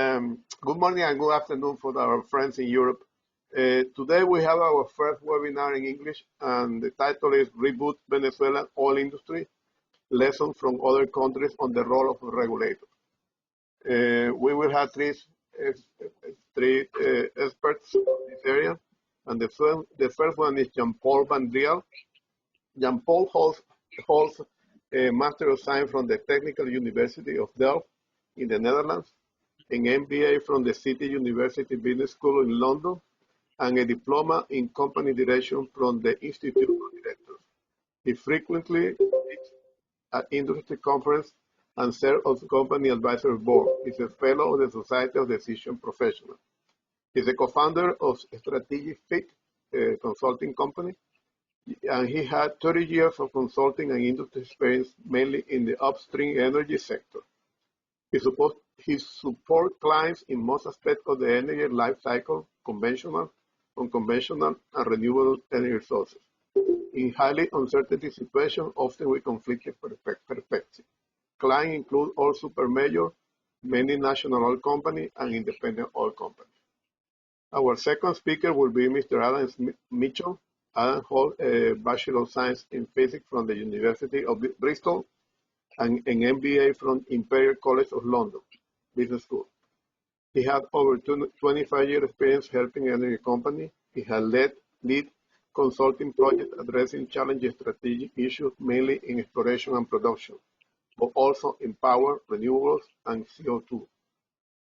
Good morning and good afternoon for our friends in Europe. Today we have our first webinar in English, and the title is Reboot Venezuela Oil Industry, Lessons from Other Countries on the Role of Regulators. We will have three experts in this area, and the first one is Paul Van Driel. Paul holds a Master of Science from the Technical University of Delft in the Netherlands, an MBA from the City University Business School in London, and a diploma in company direction from the Institute of Directors. He frequently speaks at industry conferences and serves on the company advisory board. He's a fellow of the Society of Decision Professionals. He's a co-founder of Strategic Fit, a consulting company, and he had 30 years of consulting and industry experience, mainly in the upstream energy sector. He supports clients in most aspects of the energy life cycle, conventional, unconventional, and renewable energy sources. In highly uncertain situations, often with conflicting perspectives. Clients include all super major, many national oil companies, and independent oil companies. Our second speaker will be Mr. Adam Mitchell. Adam holds a Bachelor of Science in Physics from the University of Bristol and an MBA from Imperial College of London Business School. He had over 25 years experience helping energy companies. He has led consulting projects addressing challenging strategic issues, mainly in exploration and production, but also in power, renewables, and CO2.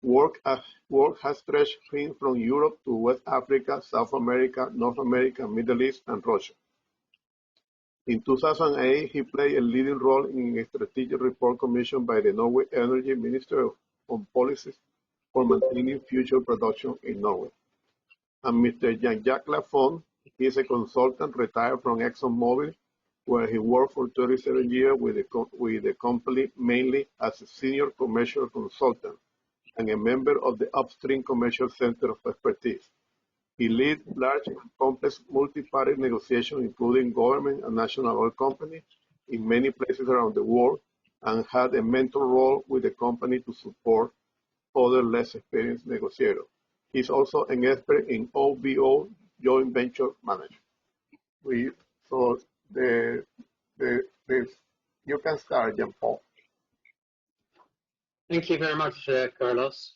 Work has stretched him from Europe to West Africa, South America, North America, Middle East, and Russia. In 2008, he played a leading role in a strategic report commissioned by the Norway Energy Ministry on policies for maintaining future production in Norway. And Mr. Jean-Jacques Lafon, he is a consultant retired from ExxonMobil, where he worked for 37 years with the company, mainly as a senior commercial consultant and a member of the Upstream Commercial Center of Expertise. He leads large and complex multi-party negotiations, including government and national oil companies in many places around the world, and had a mentor role with the company to support other less experienced negotiators. He's also an expert in OBO, joint venture management. You can start, Jean-Paul. Thank you very much, Carlos.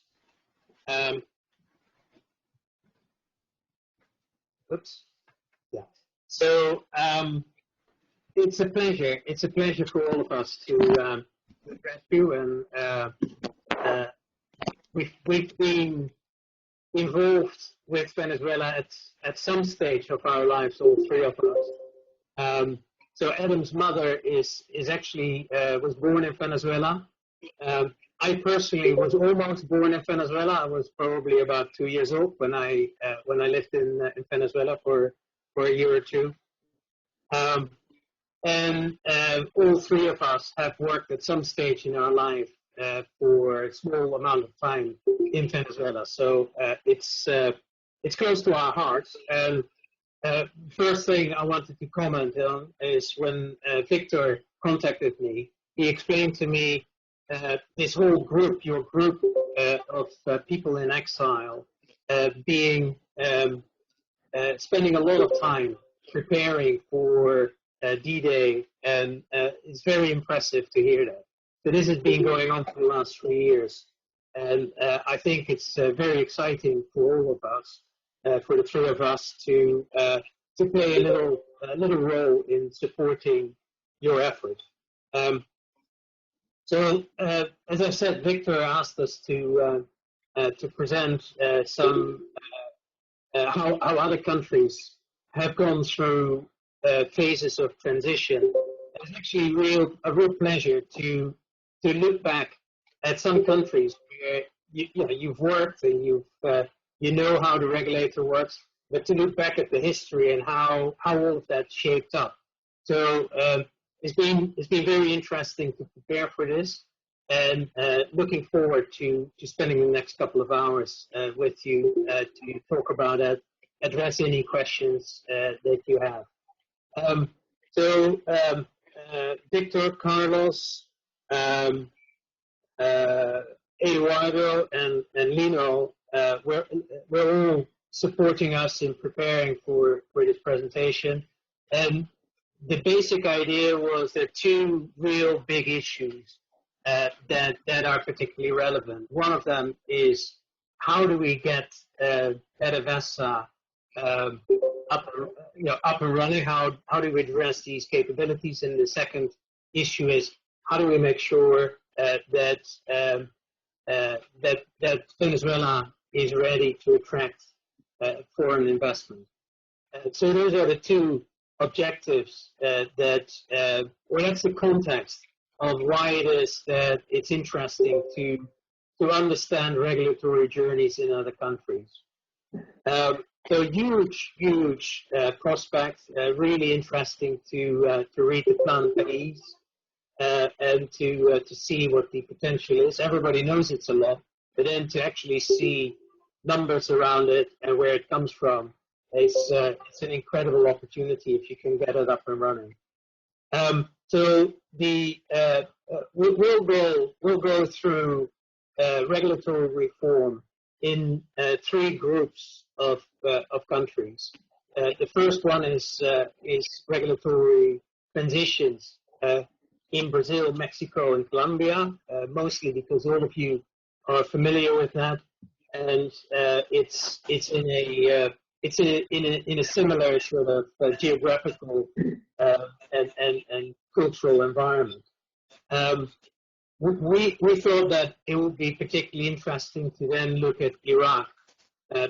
Oops. Yeah. So it's a pleasure. It's a pleasure for all of us to address you, and we've been involved with Venezuela at some stage of our lives, all three of us. So Adam's mother is actually was born in Venezuela. I personally was almost born in Venezuela. I was probably about 2 years old when I lived in Venezuela for a year or two. And all three of us have worked at some stage in our life for a small amount of time in Venezuela. So it's close to our hearts. And first thing I wanted to comment on is when Victor contacted me, he explained to me this whole group, your group of people in exile, spending a lot of time preparing for D-Day, and it's very impressive to hear that. So this has been going on for the last 3 years, and I think it's very exciting for all of us, for the three of us, to play a little role in supporting your effort. So, as I said, Victor asked us to present some how other countries have gone through phases of transition. It's actually a real pleasure to look back at some countries where you've worked and you know how the regulator works, but to look back at the history and how all of that shaped up. So. It's been very interesting to prepare for this, and looking forward to spending the next couple of hours with you to talk about it, address any questions that you have. Victor, Carlos, Eduardo and Lino were all supporting us in preparing for this presentation. And the basic idea was there are two real big issues that are particularly relevant. One of them is how do we get PDVSA up and running? How do we address these capabilities? And the second issue is how do we make sure that Venezuela is ready to attract foreign investment? So those are the two objectives that's the context of why it is that it's interesting to understand regulatory journeys in other countries. So huge prospect, really interesting to read the plan phase and to see what the potential is. Everybody knows it's a lot, but then to actually see numbers around it and where it comes from, it's an incredible opportunity if you can get it up and running. So we'll go through regulatory reform in three groups of countries. The first one is regulatory transitions in Brazil, Mexico, and Colombia, mostly because all of you are familiar with that, and it's in a similar sort of geographical and cultural environment. We thought that it would be particularly interesting to then look at Iraq,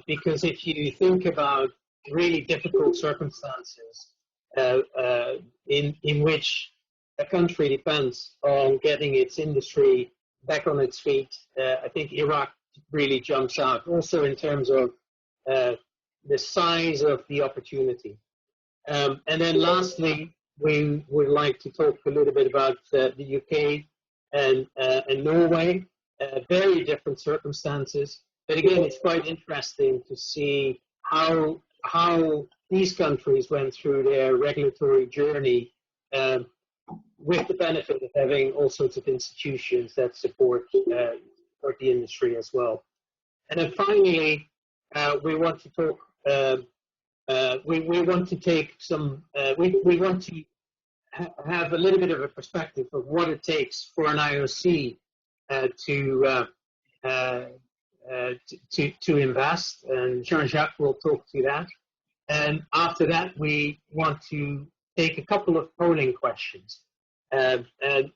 because if you think about really difficult circumstances in which a country depends on getting its industry back on its feet, I think Iraq really jumps out, also in terms of the size of the opportunity. And then lastly, we would like to talk a little bit about the UK and Norway, very different circumstances. But again, it's quite interesting to see how these countries went through their regulatory journey with the benefit of having all sorts of institutions that support the industry as well. And then finally, we want to talk. We want to take some. We want to have a little bit of a perspective of what it takes for an IOC to invest, and Jean-Jacques will talk to that. And after that, we want to take a couple of polling questions, and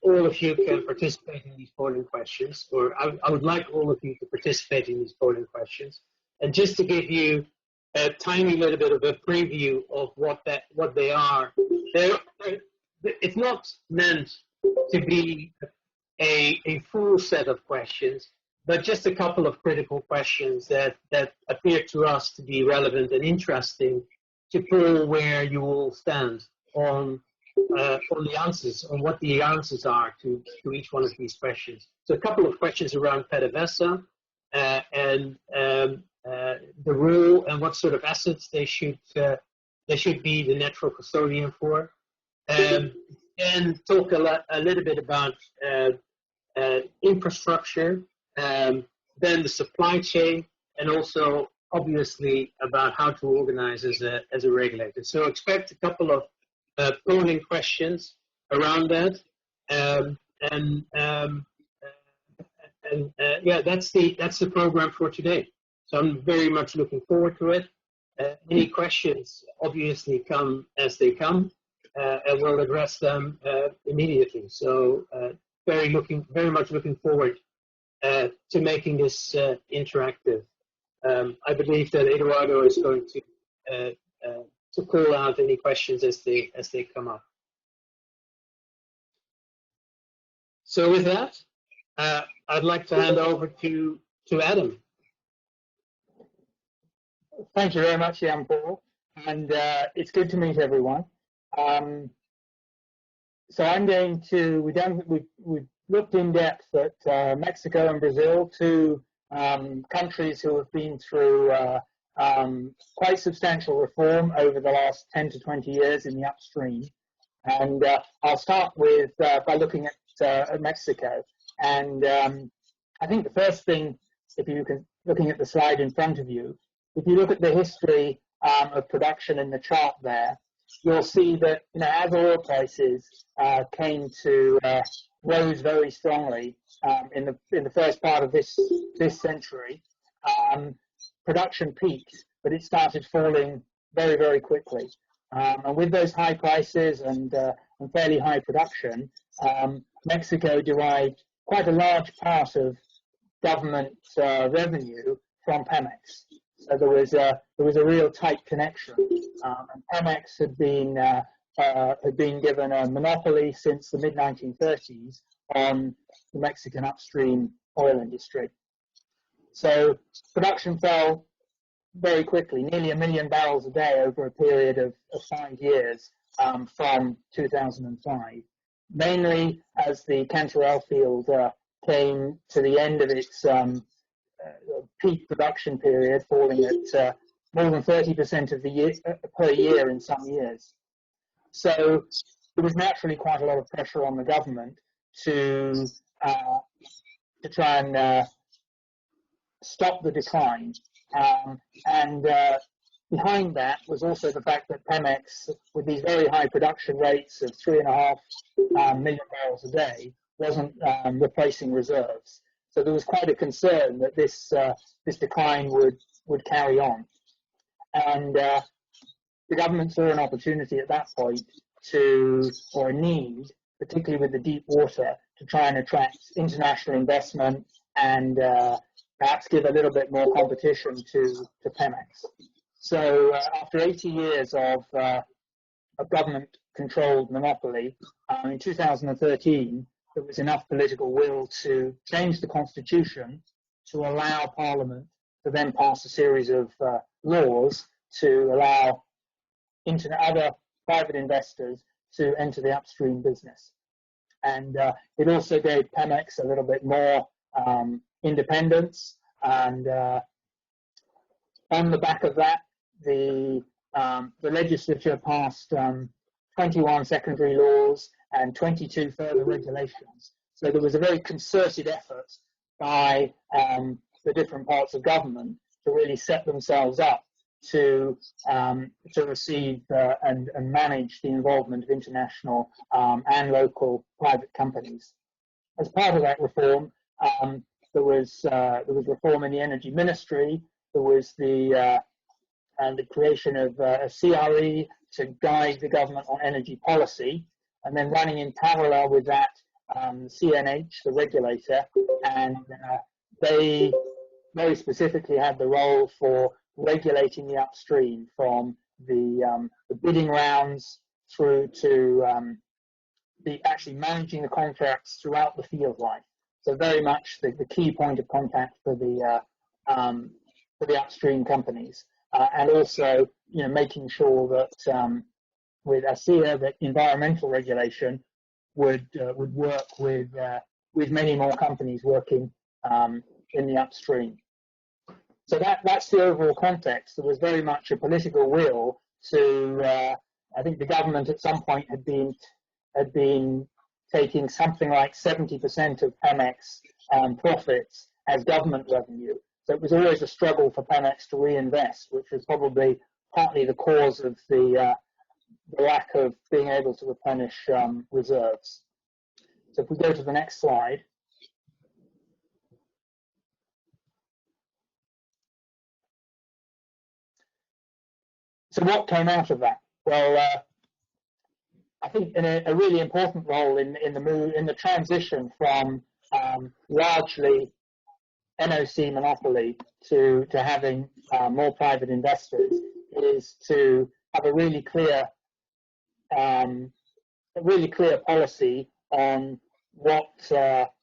all of you can participate in these polling questions, or I would like all of you to participate in these polling questions. And just to give you a tiny little bit of a preview of what they are, it's not meant to be a full set of questions, but just a couple of critical questions that appear to us to be relevant and interesting to pull where you will stand on the answers, on what the answers are to each one of these questions. So a couple of questions around PDVSA and the role and what sort of assets they should be the natural custodian for, and talk a little bit about infrastructure, then the supply chain, and also obviously about how to organize as a regulator. So expect a couple of polling questions around that, yeah, that's the program for today. So I'm very much looking forward to it. Any questions obviously come as they come, and we'll address them immediately. So very much looking forward to making this interactive. I believe that Eduardo is going to call out any questions as they come up. So with that, I'd like to hand over to Adam. Thank you very much, Jean-Paul, and it's good to meet everyone. So I'm going to, we've looked in depth at Mexico and Brazil, two countries who have been through quite substantial reform over the last 10 to 20 years in the upstream. And I'll start with by looking at Mexico. And I think the first thing, if you can, looking at the slide in front of you, if you look at the history of production in the chart there, you'll see that, you know, as oil prices came to rose very strongly in the first part of this century, production peaked, but it started falling very, very quickly. And with those high prices and fairly high production, Mexico derived quite a large part of government revenue from Pemex. So there was a real tight connection. And Pemex had been given a monopoly since the mid-1930s on the Mexican upstream oil industry. So production fell very quickly, nearly 1 million barrels a day over a period of 5 years from 2005, mainly as the Cantarell field came to the end of its peak production period, falling at more than 30% of the year per year in some years. So there was naturally quite a lot of pressure on the government to try and stop the decline. And behind that was also the fact that Pemex, with these very high production rates of 3.5 million barrels a day, wasn't replacing reserves. So there was quite a concern that this decline would carry on. And the government saw an opportunity at that point or a need, particularly with the deep water, to try and attract international investment and perhaps give a little bit more competition to Pemex. So after 80 years of government-controlled monopoly, in 2013, there was enough political will to change the constitution to allow Parliament to then pass a series of laws to allow other private investors to enter the upstream business. And it also gave Pemex a little bit more independence, and on the back of that, the legislature passed 21 secondary laws and 22 further regulations. So there was a very concerted effort by the different parts of government to really set themselves up to receive and manage the involvement of international and local private companies. As part of that reform, there was reform in the energy ministry. There was the creation of a CRE to guide the government on energy policy, and then running in parallel with that, CNH, the regulator, and they very specifically had the role for regulating the upstream from the bidding rounds through to actually managing the contracts throughout the field life. So very much the key point of contact for the upstream companies, and also, you know, making sure that with ASEA, that environmental regulation would work with many more companies working in the upstream. So that's the overall context. There was very much a political will to. I think the government at some point had been taking something like 70% of Pemex profits as government revenue. So it was always a struggle for Pemex to reinvest, which was probably partly the cause of the lack of being able to replenish reserves. So if we go to the next slide. So what came out of that? Well, I think in a really important role in the transition from largely NOC monopoly to having more private investors is to have a really clear policy on what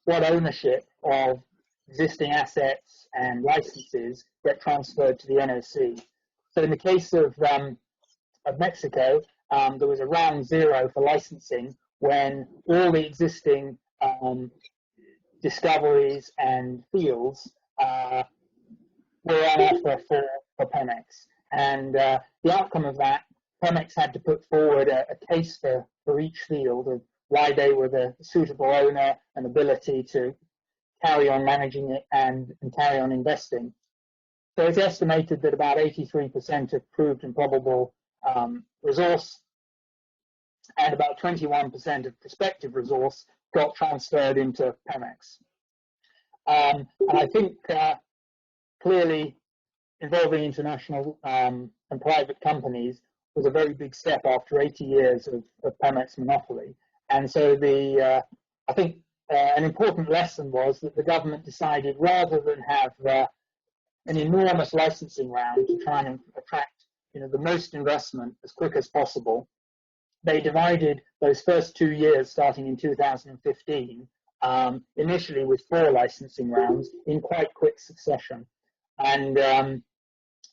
ownership of existing assets and licenses get transferred to the NOC. So in the case of Mexico, there was a round zero for licensing when all the existing discoveries and fields were on offer for Pemex. And the outcome of that, Pemex had to put forward a case for each field of why they were the suitable owner and ability to carry on managing it and carry on investing. So it's estimated that about 83% of proved and probable resource and about 21% of prospective resource got transferred into Pemex. And I think clearly involving international and private companies was a very big step after 80 years of Pemex monopoly. And so I think an important lesson was that the government decided, rather than have an enormous licensing round to try and attract the most investment as quick as possible, they divided those first 2 years, starting in 2015, initially with 4 licensing rounds in quite quick succession. And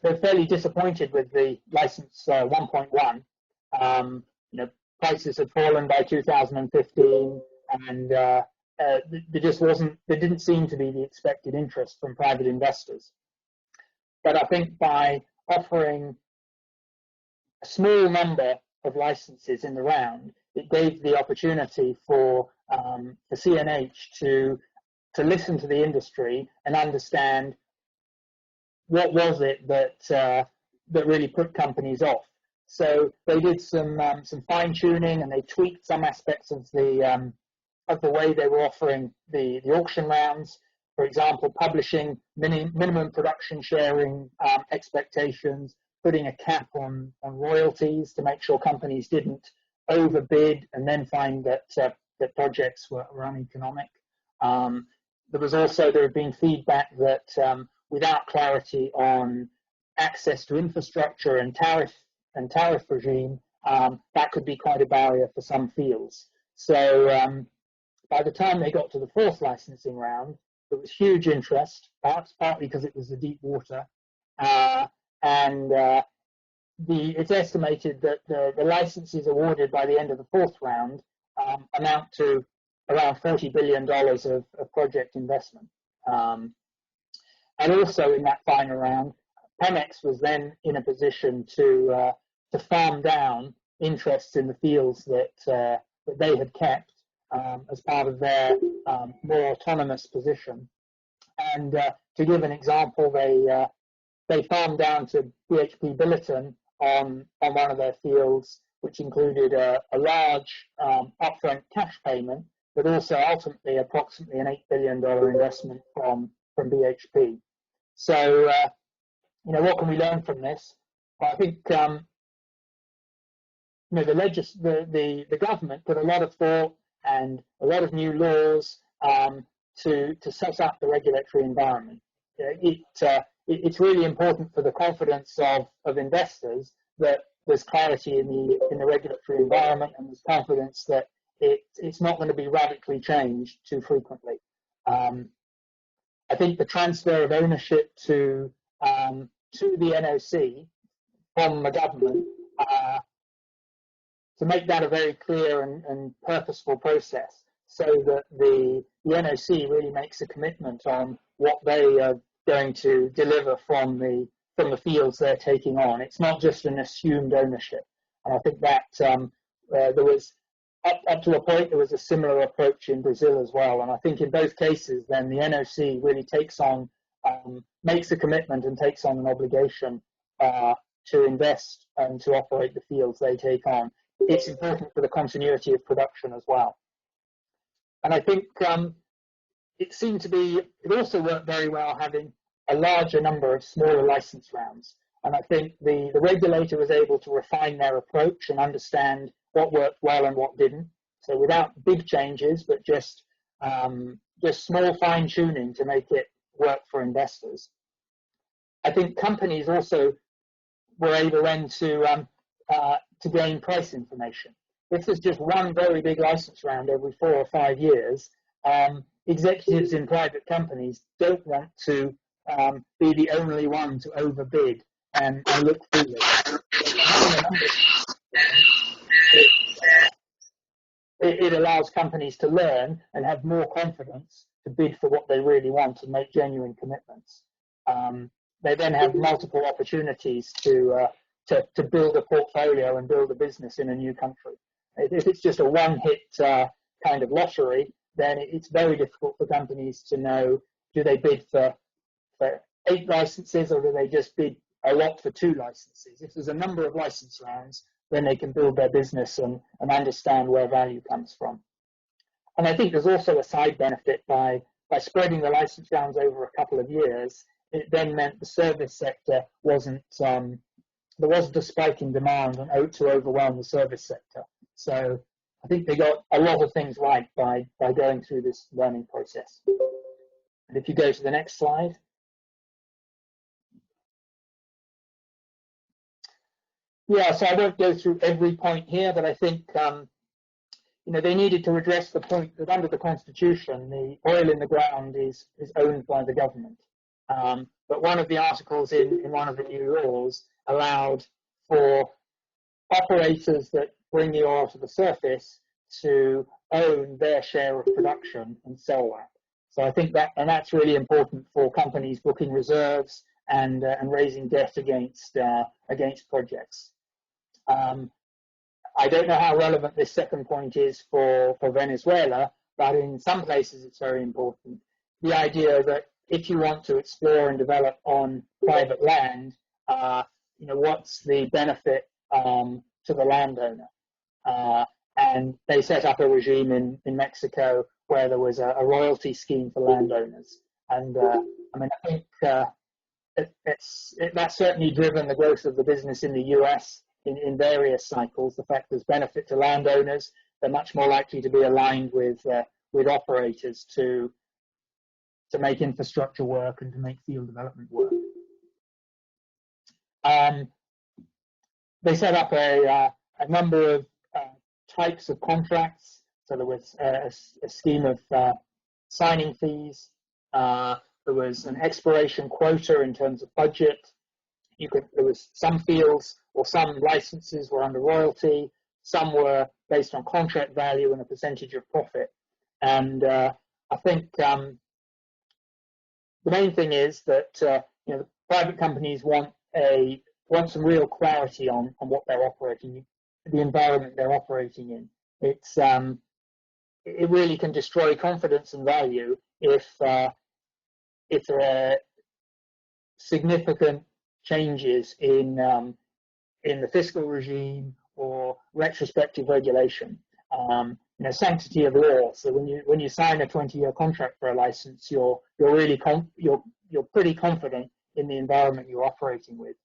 they're fairly disappointed with the license 1.1. Prices had fallen by 2015, and there didn't seem to be the expected interest from private investors. But I think by offering a small number of licenses in the round, it gave the opportunity for the CNH to listen to the industry and understand what was it that really put companies off. So they did some fine tuning, and they tweaked some aspects of the way they were offering the auction rounds. For example, publishing minimum production sharing expectations, putting a cap on royalties to make sure companies didn't overbid and then find that projects were uneconomic. There had been feedback that without clarity on access to infrastructure and tariff regime, that could be quite a barrier for some fields. So by the time they got to the 4th licensing round, there was huge interest, perhaps partly because it was the deep water, and it's estimated that the licenses awarded by the end of the 4th round amount to around $40 billion of project investment. And also in that final round, Pemex was then in a position to farm down interests in the fields that they had kept as part of their more autonomous position. And to give an example, they farmed down to BHP Billiton on one of their fields, which included a large upfront cash payment, but also ultimately approximately an $8 billion investment from BHP. So, what can we learn from this? Well, I think the government put a lot of thought and a lot of new laws to set up the regulatory environment. It's really important for the confidence of investors that there's clarity in the regulatory environment, and there's confidence that it's not going to be radically changed too frequently. I think the transfer of ownership to the NOC from the government, to make that a very clear and purposeful process, so that the NOC really makes a commitment on what they are going to deliver from the fields they're taking on. It's not just an assumed ownership. And I think that there was, up to a point, there was a similar approach in Brazil as well. And I think in both cases, then the NOC really takes on, makes a commitment and takes on an obligation to invest and to operate the fields they take on. It's important for the continuity of production as well. And I think it also worked very well having a larger number of smaller license rounds. And I think the regulator was able to refine their approach and understand what worked well and what didn't. So without big changes, but just small fine tuning to make it work for investors. I think companies also were able then to gain price information. If there's just one very big license round every 4 or 5 years, executives in private companies don't want to be the only one to overbid and look foolish. It allows companies to learn and have more confidence to bid for what they really want and make genuine commitments. They then have multiple opportunities to build a portfolio and build a business in a new country. If it's just a one-hit kind of lottery, then it's very difficult for companies to know, do they bid for 8 licenses or do they just bid a lot for 2 licenses? If there's a number of license rounds, then they can build their business and understand where value comes from. And I think there's also a side benefit by spreading the license rounds over a couple of years. It then meant the service sector wasn't, there wasn't a spike in demand to overwhelm the service sector. So I think they got a lot of things right by going through this learning process. And if you go to the next slide. Yeah, so I won't go through every point here, but I think they needed to address the point that under the Constitution, the oil in the ground is owned by the government. But one of the articles in one of the new laws allowed for operators that bring the oil to the surface to own their share of production and sell that. So I think that's really important for companies booking reserves and raising debt against projects. I don't know how relevant this second point is for Venezuela, but in some places it's very important. The idea that if you want to explore and develop on private land, what's the benefit to the landowner? And they set up a regime in Mexico where there was a royalty scheme for landowners. And I think that's certainly driven the growth of the business in the US in various cycles. The fact there's benefit to landowners, they're much more likely to be aligned with operators to make infrastructure work and to make field development work. They set up a number of types of contracts. So there was a scheme of signing fees. There was an exploration quota in terms of budget. There was some fields or some licenses were under royalty. Some were based on contract value and a percentage of profit. And I think the main thing is that the private companies want some real clarity on what they're operating, the environment they're operating in. It really can destroy confidence and value if there are significant changes in the fiscal regime or retrospective regulation. Sanctity of law. So when you sign a 20-year contract for a license, you're pretty confident in the environment you're operating with.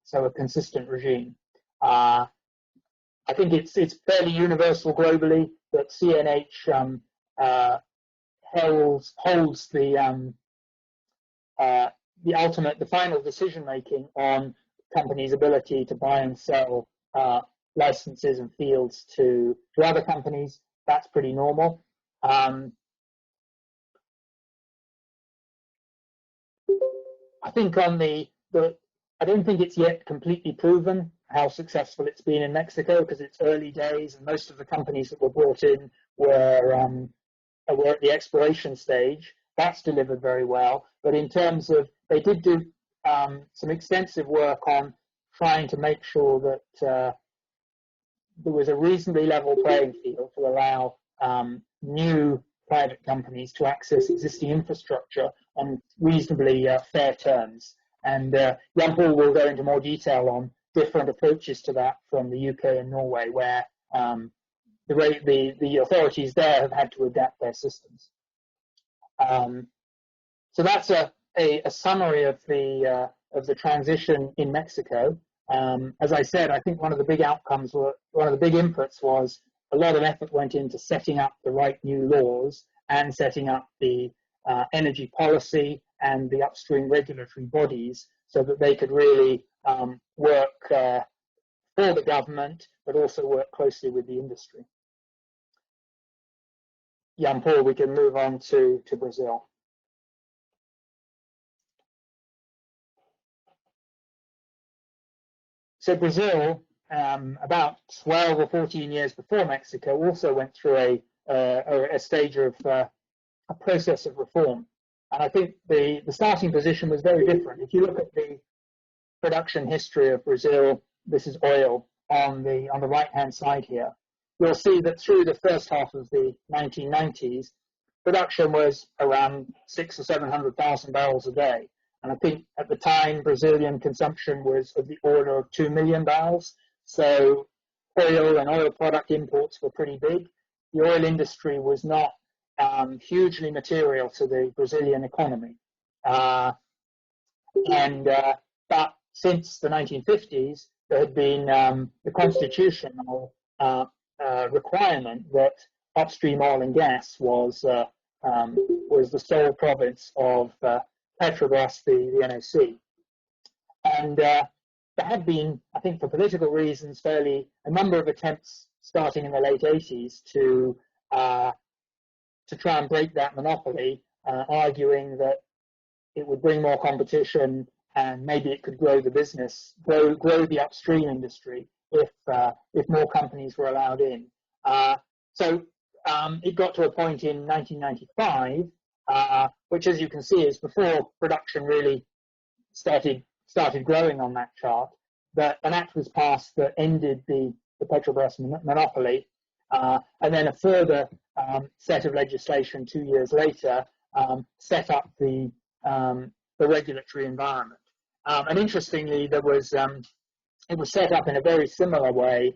So a consistent regime. I think it's fairly universal globally that CNH holds the final decision making on companies' ability to buy and sell licenses and fields to other companies. That's pretty normal. I think I don't think it's yet completely proven how successful it's been in Mexico because it's early days and most of the companies that were brought in were at the exploration stage. That's delivered very well. But in terms of, they did do some extensive work on trying to make sure that there was a reasonably level playing field to allow new private companies to access existing infrastructure on reasonably fair terms. And Jan-Paul will go into more detail on different approaches to that from the UK and Norway, where the authorities there have had to adapt their systems. So that's a summary of the transition in Mexico. As I said, I think one of the big inputs was a lot of effort went into setting up the right new laws and setting up the energy policy and the upstream regulatory bodies so that they could really work for the government, but also work closely with the industry. Jan-Paul, we can move on to Brazil. So Brazil, about 12 or 14 years before Mexico, also went through a stage of a process of reform. And I think the starting position was very different. If you look at the production history of Brazil, this is oil on the right-hand side here. You'll see that through the first half of the 1990s, production was around 600,000 or 700,000 barrels a day. And I think at the time, Brazilian consumption was of the order of 2 million barrels. So oil and oil product imports were pretty big. The oil industry was not hugely material to the Brazilian economy. But since the 1950s, there had been the constitutional requirement that upstream oil and gas was the sole province of Petrobras, the NOC. And there had been, I think for political reasons, a number of attempts starting in the late 80s to try and break that monopoly, arguing that it would bring more competition and maybe it could grow the business, grow the upstream industry if more companies were allowed in. So it got to a point in 1995, which, as you can see, is before production really started growing on that chart, that an act was passed that ended the Petrobras monopoly, and then a further set of legislation 2 years later set up the regulatory environment. And interestingly, it was set up in a very similar way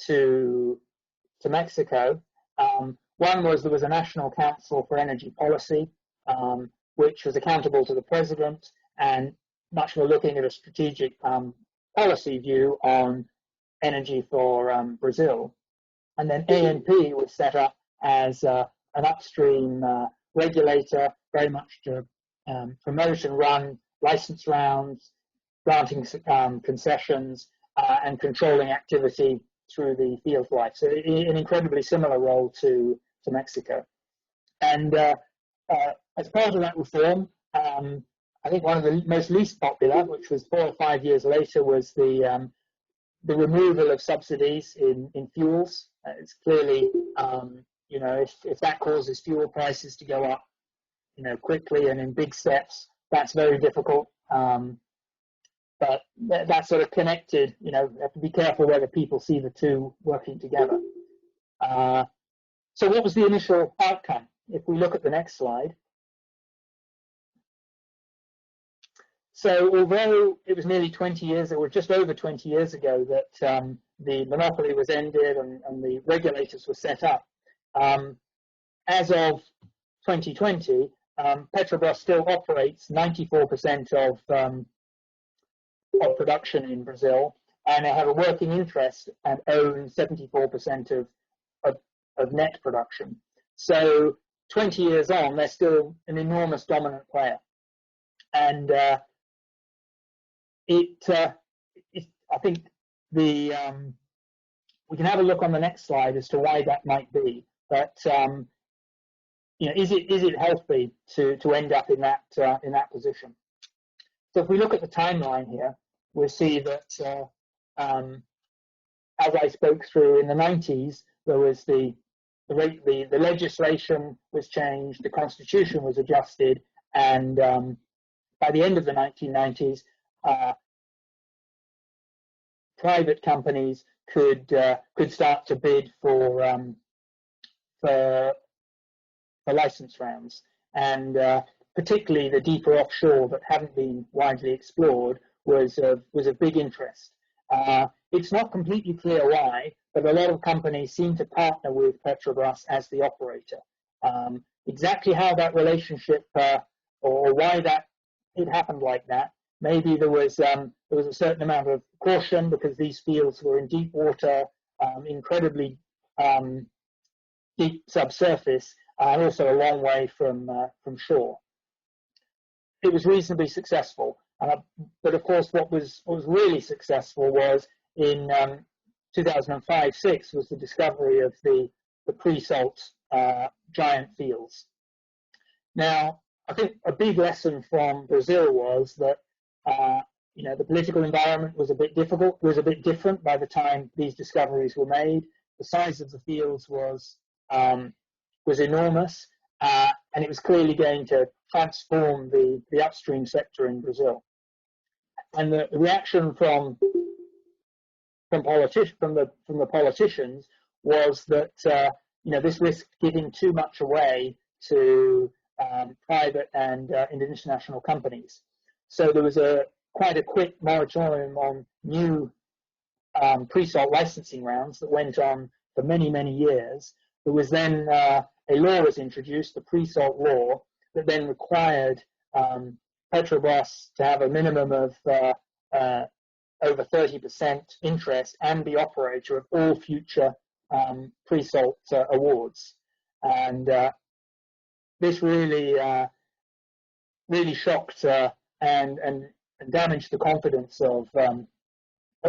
to Mexico. One was there was a National Council for Energy Policy, which was accountable to the president and much more looking at a strategic policy view on energy for Brazil. And then ANP was set up as an upstream regulator, very much to promote and run license rounds, granting concessions, and controlling activity through the field life. So an incredibly similar role to Mexico. And as part of that reform, I think one of the most least popular, which was 4 or 5 years later, was the removal of subsidies in fuels. It's clearly, if that causes fuel prices to go up, quickly and in big steps, that's very difficult. But that's sort of connected. You have to be careful whether people see the two working together. So what was the initial outcome? If we look at the next slide. So although it was nearly 20 years, or just over 20 years ago that the monopoly was ended and the regulators were set up, as of 2020, Petrobras still operates 94% of production in Brazil, and they have a working interest and own 74% of net production. So 20 years on, they're still an enormous dominant player. And I think we can have a look on the next slide as to why that might be. But is it healthy to end up in that position? So if we look at the timeline here, we'll see that as I spoke through, in the 90s, there was the legislation was changed, the constitution was adjusted, and by the end of the 1990s, private companies could start to bid for license rounds, and particularly the deeper offshore that hadn't been widely explored was of big interest. It's not completely clear why, but a lot of companies seem to partner with Petrobras as the operator. Exactly how that relationship or why it happened like that, maybe there was a certain amount of caution because these fields were in deep water, incredibly deep subsurface, and also a long way from shore. It was reasonably successful, but of course, what was really successful was in 2005-06 was the discovery of the pre-salt giant fields. Now, I think a big lesson from Brazil was that the political environment was a bit different by the time these discoveries were made. The size of the fields was enormous, and it was clearly going to transform the upstream sector in Brazil. And the reaction from the politicians was that this risked giving too much away to private and international companies. So there was quite a quick moratorium on new pre-salt licensing rounds that went on for many, many years. There was then a law was introduced, the pre-salt law, that then required Petrobras to have a minimum of over 30% interest and the operator of all future pre-salt awards. And this really shocked and damaged the confidence of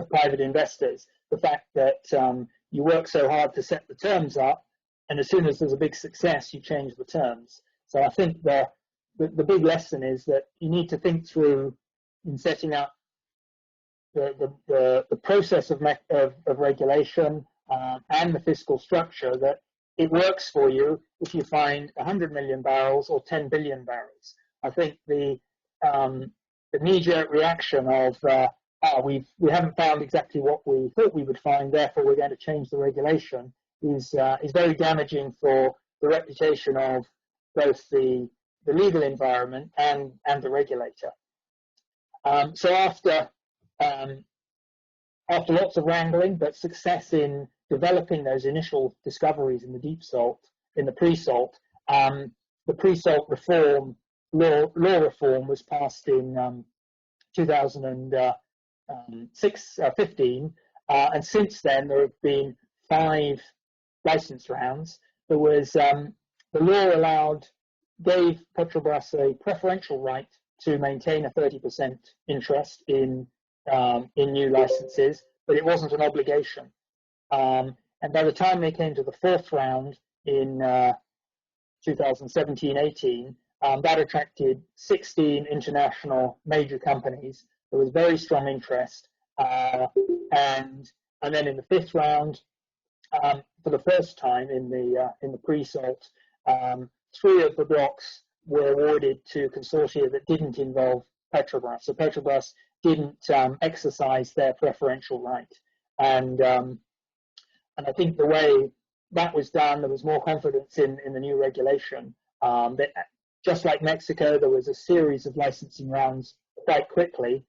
private investors. The fact that you work so hard to set the terms up, and as soon as there's a big success, you change the terms. So I think the big lesson is that you need to think through in setting up the process of regulation and the fiscal structure, that it works for you if you find 100 million barrels or 10 billion barrels. I think the knee-jerk reaction of we haven't found exactly what we thought we would find, therefore we're going to change the regulation, is very damaging for the reputation of both the legal environment and the regulator. So after lots of wrangling, but success in developing those initial discoveries in the deep salt, in the pre-salt, the pre-salt reform law reform was passed in 2015, and since then there have been 5 license rounds. There was the law gave Petrobras a preferential right to maintain a 30% interest in new licenses, but it wasn't an obligation. And by the time they came to the 4th round in 2017-18, that attracted 16 international major companies. There was very strong interest, and then in the 5th round, for the first time in the pre-salt, 3 of the blocks were awarded to consortia that didn't involve Petrobras. So Petrobras didn't exercise their preferential right, and I think the way that was done, there was more confidence in the new regulation. That just like Mexico, there was a series of licensing rounds quite quickly,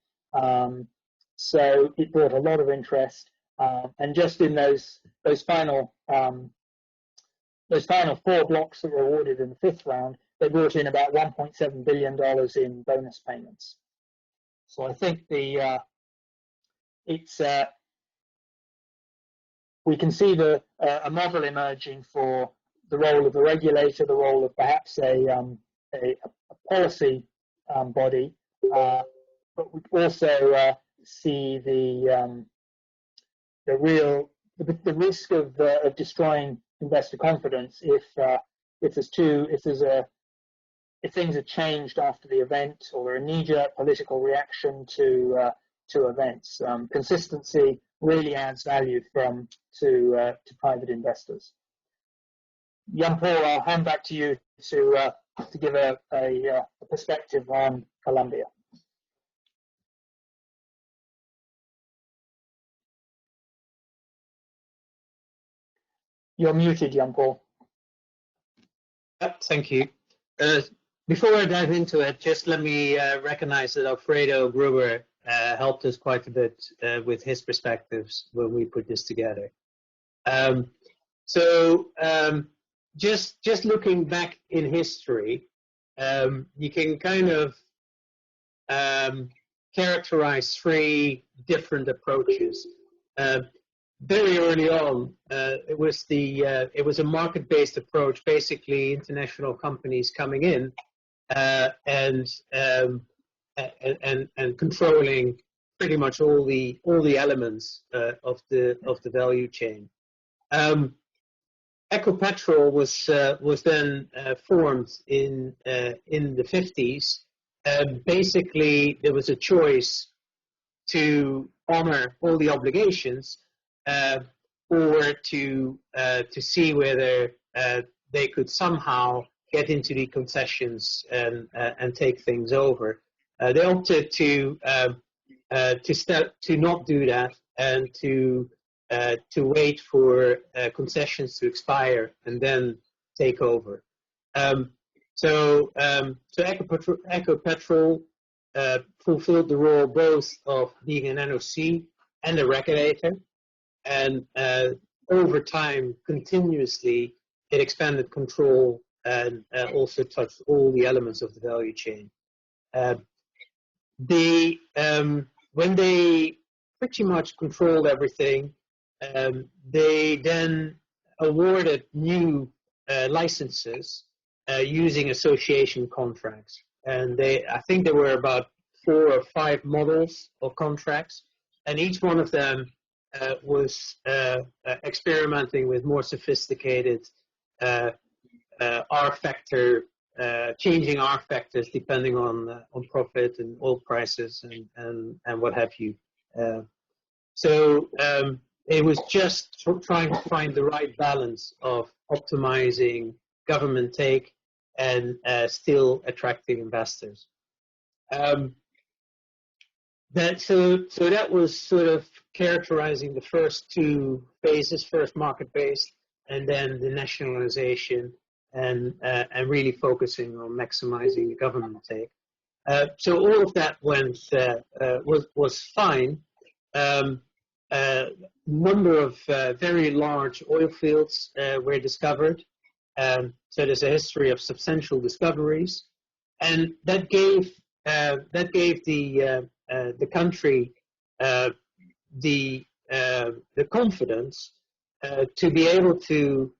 so it brought a lot of interest. And just in those final 4 blocks that were awarded in the 5th round, they brought in about $1.7 billion in bonus payments. So I think we can see a model emerging for the role of the regulator, the role of perhaps a policy body, but we also see the risk of destroying investor confidence if things are changed after the event, or a knee-jerk political reaction to events. Consistency really adds value to private investors. Jean-Paul, I'll hand back to you to give a perspective on Colombia. You're muted, Jean-Paul. Thank you. Before I dive into it, just let me recognize that Alfredo Gruber helped us quite a bit with his perspectives when we put this together. Just looking back in history, you can kind of characterize 3 different approaches. Very early on, it was a market-based approach, basically international companies coming in and controlling pretty much all the elements of the value chain. Ecopetrol was then formed in the 50s. Basically, there was a choice to honor all the obligations, or to see whether they could somehow get into the concessions and take things over. They opted to not do that, and to to wait for concessions to expire and then take over. So Ecopetrol fulfilled the role both of being an NOC and a regulator, and over time, continuously, it expanded control and also touched all the elements of the value chain. When they pretty much controlled everything, they then awarded new licenses using association contracts. And I think there were about 4 or 5 models of contracts, and each one of them was experimenting with more sophisticated R factor, changing R factors depending on profit and oil prices and what have you. So it was just trying to find the right balance of optimizing government take and still attracting investors. So that was sort of characterizing the first 2 phases, first market-based, and then the nationalization, and really focusing on maximizing the government take. So all of that was fine. Number of very large oil fields were discovered. So there's a history of substantial discoveries, and that gave the country the confidence to be able to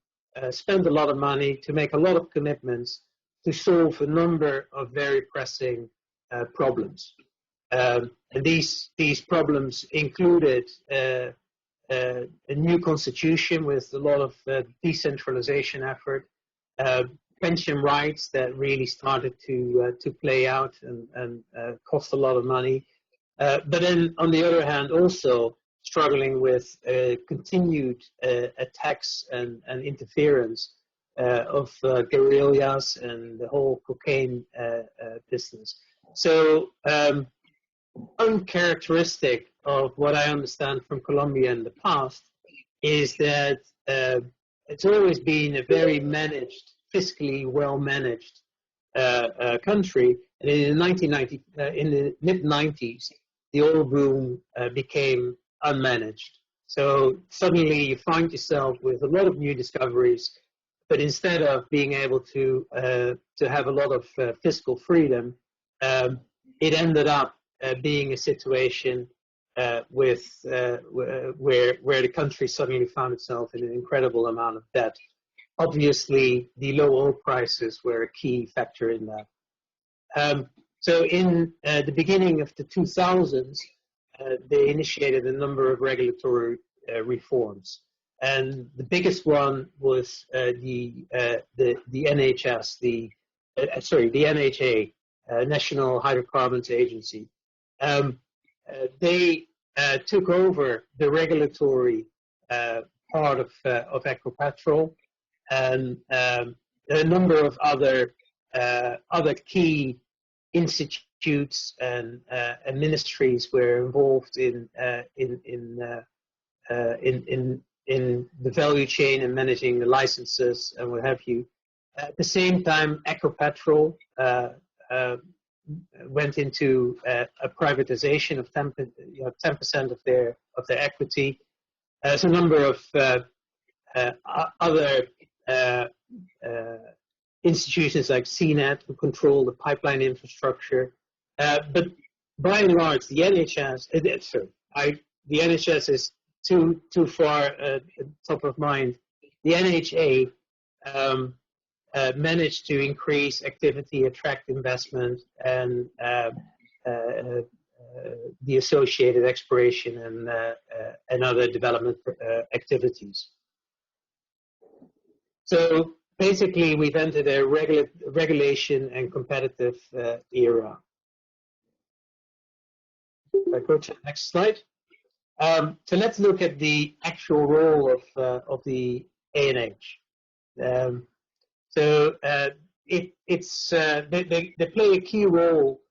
spend a lot of money, to make a lot of commitments, to solve a number of very pressing problems. And these problems included a new constitution with a lot of decentralization effort, pension rights that really started to play out and cost a lot of money. But then, on the other hand, also struggling with continued attacks and interference of guerrillas and the whole cocaine business. So, uncharacteristic of what I understand from Colombia in the past is that it's always been a very managed, fiscally well-managed country. And in the mid-90s, the oil boom became unmanaged. So suddenly you find yourself with a lot of new discoveries, but instead of being able to have a lot of fiscal freedom, it ended up being a situation where the country suddenly found itself in an incredible amount of debt. Obviously, the low oil prices were a key factor in that. So in the beginning of the 2000s, they initiated a number of regulatory reforms. And the biggest one was the NHS, the NHA, National Hydrocarbons Agency. They took over the regulatory part of Ecopetrol, and a number of other key institutes and ministries were involved in the value chain and managing the licenses and what have you. At the same time, Ecopetrol went into a privatization of 10% of their equity. There's a number of other institutions like CNET who control the pipeline infrastructure, but by and large, the NHS. The NHS is too far top of mind. The NHA managed to increase activity, attract investment, and the associated exploration and other development activities. So basically, we've entered a regulation and competitive era. If I go to the next slide. So let's look at the actual role of the ANH. So they play a key role,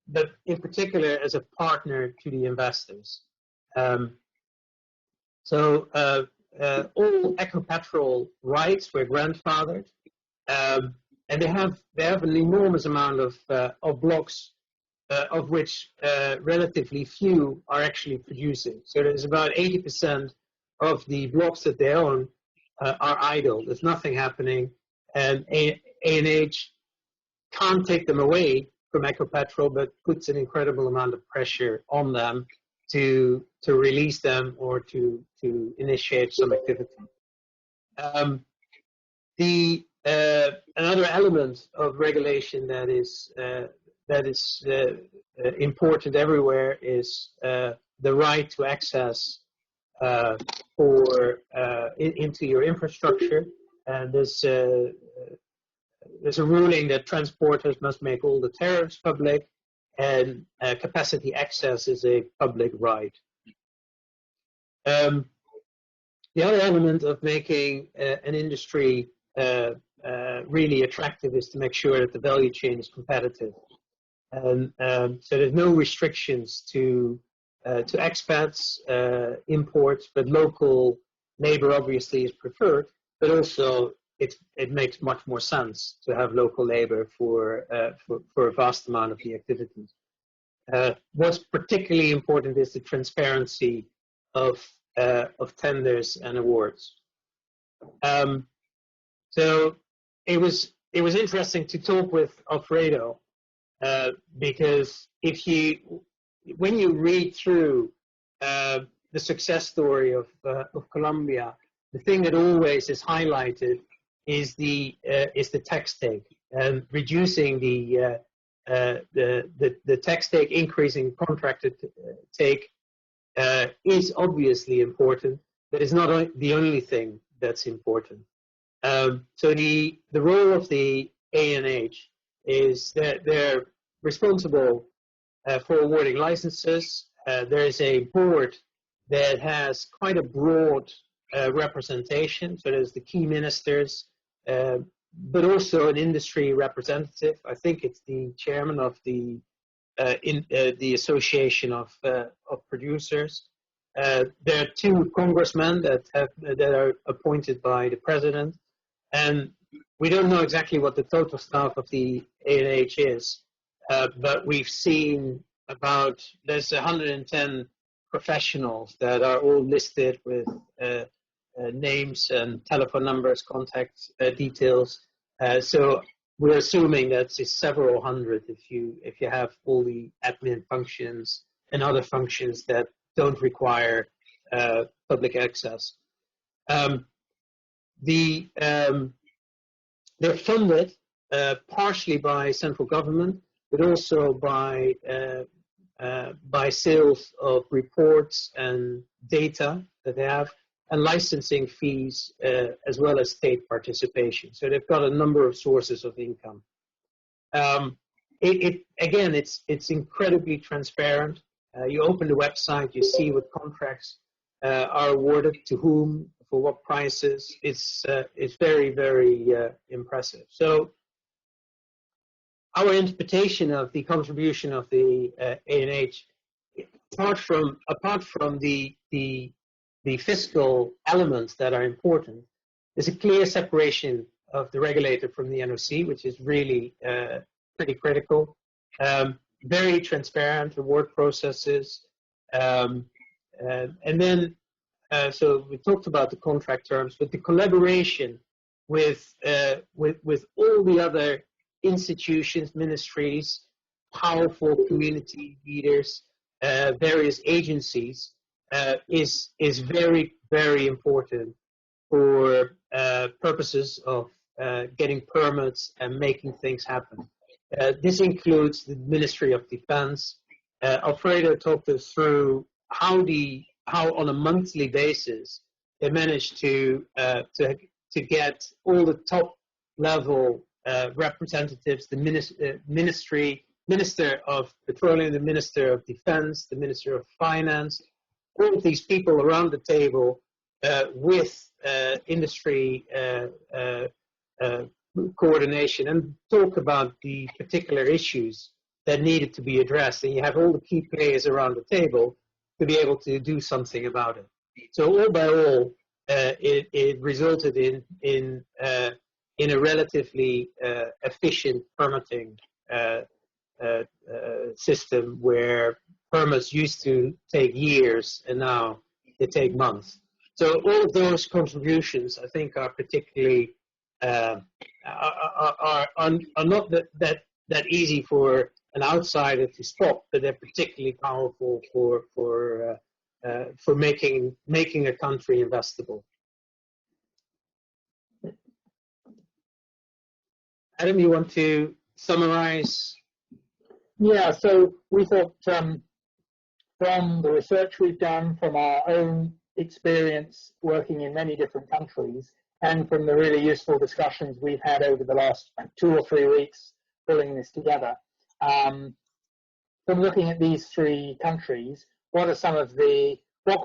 but in particular as a partner to the investors. So all eco-petrol rights were grandfathered, and they have an enormous amount of blocks, of which relatively few are actually producing. So there's about 80% of the blocks that they own are idle. There's nothing happening, and ANH can't take them away from eco-petrol, but puts an incredible amount of pressure on them to release them or to initiate some activity. Another element of regulation that is important everywhere is the right to access into your infrastructure. And there's a ruling that transporters must make all the tariffs public, and capacity access is a public right. The other element of making an industry really attractive is to make sure that the value chain is competitive. And so there's no restrictions to expats, imports, but local labor obviously is preferred, but also it makes much more sense to have local labor for a vast amount of the activities. What's particularly important is the transparency of tenders and awards. So it was interesting to talk with Alfredo because when you read through the success story of Colombia, the thing that always is highlighted is the tax take, and reducing the tax take, increasing contracted take is obviously important, but it's not the only thing that's important. So the role of the ANH is that they're responsible for awarding licenses. There is a board that has quite a broad representation. So there's the key ministers, but also an industry representative. I think it's the chairman of the Association of Producers. There are 2 congressmen that are appointed by the president, and we don't know exactly what the total staff of the ANH is, but we've seen there's 110 professionals that are all listed with names and telephone numbers, contact details. So we're assuming that it's several hundred if you have all the admin functions and other functions that don't require public access. They're funded partially by central government, but also by sales of reports and data that they have, and licensing fees, as well as state participation. So they've got a number of sources of income. Again, it's incredibly transparent. You open the website, you see what contracts are awarded to whom, for what prices. It's very, very impressive. So our interpretation of the contribution of the ANH, apart from the fiscal elements that are important, there's a clear separation of the regulator from the NOC, which is really pretty critical. Very transparent award processes, and then so we talked about the contract terms, but the collaboration with all the other institutions, ministries, powerful community leaders, various agencies is very, very important for purposes of getting permits and making things happen. This includes the Ministry of Defense. Alfredo talked us through how on a monthly basis they managed to get all the top level representatives, the Minister of Petroleum, the Minister of Defense, the Minister of Finance, all of these people around the table with industry coordination, and talk about the particular issues that needed to be addressed. And you have all the key players around the table to be able to do something about it. So all by all, it resulted in a relatively efficient permitting system where permits used to take years and now they take months. So all of those contributions, I think, are particularly are not that easy for an outsider to spot, but they're particularly powerful for making a country investable. Adam, you want to summarize? Yeah, so we thought from the research we've done, from our own experience working in many different countries, and from the really useful discussions we've had over the last 2 or 3 weeks pulling this together, from looking at these 3 countries, what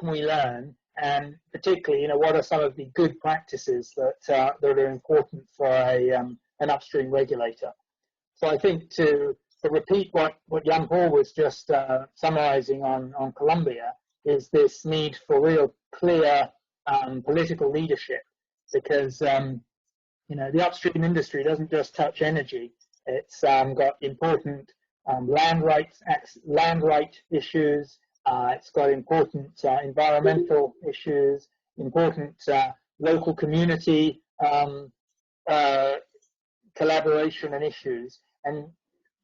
can we learn, and particularly, what are some of the good practices that are important for an upstream regulator. So I think to repeat what Jean-Paul was just summarizing on Colombia, is this need for real clear political leadership, because the upstream industry doesn't just touch energy. It's got important land right issues. It's got important environmental issues, important local community collaboration and issues, and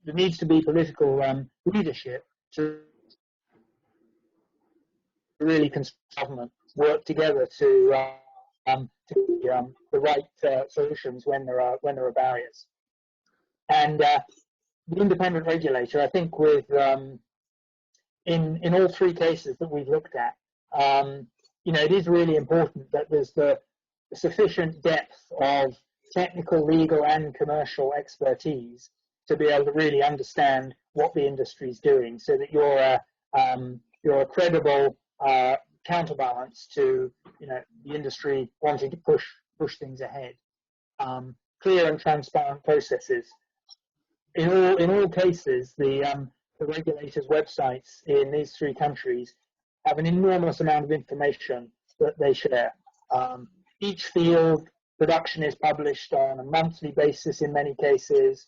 there needs to be political leadership to really government work together to the right solutions when there are barriers. And the independent regulator, I think, with in all 3 cases that we've looked at, it is really important that there's the sufficient depth of technical, legal, and commercial expertise to be able to really understand what the industry is doing, so that you're a credible counterbalance to the industry wanting to push things ahead. Clear and transparent processes. In all cases, the regulators' websites in these 3 countries have an enormous amount of information that they share. Each field production is published on a monthly basis in many cases.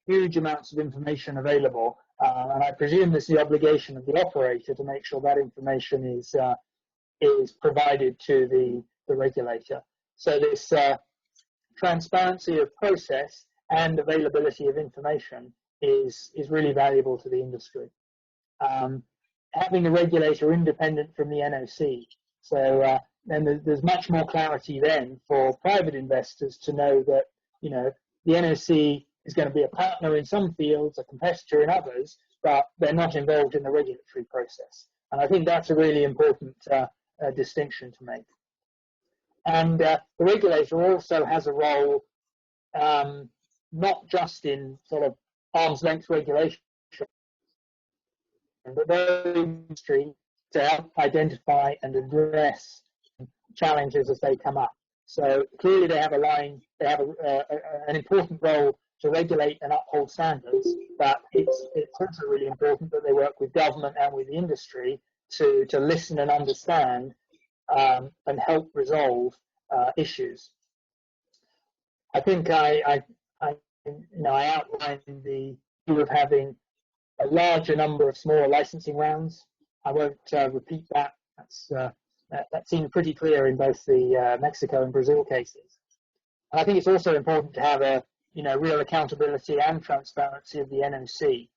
Huge amounts of information available, and I presume there's the obligation of the operator to make sure that information is provided to the regulator. So this transparency of process and availability of information is really valuable to the industry. Having a regulator independent from the NOC, so then there's much more clarity then for private investors to know that the NOC is going to be a partner in some fields, a competitor in others, but they're not involved in the regulatory process. And I think that's a really important distinction to make. And the regulator also has a role, not just in sort of arm's length regulation, but the industry to help identify and address challenges as they come up. So clearly they have an important role to regulate and uphold standards, but it's also really important that they work with government and with the industry to listen and understand and help resolve issues. I think I outlined the view of having a larger number of smaller licensing rounds. I won't repeat that. That seemed pretty clear in both the Mexico and Brazil cases. And I think it's also important to have a real accountability and transparency of the NOC.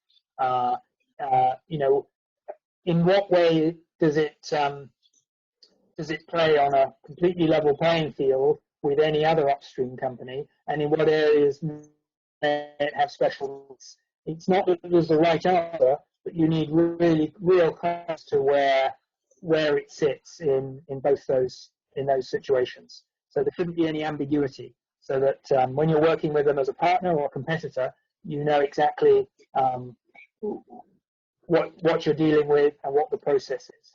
In what way does it play on a completely level playing field with any other upstream company, and in what areas may it have special needs? It's not that there's the right answer, but you need really real clarity to where it sits in both those situations. So there shouldn't be any ambiguity, so that when you're working with them as a partner or a competitor, you know exactly what you're dealing with and what the process is.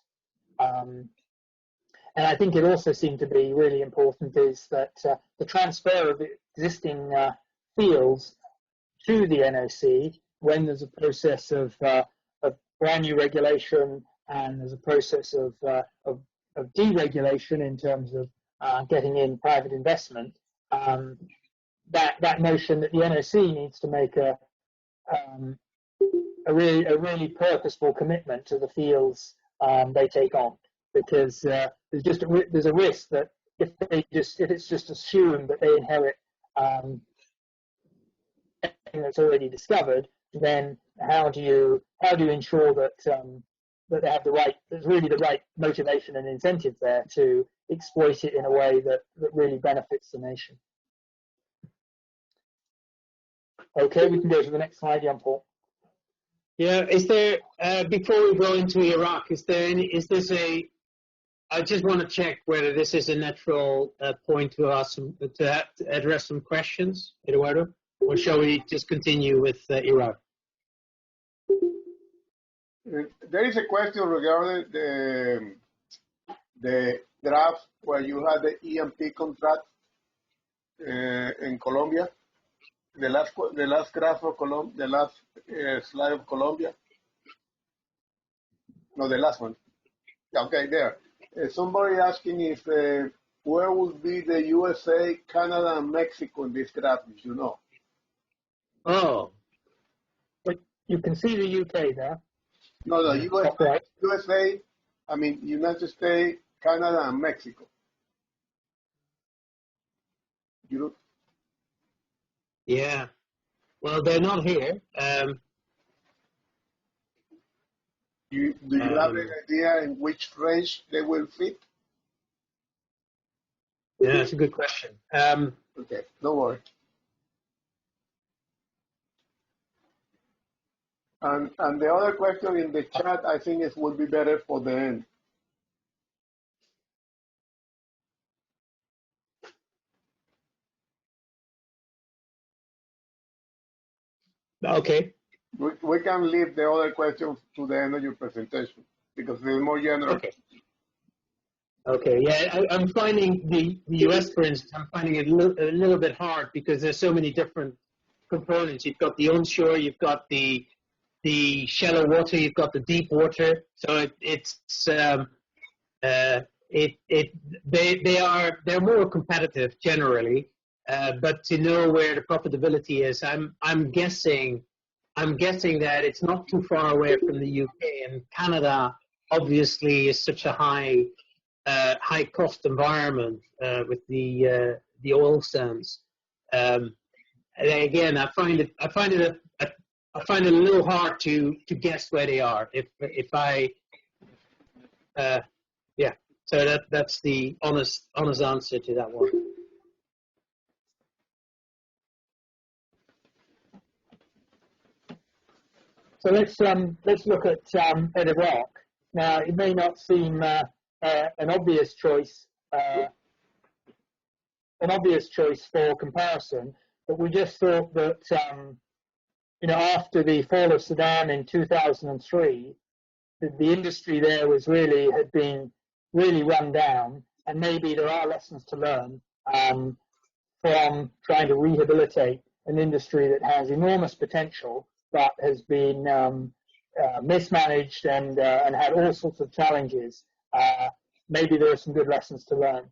And I think it also seemed to be really important is that the transfer of existing fields to the NOC when there's a process of brand new regulation and there's a process of deregulation in terms of getting in private investment, that notion that the NOC needs to make a really purposeful commitment to the fields they take on, because there's a risk that if it's just assumed that they inherit anything that's already discovered, then how do you ensure that that they have there's really the right motivation and incentive there to exploit it in a way that really benefits the nation? Okay, we can go to the next slide, Jean-Paul. Yeah, is there, before we go into Iraq, I just want to check whether this is a natural point to address some questions, Eduardo, or shall we just continue with Iraq? There is a question regarding the draft where you had the EMP contract in Colombia. The last graph of Colombia, the last slide of Colombia. No, the last one. Yeah, okay, there. Somebody asking if where would be the USA, Canada, and Mexico in this graph, if you know. Oh. But you can see the UK there. No, no, Right. USA, I mean, United States, Canada, and Mexico. You Yeah. Well, they're not here. do you have an idea in which range they will fit? Yeah, that's a good question. Okay, don't worry. And the other question in the chat, I think it would be better for the end. Okay. We can leave the other questions to the end of your presentation because it's more general. Okay. Okay. Yeah, I'm finding the US, for instance, I'm finding it a little bit hard because there's so many different components. You've got the onshore, you've got the shallow water, you've got the deep water. So they're more competitive generally, but to know where the profitability is, I'm guessing that it's not too far away from the UK, and Canada obviously is such a high cost environment with the oil sands. Again, I find it a little hard to guess where they are. Yeah. So that's the honest answer to that one. So let's look at Iraq. Now, it may not seem an obvious choice for comparison, but we just thought that after the fall of Saddam in 2003, the industry there had been really run down, and maybe there are lessons to learn from trying to rehabilitate an industry that has enormous potential but has been mismanaged and had all sorts of challenges. Maybe there are some good lessons to learn.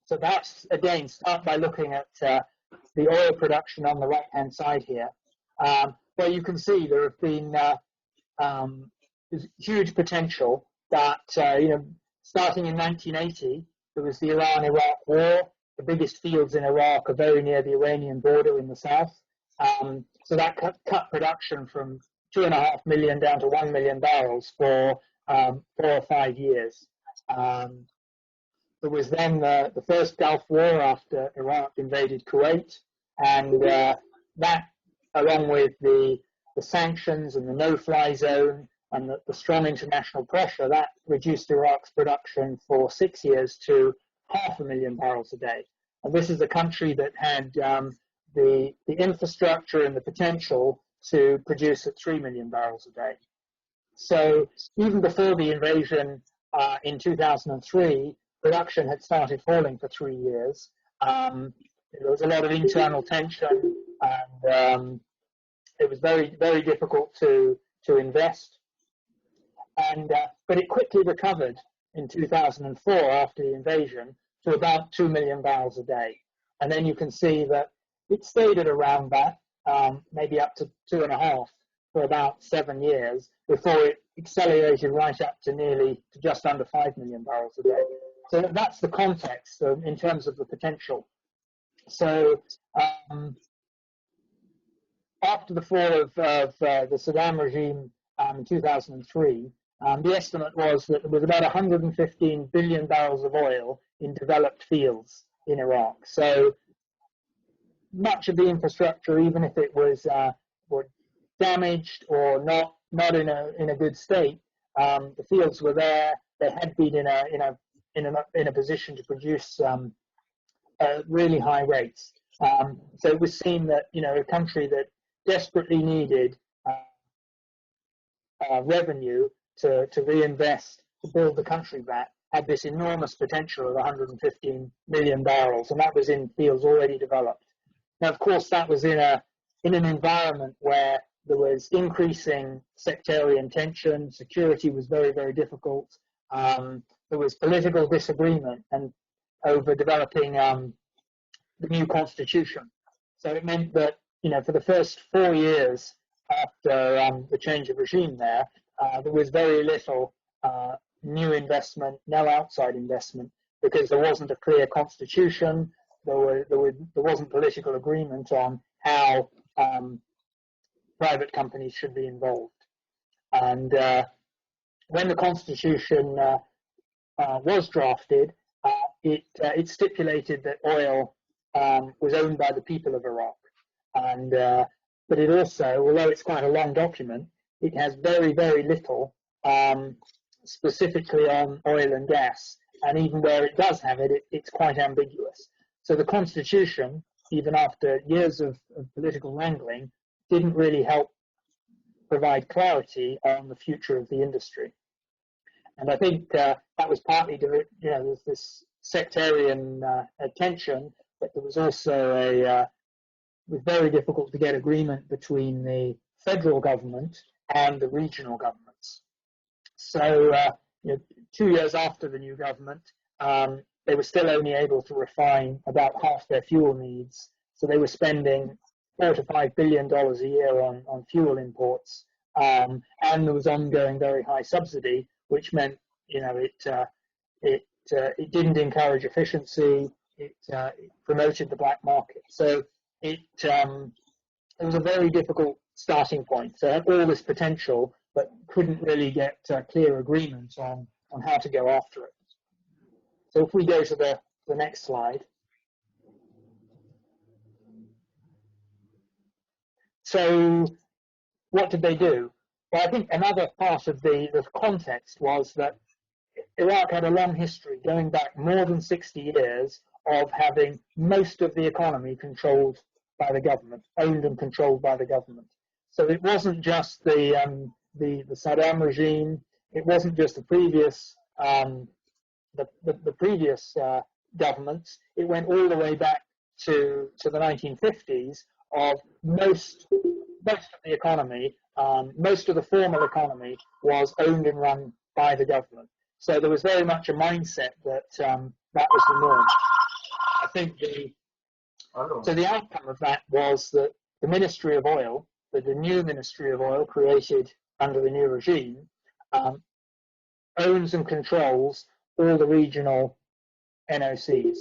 So perhaps, again, start by looking at the oil production on the right-hand side here, where you can see there have been huge potential that, starting in 1980, there was the Iran-Iraq war. The biggest fields in Iraq are very near the Iranian border in the south. So that cut production from 2.5 million down to 1 million barrels for 4 or 5 years. There was then the first Gulf War after Iraq invaded Kuwait, and that, along with the sanctions and the no-fly zone and the strong international pressure, that reduced Iraq's production for 6 years to 500,000 barrels a day. And this is a country that had the infrastructure and the potential to produce at 3 million barrels a day. So even before the invasion in 2003, production had started falling for 3 years. There was a lot of internal tension, and it was very, very difficult to invest. But it quickly recovered in 2004 after the invasion to about 2 million barrels a day. And then you can see that it stayed at around that, maybe up to 2.5 for about 7 years before it accelerated right up to just under 5 million barrels a day. So that's the context in terms of the potential. So after the fall of the Saddam regime in 2003, the estimate was that there was about 115 billion barrels of oil in developed fields in Iraq. So much of the infrastructure, even if it was damaged or not in a good state, the fields were there. They had been in a position to produce really high rates. So it was seen that a country that desperately needed revenue to reinvest to build the country back had this enormous potential of 115 million barrels, and that was in fields already developed. Now, of course, that was in an environment where there was increasing sectarian tension, security was very, very difficult. There was political disagreement and over developing the new constitution. So it meant that, for the first 4 years after the change of regime there was very little new investment, no outside investment, because there wasn't a clear constitution. There wasn't political agreement on how private companies should be involved. And when the constitution was drafted, it stipulated that oil was owned by the people of Iraq. And but it also, although it's quite a long document, it has very, very little specifically on oil and gas. And even where it does have it, it's quite ambiguous. So the constitution, even after years of political wrangling, didn't really help provide clarity on the future of the industry. And I think that was partly, there's this sectarian tension, but there was also it was very difficult to get agreement between the federal government and the regional governments. So 2 years after the new government, they were still only able to refine about half their fuel needs. So they were spending $4 to $5 billion a year on fuel imports, and there was ongoing very high subsidy, which meant it didn't encourage efficiency. It promoted the black market. So it was a very difficult starting point. So it had all this potential, but couldn't really get clear agreement on how to go after it. So if we go to the next slide. So what did they do? Well, I think another part of the context was that Iraq had a long history, going back more than 60 years, of having most of the economy controlled by the government, owned and controlled by the government. So it wasn't just the Saddam regime, it wasn't just the previous governments. It went all the way back to the 1950s of most of the economy, most of the formal economy was owned and run by the government. So there was very much a mindset that that was the norm. I think so the outcome of that was that the Ministry of Oil, the new Ministry of Oil created under the new regime, owns and controls all the regional NOCs.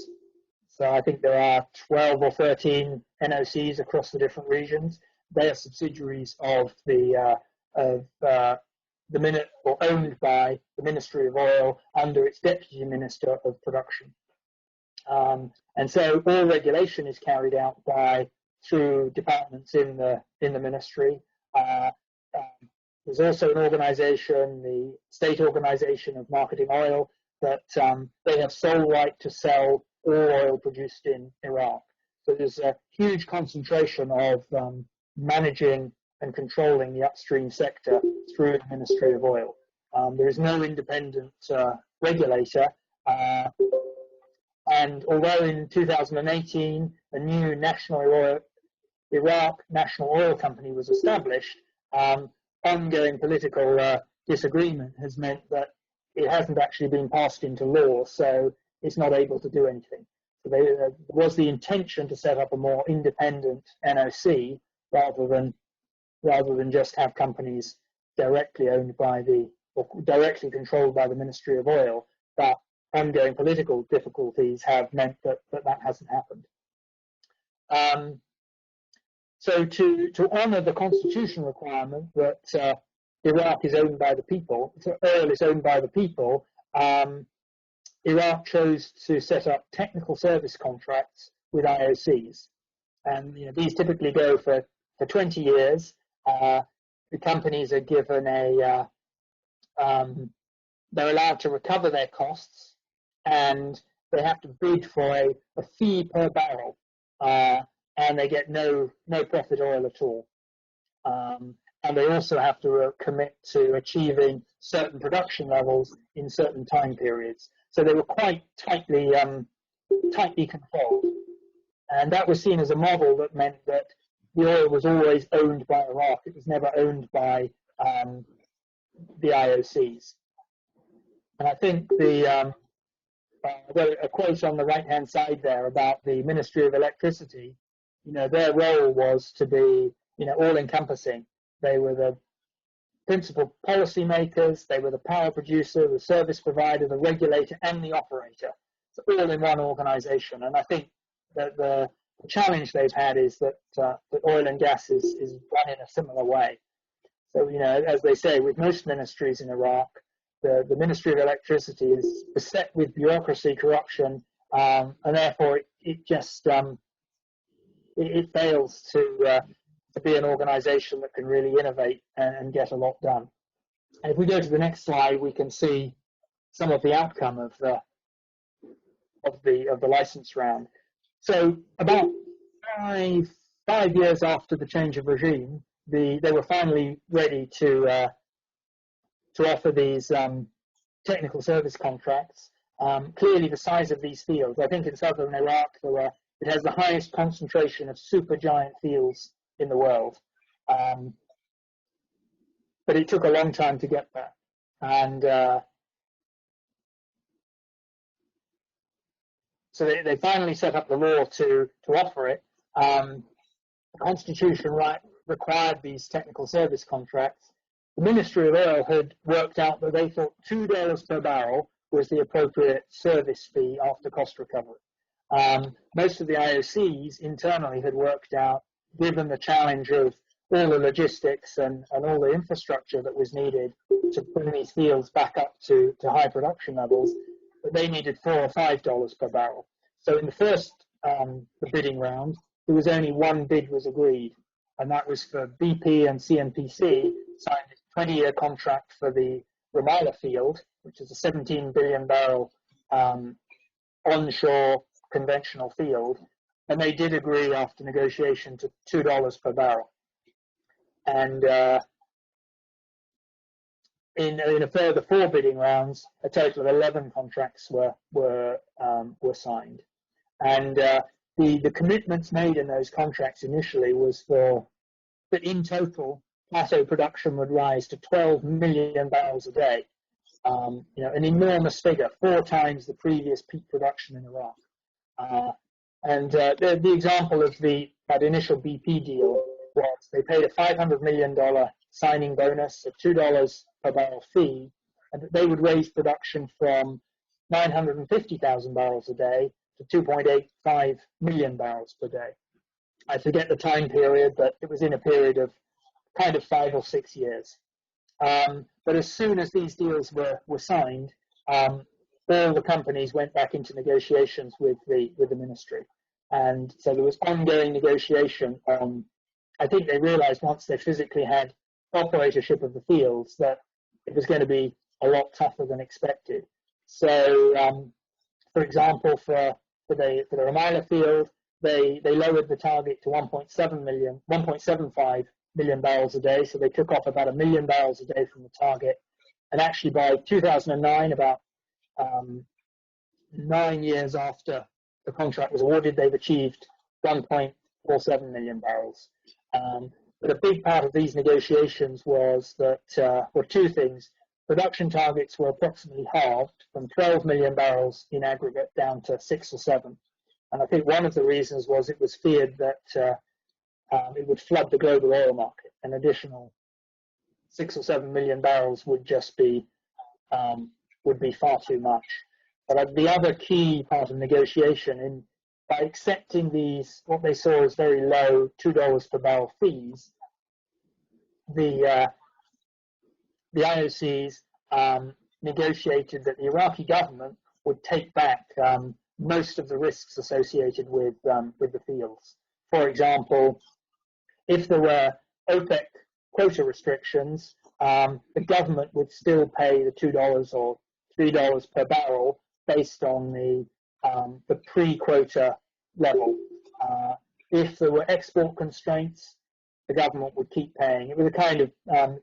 So I think there are 12 or 13 NOCs across the different regions. They are subsidiaries of owned by the Ministry of Oil under its Deputy Minister of Production. And so all regulation is carried out through departments in the ministry. There's also an organization, the State Organization of Marketing Oil, that they have sole right to sell all oil produced in Iraq. So there's a huge concentration of managing and controlling the upstream sector through the Ministry of Oil. There is no independent regulator, and although in 2018 a new Iraq National Oil Company was established, ongoing political disagreement has meant that it hasn't actually been passed into law, so it's not able to do anything. So there was the intention to set up a more independent NOC rather than just have companies directly owned by or directly controlled by the Ministry of Oil. But ongoing political difficulties have meant that hasn't happened. So to honour the constitutional requirement that Iraq is owned by the people, so oil is owned by the people, Iraq chose to set up technical service contracts with IOCs, and these typically go for 20 years. The companies are given they're allowed to recover their costs, and they have to bid for a fee per barrel, and they get no profit oil at all. And they also have to commit to achieving certain production levels in certain time periods. So they were quite tightly controlled. And that was seen as a model that meant that the oil was always owned by Iraq. It was never owned by the IOCs. And I think I've got a quote on the right-hand side there about the Ministry of Electricity. Their role was to be, all-encompassing. They were the principal policy makers, they were the power producer, the service provider, the regulator, and the operator. So all in one organization. And I think that the challenge they've had is that oil and gas is run in a similar way. So, as they say, with most ministries in Iraq, the Ministry of Electricity is beset with bureaucracy, corruption, and therefore it just it fails to be an organization that can really innovate and get a lot done. And if we go to the next slide, we can see some of the outcome of the license round. So about five years after the change of regime, they were finally ready to offer these technical service contracts. Clearly, the size of these fields, I think in southern Iraq, it has the highest concentration of supergiant fields in the world, but it took a long time to get there, and so they finally set up the law to offer it. The Constitution required these technical service contracts. The Ministry of Oil had worked out that they thought $2 per barrel was the appropriate service fee after cost recovery. Most of the IOCs internally had worked out, given the challenge of all the logistics and all the infrastructure that was needed to bring these fields back up to high production levels, that they needed $4 or $5 per barrel. So in the first the bidding round, there was only one bid was agreed, and that was for BP and CNPC signed a 20-year contract for the Rumaila field, which is a 17 billion barrel onshore conventional field, and they did agree after negotiation to $2 per barrel. And in a further 4 bidding rounds, a total of 11 contracts were signed. And the commitments made in those contracts initially was that in total, plateau production would rise to 12 million barrels a day. An enormous figure, 4 times the previous peak production in Iraq. The example of that initial BP deal was they paid a $500 million signing bonus, a $2 per barrel fee, and they would raise production from 950,000 barrels a day to 2.85 million barrels per day. I forget the time period, but it was in a period of kind of 5 or 6 years. But as soon as these deals were signed, all the companies went back into negotiations with the ministry. And so there was ongoing negotiation on, I think they realized once they physically had operatorship of the fields that it was going to be a lot tougher than expected. So, for example, for the Rumaila field, they lowered the target to 1.75 million barrels a day. So they took off about 1 million barrels a day from the target. And actually by 2009, about 9 years after the contract was awarded, they've achieved 1.47 million barrels. But a big part of these negotiations was that, 2 things. production targets were approximately halved from 12 million barrels in aggregate down to 6 or 7. And I think one of the reasons was it was feared that it would flood the global oil market. An additional 6 or 7 million barrels would just be far too much. But the other key part of negotiation, by accepting these, what they saw as very low $2 per barrel fees, the IOCs negotiated that the Iraqi government would take back most of the risks associated with the fields. For example, if there were OPEC quota restrictions, the government would still pay the $2 or $3 per barrel based on the pre-quota level. If there were export constraints, the government would keep paying. It was a kind of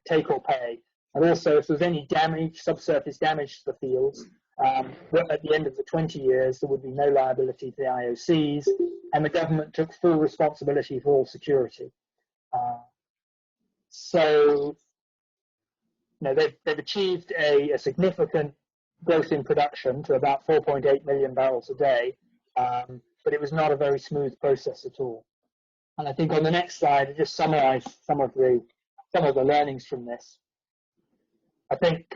take or pay. And also, if there was any damage, subsurface damage to the fields, at the end of the 20 years, there would be no liability to the IOCs, and the government took full responsibility for all security. So, they've achieved a significant growth in production to about 4.8 million barrels a day, but it was not a very smooth process at all. And I think on the next slide, I just summarize some of the learnings from this. I think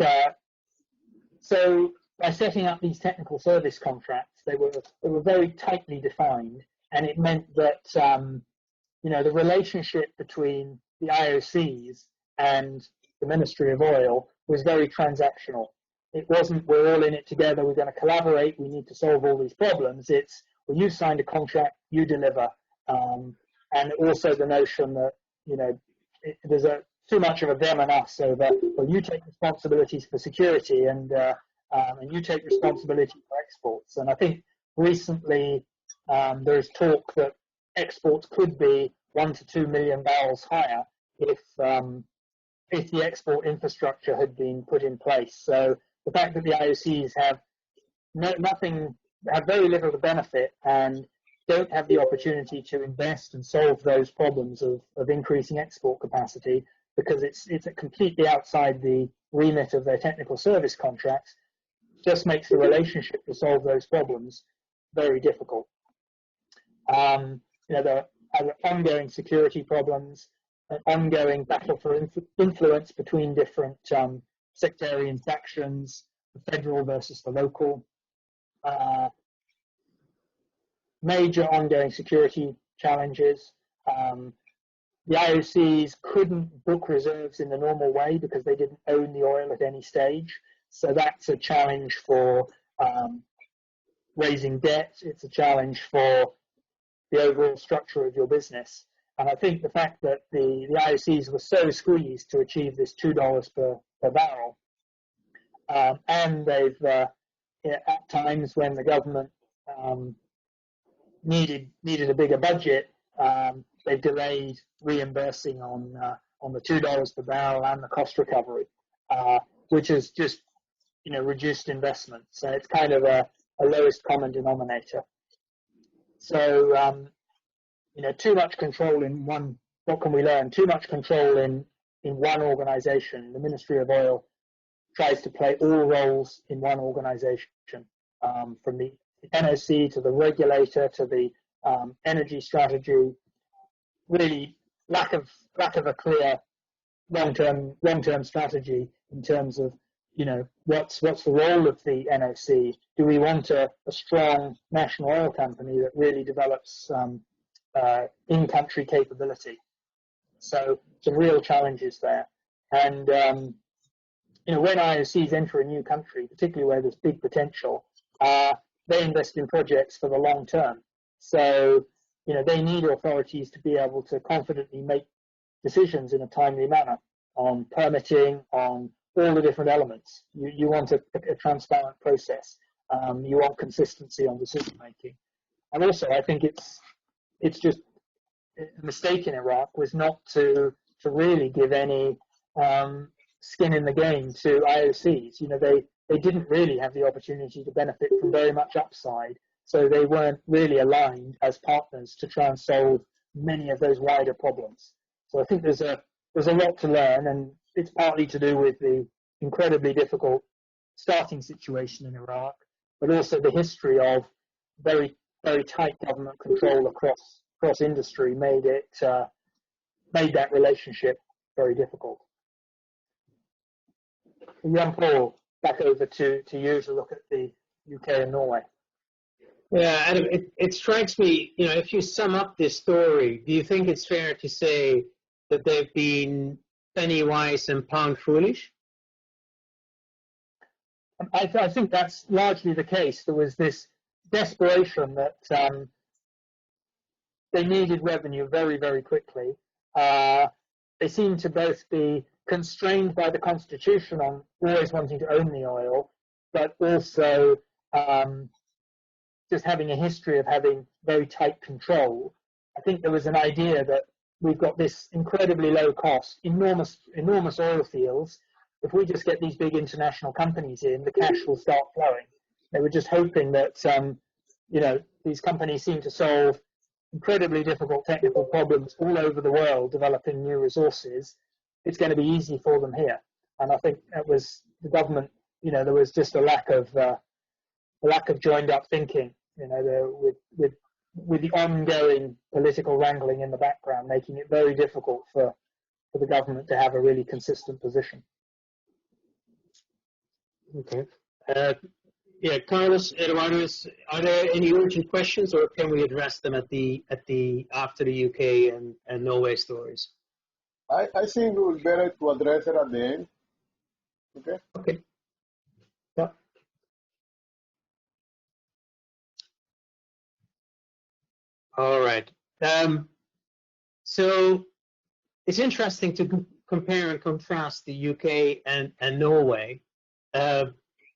so. By setting up these technical service contracts, they were very tightly defined, and it meant that the relationship between the IOCs and the Ministry of Oil was very transactional. It wasn't, we're all in it together, we're going to collaborate, we need to solve all these problems. It's, well, you signed a contract, you deliver. And also the notion that, there's too much of a them and us, so that, well, you take responsibilities for security and you take responsibility for exports. And I think recently there's talk that exports could be 1 to 2 million barrels higher if the export infrastructure had been put in place. So the fact that the IOCs have very little to benefit and don't have the opportunity to invest and solve those problems of increasing export capacity because it's completely outside the remit of their technical service contracts, just makes the relationship to solve those problems very difficult. There are ongoing security problems, an ongoing battle for influence between different sectarian factions, the federal versus the local, major ongoing security challenges. The IOCs couldn't book reserves in the normal way because they didn't own the oil at any stage. So that's a challenge for raising debt. It's a challenge for the overall structure of your business. And I think the fact that the IOCs were so squeezed to achieve this $2 per barrel, and they've, at times when the government needed a bigger budget, they've delayed reimbursing on the $2 per barrel and the cost recovery, which has just reduced investment. So it's kind of a lowest common denominator. So too much control in one. What can we learn? Too much control in one organization. The Ministry of Oil tries to play all roles in one organization, from the NOC to the regulator to the energy strategy. Really, lack of a clear long-term strategy in terms of what's the role of the NOC? Do we want a strong national oil company that really develops in-country capability? So some real challenges there. And when IOCs enter a new country, particularly where there's big potential, they invest in projects for the long term. So they need authorities to be able to confidently make decisions in a timely manner on permitting, on all the different elements. You want a transparent process. You want consistency on decision making. And also, I think it's just a mistake in Iraq was not to really give any skin in the game to IOCs. They didn't really have the opportunity to benefit from very much upside, so they weren't really aligned as partners to try and solve many of those wider problems. So I think there's a lot to learn, and it's partly to do with the incredibly difficult starting situation in Iraq, but also the history of very, very tight government control across industry made that relationship very difficult. Jean-Paul, back over to you to look at the UK and Norway. Yeah, Adam, it strikes me, if you sum up this story, do you think it's fair to say that they've been penny wise and pound foolish? I think that's largely the case. There was this desperation that they needed revenue very, very quickly. They seemed to both be constrained by the Constitution on always wanting to own the oil, but also just having a history of having very tight control. I think there was an idea that we've got this incredibly low cost, enormous oil fields. If we just get these big international companies in, the cash will start flowing. They were just hoping that, these companies seem to solve incredibly difficult technical problems all over the world, developing new resources. It's going to be easy for them here. And I think that was the government, there was just a lack of joined up thinking, with the ongoing political wrangling in the background, making it very difficult for the government to have a really consistent position. Okay. Carlos, Eduardo, are there any urgent questions, or can we address them after the UK and Norway stories? I think it would be better to address it at the end. Okay. Okay. Yeah. All right. So it's interesting to compare and contrast the UK and Norway.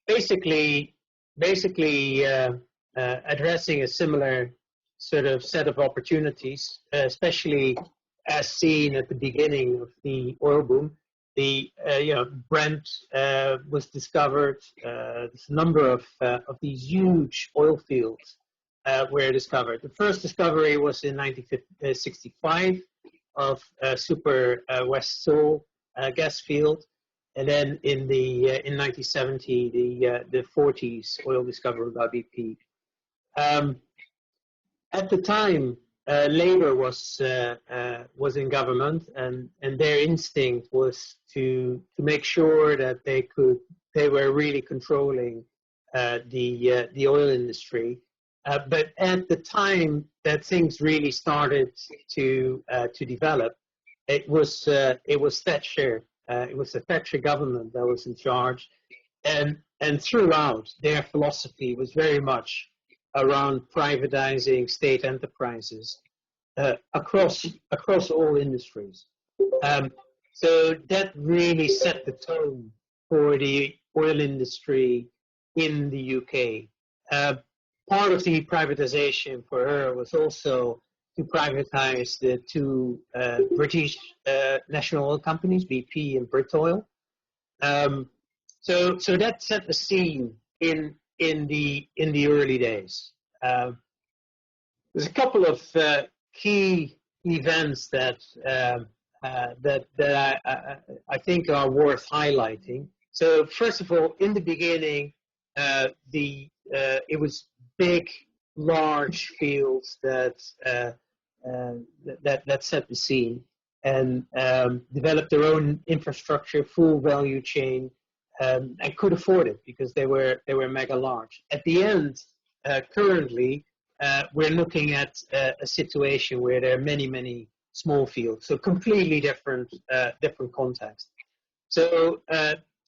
Basically addressing a similar sort of set of opportunities, especially as seen at the beginning of the oil boom. The Brent was discovered. There's a number of these huge oil fields were discovered. The first discovery was in 1965 of Super West Seoul gas field. And then in 1970, the 40s oil discovery by BP. At the time, Labour was in government, and their instinct was to make sure that they were really controlling the oil industry. But at the time that things really started to develop, it was Thatcher. It was the Thatcher government that was in charge, and throughout their philosophy was very much around privatizing state enterprises across all industries. So that really set the tone for the oil industry in the UK. Part of the privatization for her was also to privatize the two British national oil companies, BP and Britoil. So that set the scene in the early days. There's a couple of key events that I think are worth highlighting. So first of all, in the beginning, it was big, large fields that set the scene and developed their own infrastructure, full value chain, and could afford it because they were mega large. At the end, currently, we're looking at a situation where there are many small fields, so completely different context. So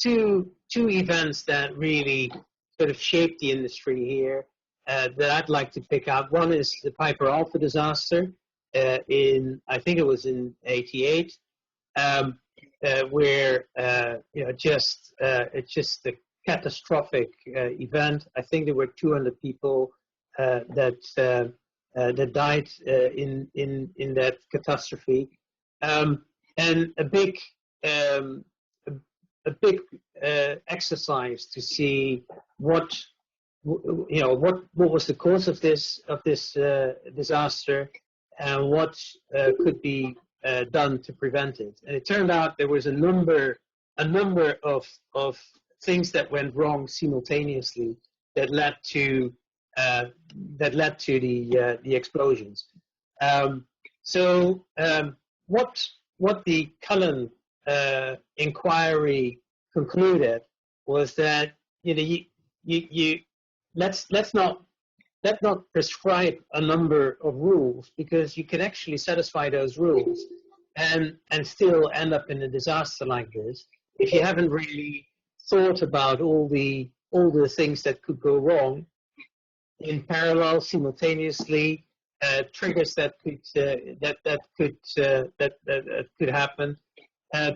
two events that really sort of shaped the industry here that I'd like to pick out. One is the Piper Alpha disaster I think it was in '88, where it's just a catastrophic event. I think there were 200 people that died in that catastrophe, and a big exercise to see what was the cause of this disaster and what could be done to prevent it. And it turned out there was a number a number of things that went wrong simultaneously that led to the explosions. What the Cullen inquiry concluded was that let's not prescribe a number of rules, because you can actually satisfy those rules and still end up in a disaster like this if you haven't really thought about all the things that could go wrong in parallel, simultaneously, triggers that could happen.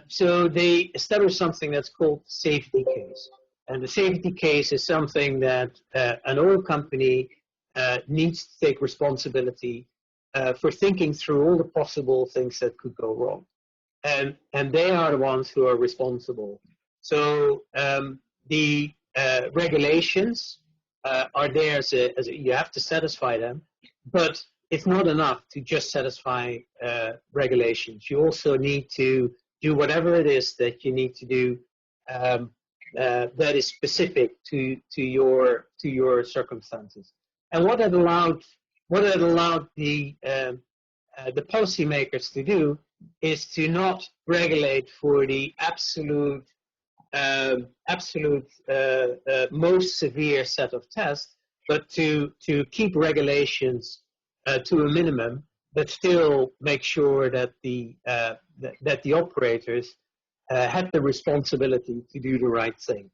So they established something that's called safety case, and the safety case is something that an oil company needs to take responsibility for thinking through all the possible things that could go wrong, and they are the ones who are responsible. So the regulations are there as you have to satisfy them, but it's not enough to just satisfy regulations. You also need to do whatever it is that you need to do that is specific to your circumstances. And what it allowed the policymakers to do is to not regulate for the absolute most severe set of tests, but to keep regulations to a minimum, but still make sure that the operators had the responsibility to do the right thing.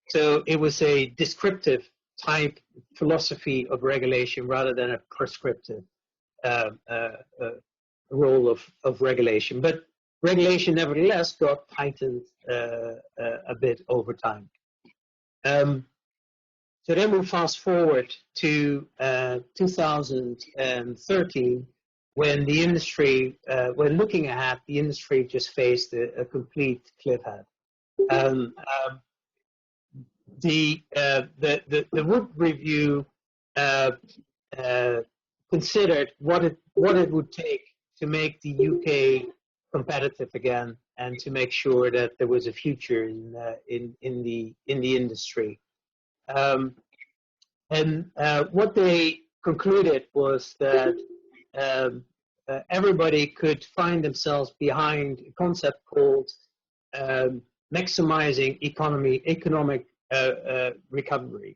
So it was a descriptive type philosophy of regulation rather than a prescriptive role of regulation. But regulation nevertheless got tightened a bit over time. So then we'll fast forward to 2013, when the industry, when looking ahead, the industry just faced a complete cliffhead. The Wood Review considered what it would take to make the UK competitive again, and to make sure that there was a future in the industry. What they concluded was that everybody could find themselves behind a concept called maximizing economic recovery.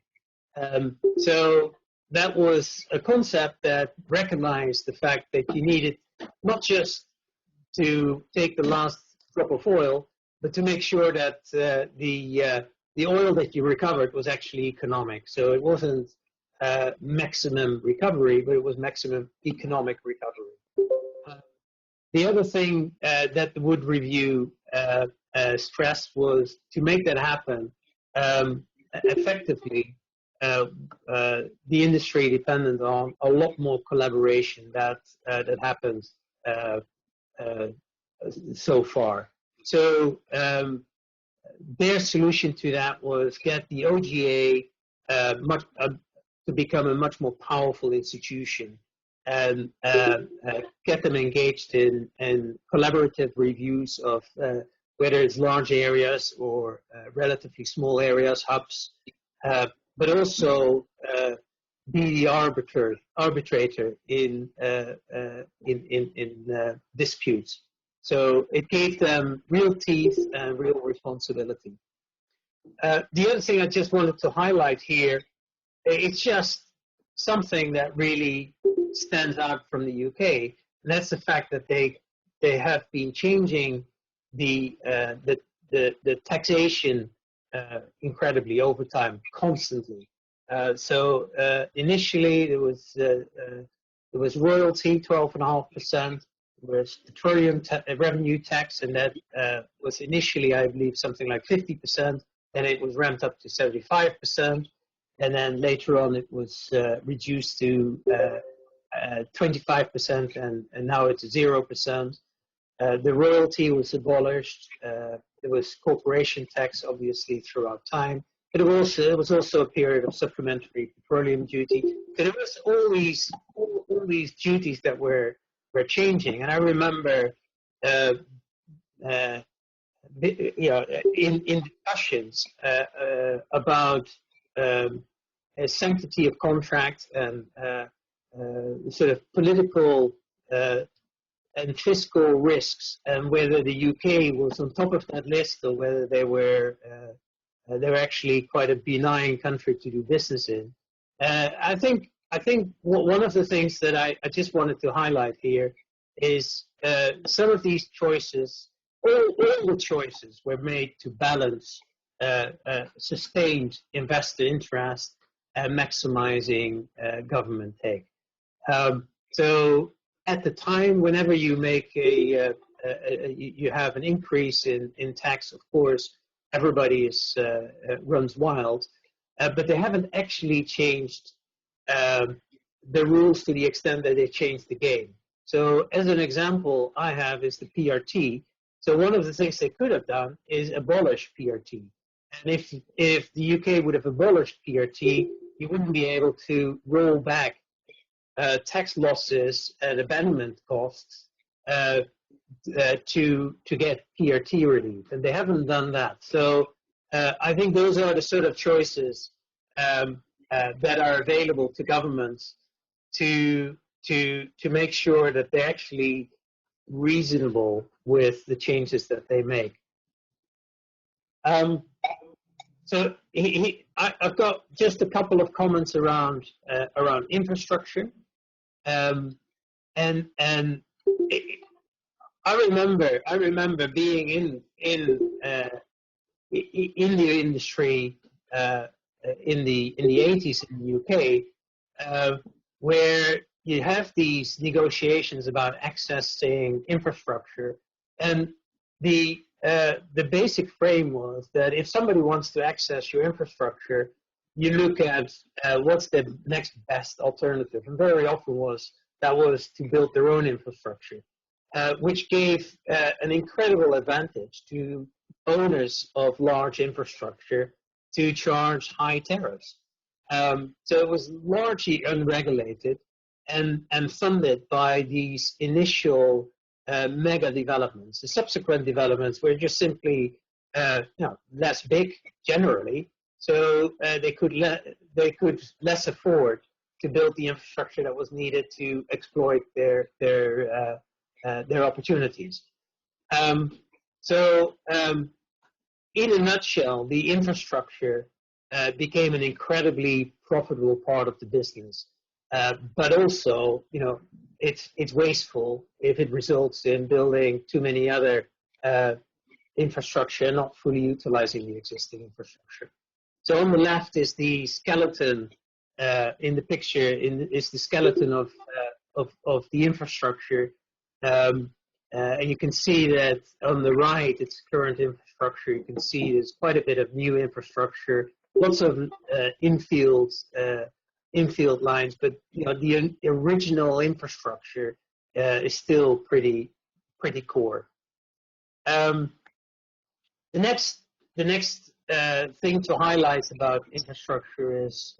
So that was a concept that recognized the fact that you needed not just to take the last drop of oil, but to make sure that the oil that you recovered was actually economic. So it wasn't maximum recovery, but it was maximum economic recovery. The other thing that the Wood Review stressed was to make that happen effectively, the industry depended on a lot more collaboration that happens so far. So their solution to that was get the OGA to become a much more powerful institution, and get them engaged in collaborative reviews of whether it's large areas or relatively small areas, hubs, but also be the arbitrator in disputes. So it gave them real teeth and real responsibility. The other thing I just wanted to highlight here, it's just something that really stands out from the UK, and that's the fact that they have been changing the taxation incredibly over time, constantly. So initially there was royalty, 12.5%. Was petroleum revenue tax, and that was initially, I believe, something like 50%. Then it was ramped up to 75%, and then later on it was reduced to 25%, and now it's 0%. The royalty was abolished. There was corporation tax, obviously, throughout time, but it was also a period of supplementary petroleum duty. So there was all these duties that were changing. And I remember in discussions about sanctity of contract and sort of political and fiscal risks, and whether the UK was on top of that list or whether they were actually quite a benign country to do business in. I think one of the things that I just wanted to highlight here is some of these choices, all the choices were made to balance sustained investor interest and maximizing government take. So at the time, whenever you make you have an increase in tax, of course, everybody runs wild, but they haven't actually changed the rules to the extent that they changed the game. So as an example I have is the PRT. So one of the things they could have done is abolish PRT. And if the UK would have abolished PRT, you wouldn't be able to roll back tax losses and abandonment costs to get PRT relief, and they haven't done that. So I think those are the sort of choices that are available to governments to make sure that they're actually reasonable with the changes that they make. So I've got just a couple of comments around infrastructure, and I remember being in the industry in the 80s in the UK, where you have these negotiations about accessing infrastructure, and the basic frame was that if somebody wants to access your infrastructure, you look at what's the next best alternative, and very often was to build their own infrastructure, which gave an incredible advantage to owners of large infrastructure to charge high tariffs. So it was largely unregulated and funded by these initial mega developments. The subsequent developments were just simply less big generally, so they could less afford to build the infrastructure that was needed to exploit their opportunities. In a nutshell, the infrastructure became an incredibly profitable part of the business, but also, it's wasteful if it results in building too many other infrastructure, not fully utilizing the existing infrastructure. So on the left is the skeleton in the picture. Is the skeleton of the infrastructure, and you can see that on the right, it's current infrastructure. You can see there's quite a bit of new infrastructure, lots of infield lines, but the original infrastructure is still pretty core. The next thing to highlight about infrastructure is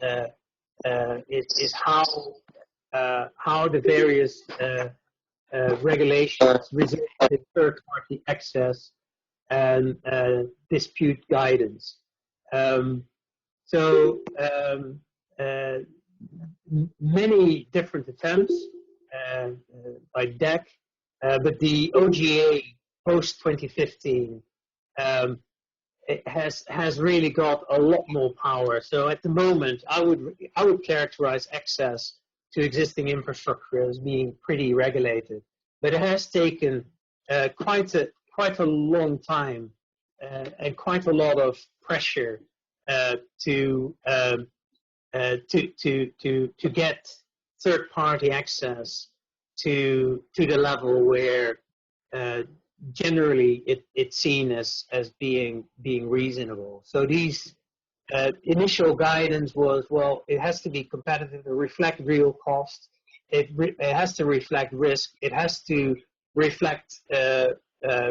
how the various regulations result in third-party access and dispute guidance. Many different attempts by DEC, but the OGA post 2015 has really got a lot more power. So at the moment, I would characterize access to existing infrastructure as being pretty regulated, but it has taken quite a long time and quite a lot of pressure to get third-party access to the level where generally it's seen as being reasonable. So these initial guidance was, well, it has to be competitive, to reflect real cost, it has to reflect risk, it has to reflect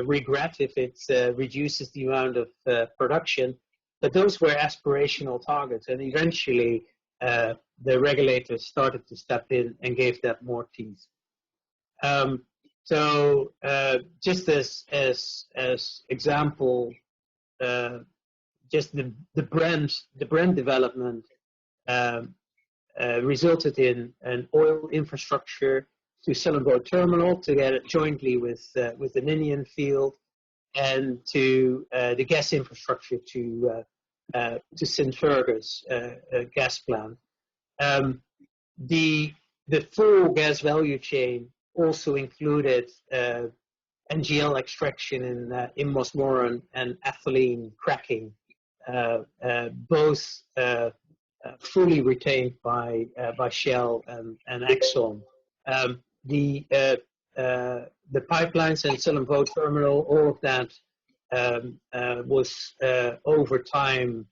regret if it reduces the amount of production. But those were aspirational targets, and eventually the regulators started to step in and gave that more teeth. So just as example, just the brand development resulted in an oil infrastructure to Sullivant Terminal together jointly with the Ninian field, and to the gas infrastructure to St. Fergus gas plant. The full gas value chain also included NGL extraction in Mossmoran and ethylene cracking, both fully retained by Shell and Exxon. The pipelines and Sullivant Terminal, all of that was over time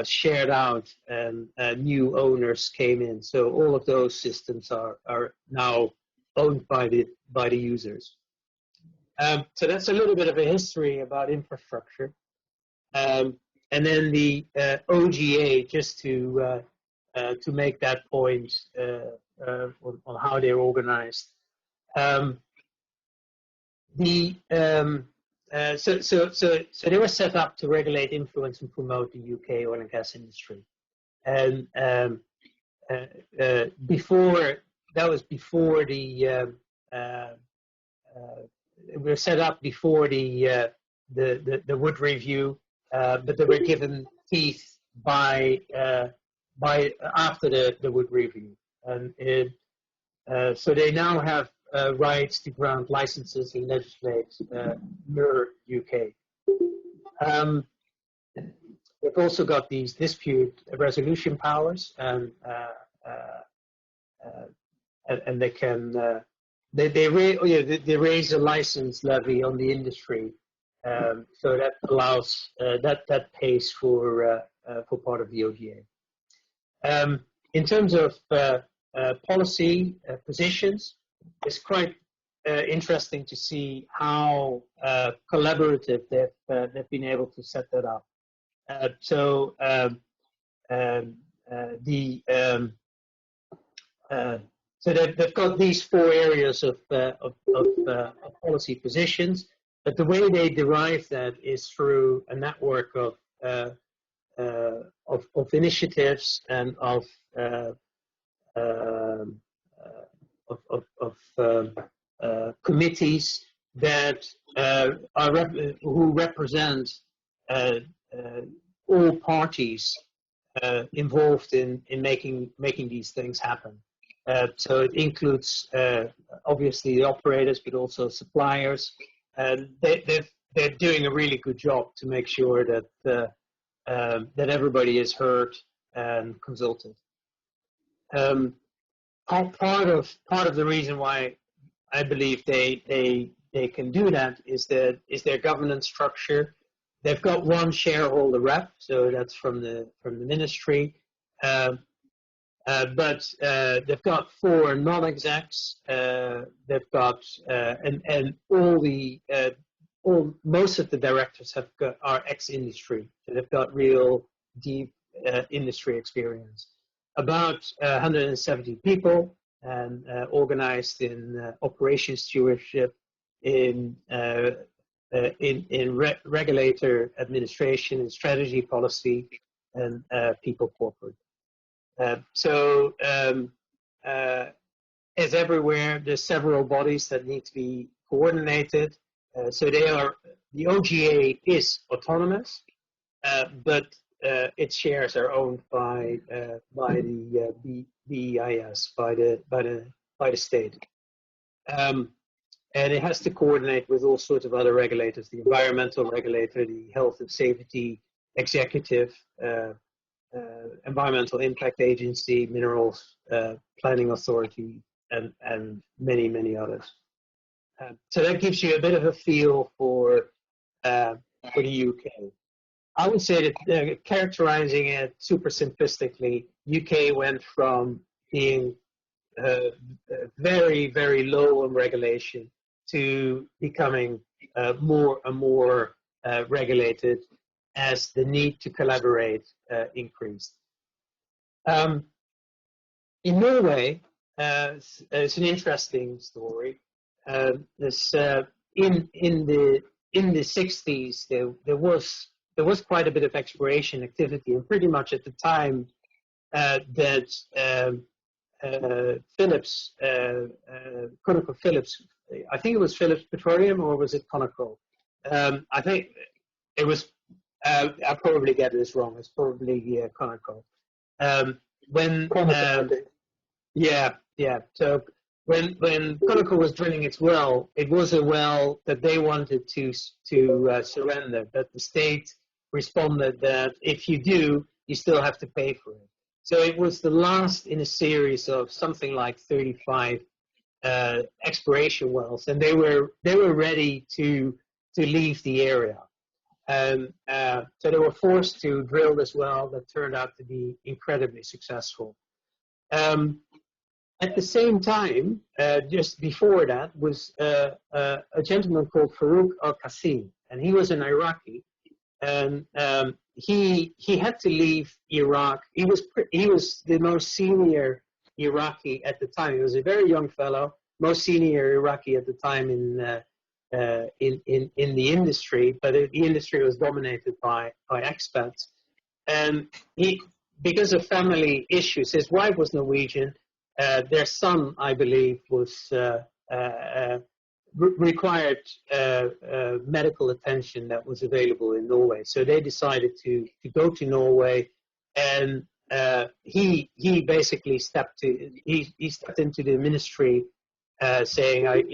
shared out, and new owners came in. So all of those systems are now owned by the users. So that's a little bit of a history about infrastructure. And then the OGA, just to make that point on how they're organized. So they were set up to regulate, influence, and promote the UK oil and gas industry. And before the were set up before the Wood Review, but they were given teeth by after the Wood Review, and so they now have rights to grant licenses and legislate mirror UK. They've also got these dispute resolution powers, and they can they raise a license levy on the industry, so that allows that pays for part of the OGA. In terms of policy positions, it's quite interesting to see how collaborative they've been able to set that up. So they've got these four areas of policy positions, but the way they derive that is through a network of initiatives and of committees that who represent all parties involved in making these things happen. So it includes obviously the operators, but also suppliers. They're doing a really good job to make sure that that everybody is heard and consulted. Part of the reason why I believe they can do that is their governance structure. They've got one shareholder rep, so that's from the ministry. But they've got four non-execs. They've got and most of the directors are ex-industry, so they've got real deep industry experience. About 170 people, and organized in operations stewardship, in regulator administration, in strategy policy, and people corporate. So as everywhere, there's several bodies that need to be coordinated. So the OGA is autonomous, but its shares are owned by the BEIS, by the state. And it has to coordinate with all sorts of other regulators: the environmental regulator, the health and safety executive, environmental impact agency, minerals planning authority, and many others. So that gives you a bit of a feel for the UK. I would say that characterizing it super simplistically, UK went from being very, very low on regulation to becoming more and more regulated as the need to collaborate increased. In Norway, it's an interesting story. in the 60s there was quite a bit of exploration activity, and pretty much at the time that Phillips, ConocoPhillips, I think it was Phillips Petroleum, or was it Conoco? I think it was. I probably get this wrong. It's probably Conoco. So when Conoco was drilling its well, it was a well that they wanted to surrender, but the state responded that if you do, you still have to pay for it. So it was the last in a series of something like 35 exploration wells, and they were ready to leave the area. So they were forced to drill this well that turned out to be incredibly successful. At the same time, just before that, was a gentleman called Farouk al-Qassim, and he was an Iraqi, and he had to leave Iraq. He was the most senior Iraqi at the time. He was a very young fellow, most senior Iraqi at the time in the industry, but the industry was dominated by expats. And because of family issues, his wife was Norwegian. Their son, I believe, was required medical attention that was available in Norway. So they decided to go to Norway, and he basically stepped into the ministry, saying, I'm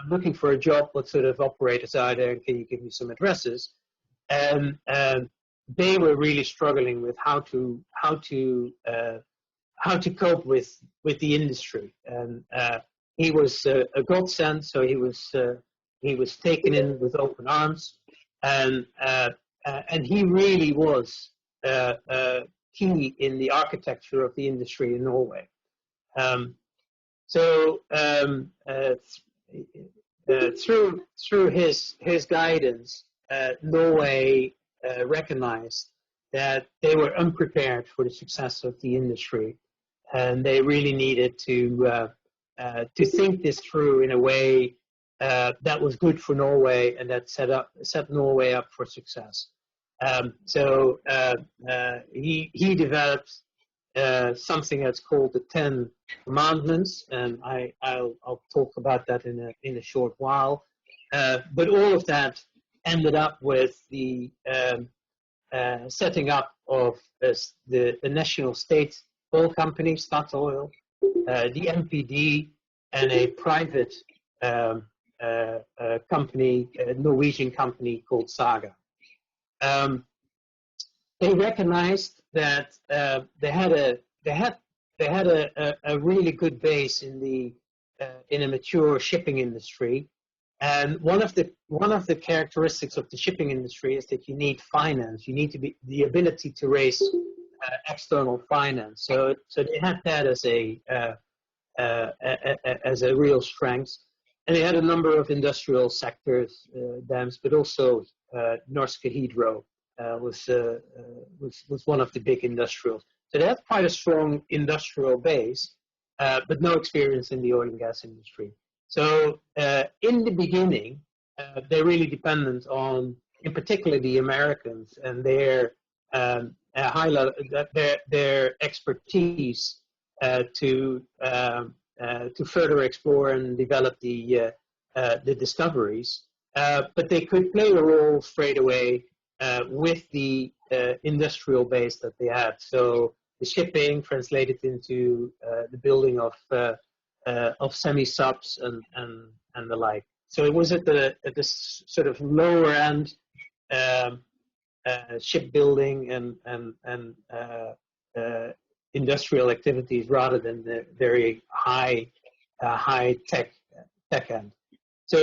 looking for a job. What sort of operators are there? Can you give me some addresses? And they were really struggling with how to cope with the industry. And he was a godsend, so he was taken in with open arms, and he really was key in the architecture of the industry in Norway. Through his guidance, Norway recognized that they were unprepared for the success of the industry, and they really needed to think this through in a way that was good for Norway and that set Norway up for success. He developed something that's called the 10 Commandments, and I'll talk about that in a short while. But all of that ended up with the setting up of the national state oil company, Statoil, the NPD, and a private company, a Norwegian company called Saga. They recognized that they had a really good base in a mature shipping industry, and one of the characteristics of the shipping industry is that you need finance. You need to be the ability to raise external finance. So they had that as a real strength, and they had a number of industrial sectors, dams, but also Norske Hydro was one of the big industrials. So they had quite a strong industrial base, but no experience in the oil and gas industry. So in the beginning, they're really dependent on, in particular, the Americans and their their expertise to further explore and develop the discoveries. But they could play a role straight away with the industrial base that they had. So the shipping translated into the building of semi-subs and the like. So it was at the sort of lower end shipbuilding and industrial activities rather than the very high tech end. So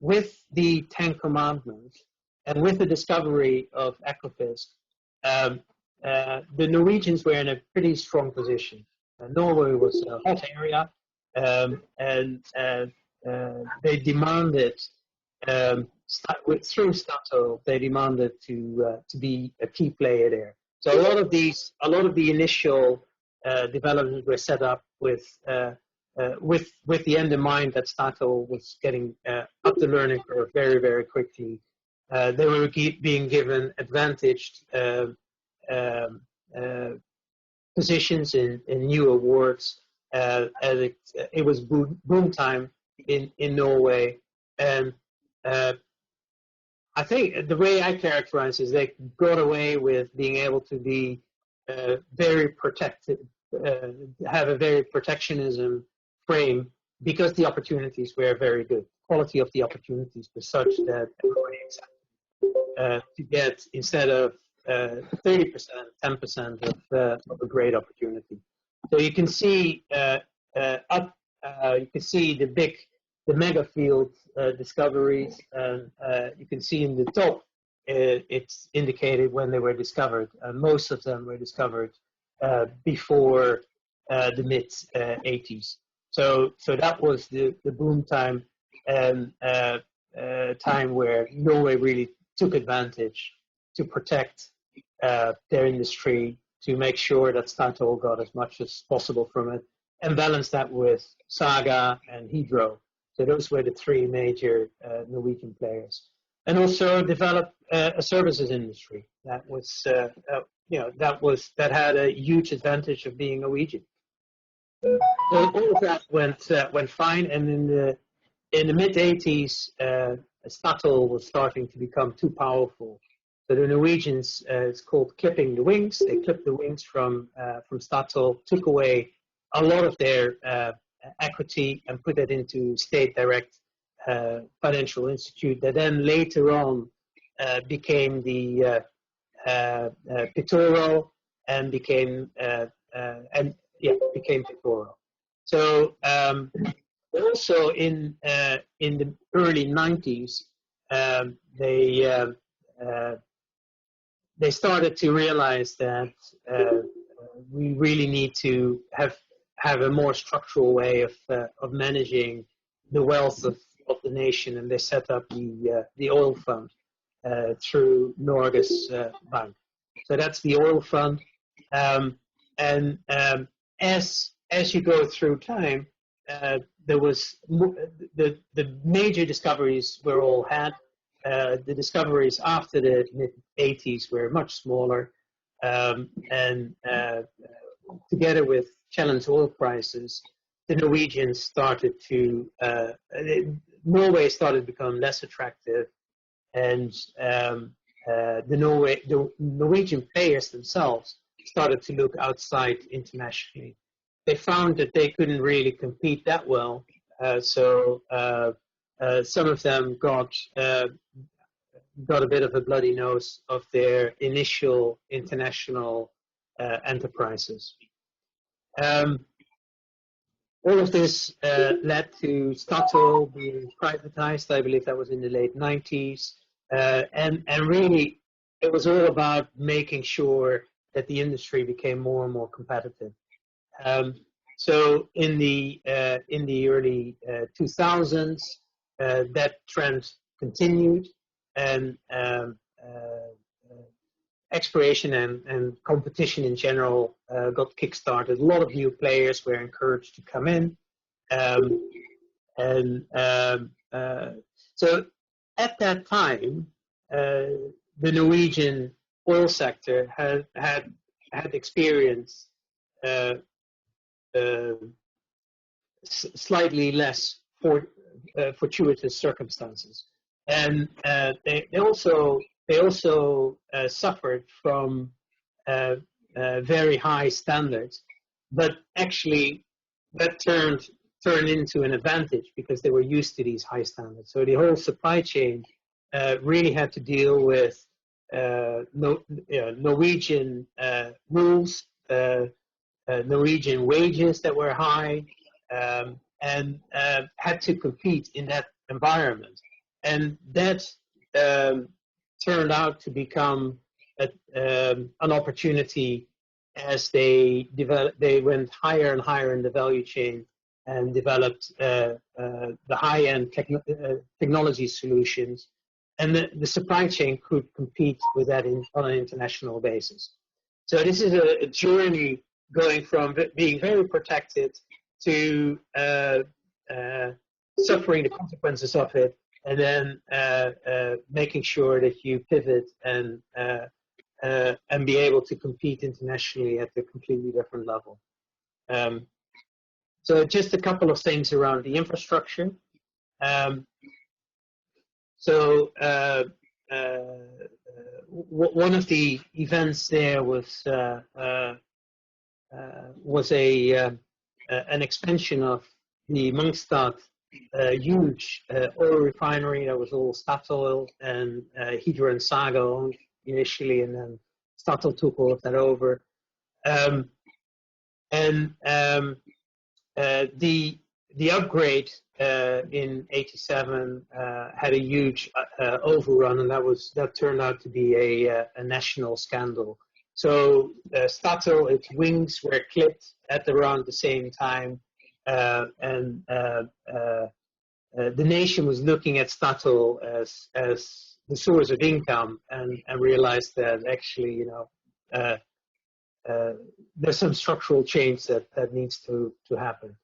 with the 10 Commandments and with the discovery of Ekofisk, the Norwegians were in a pretty strong position. Norway was a hot area, and they demanded, through Statoil, they demanded to be a key player there. So a lot of the initial developments were set up with with the end in mind that Statoil was getting up the learning curve very, very quickly. They were being given advantaged positions in new awards. As it was boom time in Norway, and I think the way I characterize is they got away with being able to be very protected, have a very protectionism frame, because the opportunities were very good. Quality of the opportunities was such that everybody accepted to get, instead of 30%, 10% of a great opportunity. So you can see you can see the mega field discoveries, and you can see in the top it's indicated when they were discovered. Most of them were discovered before the mid 80s. So that was the boom time, and time where Norway really took advantage to protect their industry, to make sure that Statoil got as much as possible from it, and balance that with Saga and Hydro. So those were the three major Norwegian players, and also developed a services industry that was, that had a huge advantage of being Norwegian. So all of that went fine, and in the mid 80s, Statoil was starting to become too powerful. So the Norwegians, it's called clipping the wings. They clipped the wings from Statoil, took away a lot of their equity and put it into state direct financial institute that then later on became the Petoro and became Petoro. So also in the early 90s, they started to realize that we really need to have a more structural way of managing the wealth of the nation, and they set up the oil fund through Norges Bank. So that's the oil fund, and as you go through time, there was the major discoveries were all had. The discoveries after the mid-80s were much smaller, and together with challenge oil prices, the Norwegians started to, Norway started to become less attractive, and the Norwegian players themselves started to look outside internationally. They found that they couldn't really compete that well, so some of them got a bit of a bloody nose of their initial international enterprises. All of this led to Statoil being privatized. I believe that was in the late 90s. And really, it was all about making sure that the industry became more and more competitive. So in the early 2000s, that trend continued, and exploration and competition in general got kickstarted. A lot of new players were encouraged to come in, so at that time, the Norwegian oil sector had experienced slightly less fortuitous circumstances, and they also suffered from very high standards, but actually that turned into an advantage because they were used to these high standards. So the whole supply chain really had to deal with Norwegian rules, Norwegian wages that were high, and had to compete in that environment. And that turned out to become an opportunity as they went higher and higher in the value chain and developed the high-end technology solutions. And the supply chain could compete with that on an international basis. So this is a journey going from being very protected to suffering the consequences of it, and then making sure that you pivot and be able to compete internationally at a completely different level. So just a couple of things around the infrastructure. One of the events there was an expansion of the Mongstad huge oil refinery that was all Statoil and Hydro and Saga owned initially, and then Statoil took all of that over. The upgrade in '87 had a huge overrun, and that turned out to be a national scandal. So Statoil, its wings were clipped at around the same time, and the nation was looking at Statoil as the source of income, and realized that actually, you know, there's some structural change that needs to happen.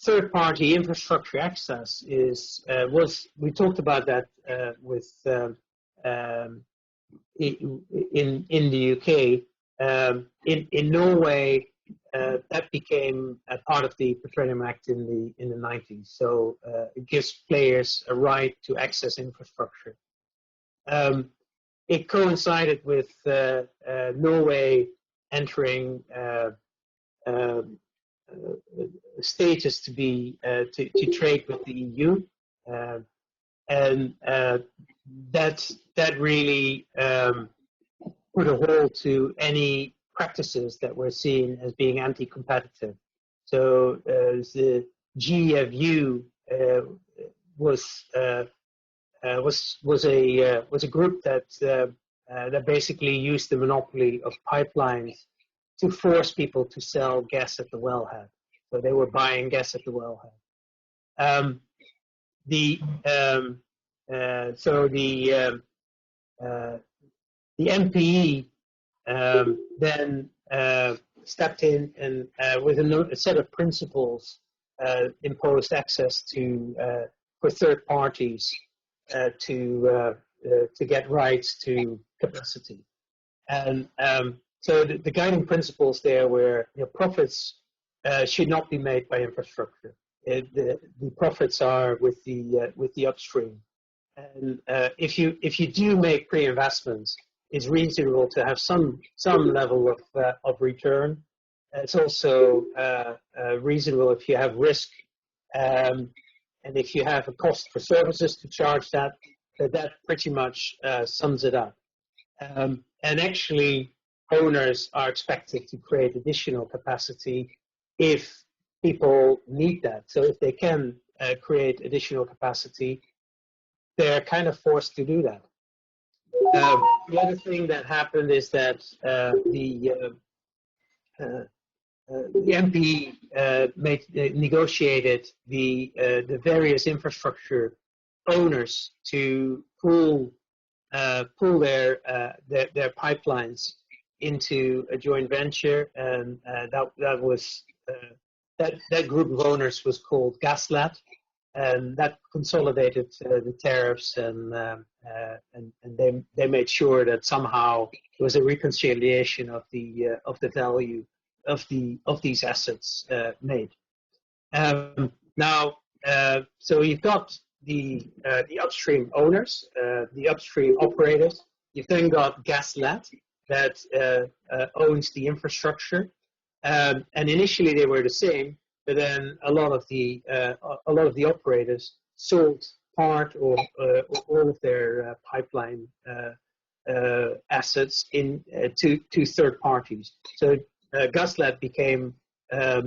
Third-party infrastructure access we talked about that in the UK. In Norway, that became a part of the Petroleum Act in the 90s. So it gives players a right to access infrastructure. It coincided with Norway entering status to trade with the EU, and that really put a halt to any practices that were seen as being anti-competitive. So the GFU was a group that basically used the monopoly of pipelines to force people to sell gas at the wellhead. So they were buying gas at the wellhead. The MPE then stepped in and with a set of principles imposed access for third parties to get rights to capacity. And so the guiding principles there were, you know, profits should not be made by infrastructure. The profits are with the upstream. And if you do make pre-investments, it's reasonable to have some level of return. It's also reasonable if you have risk, and if you have a cost for services to charge that pretty much sums it up. And actually, owners are expected to create additional capacity if people need that. So if they can create additional capacity, they're kind of forced to do that. The other thing that happened is that the MP negotiated the various infrastructure owners to pool their pipelines into a joint venture, and that group of owners was called Gaslat, and that consolidated the tariffs, and they made sure that somehow there was a reconciliation of the value of these assets made. So you've got the upstream owners, the upstream operators. You've then got Gaslat that owns the infrastructure, and initially they were the same, but then a lot of the operators sold part or all of their pipeline assets to third parties. So Gaslat became a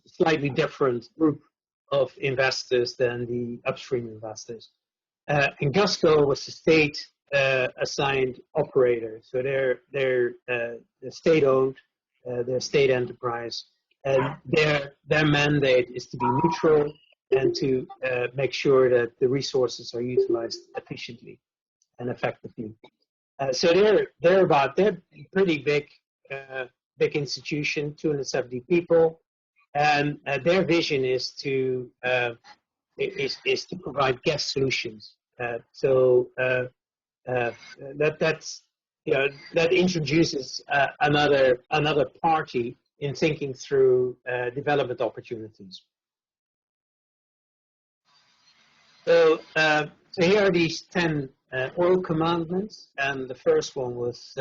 slightly different group of investors than the upstream investors. And Gasco was the state assigned operator. So they're state-owned, they're state enterprise, and their mandate is to be neutral and to make sure that the resources are utilized efficiently and effectively. So they're pretty big institution, 270 people. and their vision is to provide gas solutions. That introduces another party in thinking through development opportunities. So here are these 10 oil commandments, and the first one was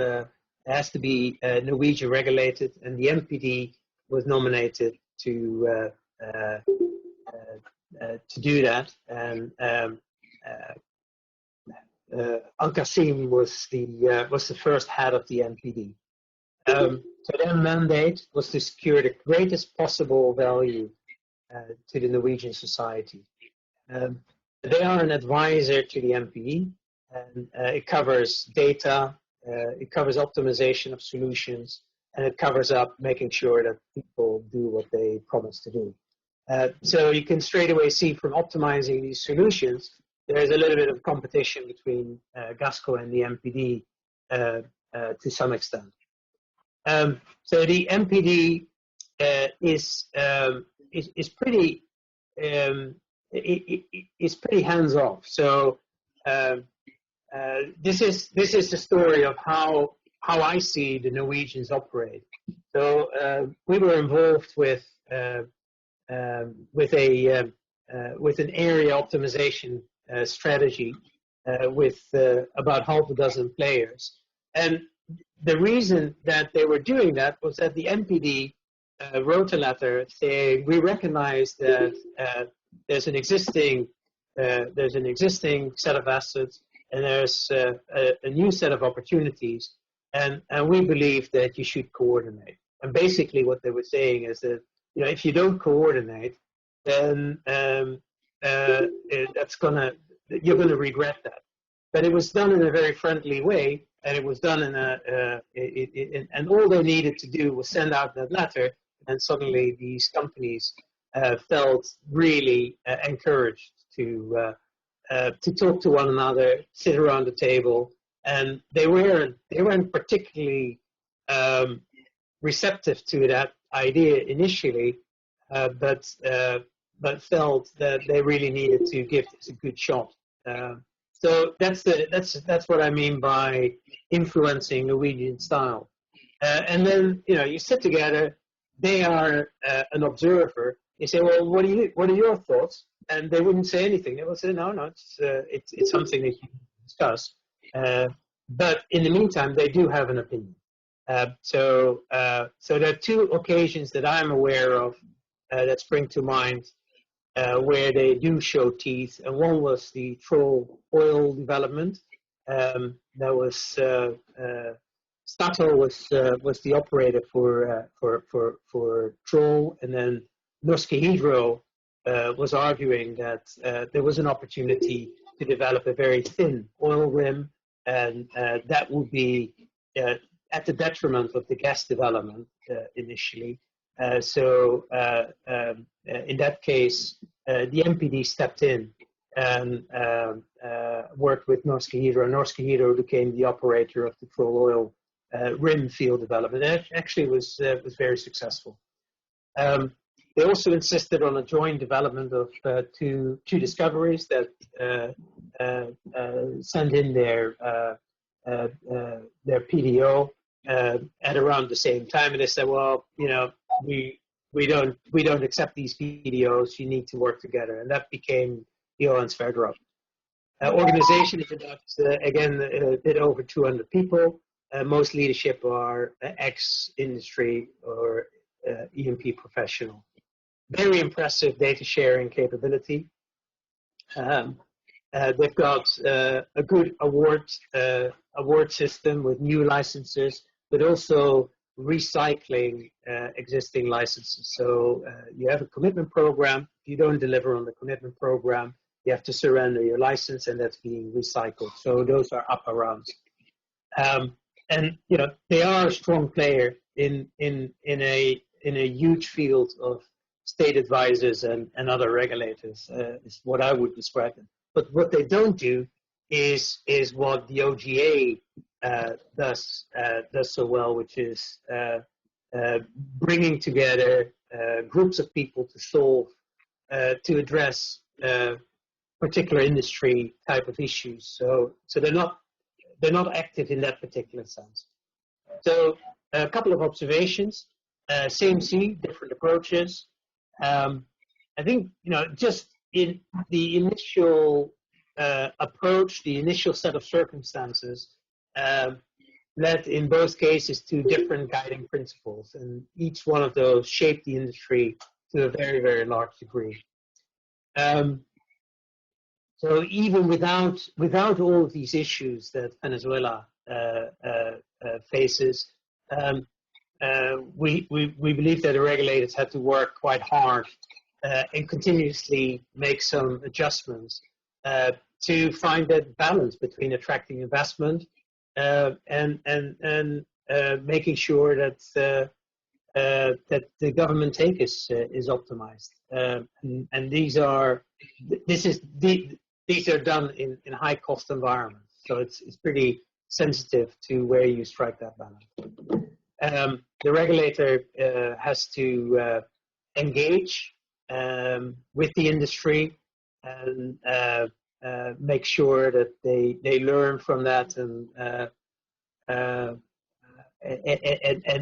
has to be Norwegian regulated, and the MPD was nominated to do that, and Al-Qasim was the first head of the NPD. So their mandate was to secure the greatest possible value to the Norwegian society. They are an advisor to the NPD, and it covers data, it covers optimization of solutions, and it covers up making sure that people do what they promise to do. So you can straight away see from optimizing these solutions, there's a little bit of competition between GASCO and the MPD to some extent. So the MPD is pretty hands-off. So this is the story of how I see the Norwegians operate. So we were involved with an area optimization strategy with about half a dozen players, and the reason that they were doing that was that the MPD wrote a letter saying we recognize that there's an existing set of assets, and there's a new set of opportunities, and we believe that you should coordinate. And basically, what they were saying is that if you don't coordinate, then you're gonna regret that. But it was done in a very friendly way, and it was done and all they needed to do was send out that letter, and suddenly these companies felt really encouraged to talk to one another, sit around the table, and they weren't particularly receptive to that idea initially, but felt that they really needed to give this a good shot. So that's what I mean by influencing Norwegian style. And then you sit together. They are an observer. You say, well, what are your thoughts? And they wouldn't say anything. They would say, no, it's something that you can discuss. But in the meantime, they do have an opinion. So there are two occasions that I'm aware of that spring to mind where they do show teeth, and one was the Troll oil development. That was Statoil was the operator for Troll, and then Norske Hydro was arguing that there was an opportunity to develop a very thin oil rim, and that would be at the detriment of the gas development initially. So in that case, the MPD stepped in and worked with Norske Hydro. Norske Hydro became the operator of the Troll oil rim field development. It actually was very successful. They also insisted on a joint development of two discoveries that sent in their PDO at around the same time, and they said, well, we don't accept these PDOs. You need to work together, and that became Johan Sverdrup. Organization is about again a bit over 200 people. Most leadership are ex-industry or E&P professional. Very impressive data sharing capability. They've got a good award system with new licenses, but also recycling existing licenses. So you have a commitment program. If you don't deliver on the commitment program, you have to surrender your license, and that's being recycled. So those are upper rounds. And they are a strong player in a huge field of state advisors and other regulators, is what I would describe them. But what they don't do is what the OGA does so well, which is bringing together groups of people to solve, to address particular industry type of issues. So they're not active in that particular sense. So a couple of observations. Same scene, different approaches. I think, just in the initial approach, the initial set of circumstances led in both cases to different guiding principles, and each one of those shaped the industry to a very, very large degree. So even without all of these issues that Venezuela faces, we believe that the regulators had to work quite hard and continuously make some adjustments to find that balance between attracting investment and making sure that that the government take is optimized. And these are done in high cost environments, so it's pretty sensitive to where you strike that balance. The regulator has to engage with the industry and make sure that they learn from that, and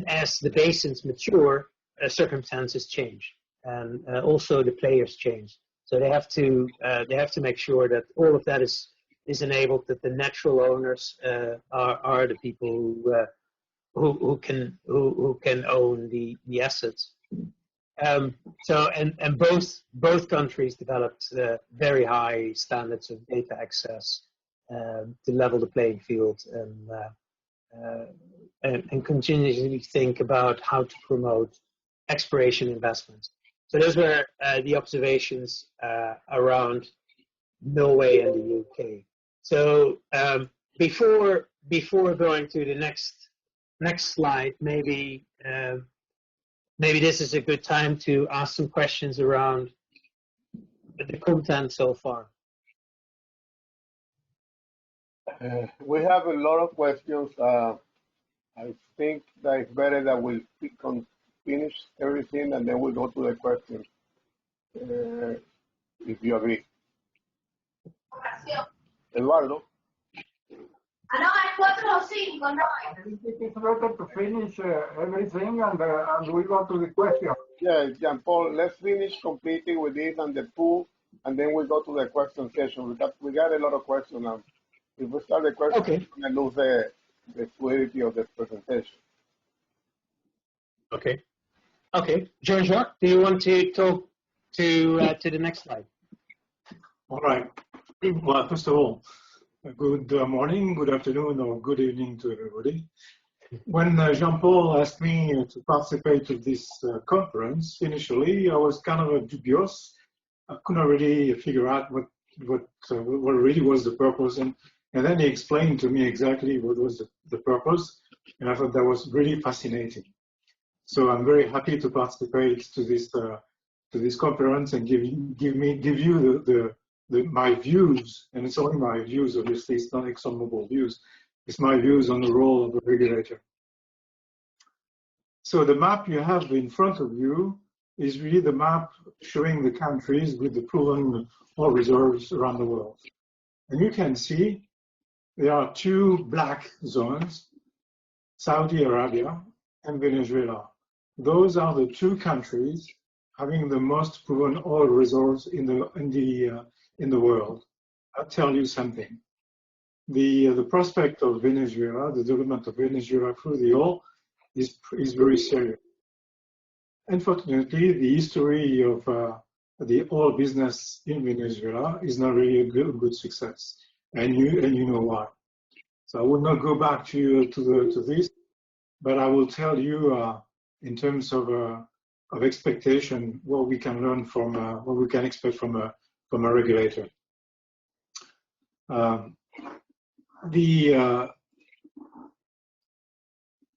as the basins mature, circumstances change, and also the players change. So they have to make sure that all of that is enabled, that the natural owners are the people who can own the assets. So both countries developed very high standards of data access to level the playing field, and continuously think about how to promote exploration investments. So those were the observations around Norway and the UK. So before going to the next slide, maybe this is a good time to ask some questions around the content so far. We have a lot of questions. I think that it's better that we finish everything and then we'll go to the questions, if you agree. Eduardo? It's better to finish everything and we go to the question. Yeah, Jean-Paul, let's finish completing with this and the pool, and then we go to the question session. We got a lot of questions now. If we start the question, okay, we're going to lose the fluidity of the presentation. Okay. Okay. Jean-Jacques, do you want to talk to the next slide? All right. Well, first of all, good morning, good afternoon, or good evening to everybody. When Jean-Paul asked me to participate in this conference, initially I was kind of dubious. I couldn't really figure out what really was the purpose, and then he explained to me exactly what was the purpose, and I thought that was really fascinating. So I'm very happy to participate to this conference and give you my views, and it's only my views, obviously, it's not ExxonMobil views. It's my views on the role of the regulator. So the map you have in front of you is really the map showing the countries with the proven oil reserves around the world. And you can see there are two black zones, Saudi Arabia and Venezuela. Those are the two countries having the most proven oil reserves in the world. I'll tell you something. The prospect of Venezuela, the development of Venezuela through the oil, is very serious. Unfortunately, the history of the oil business in Venezuela is not really a good success, and you know why. So I will not go back to this, but I will tell you in terms of expectation what we can learn from what we can expect from a regulator.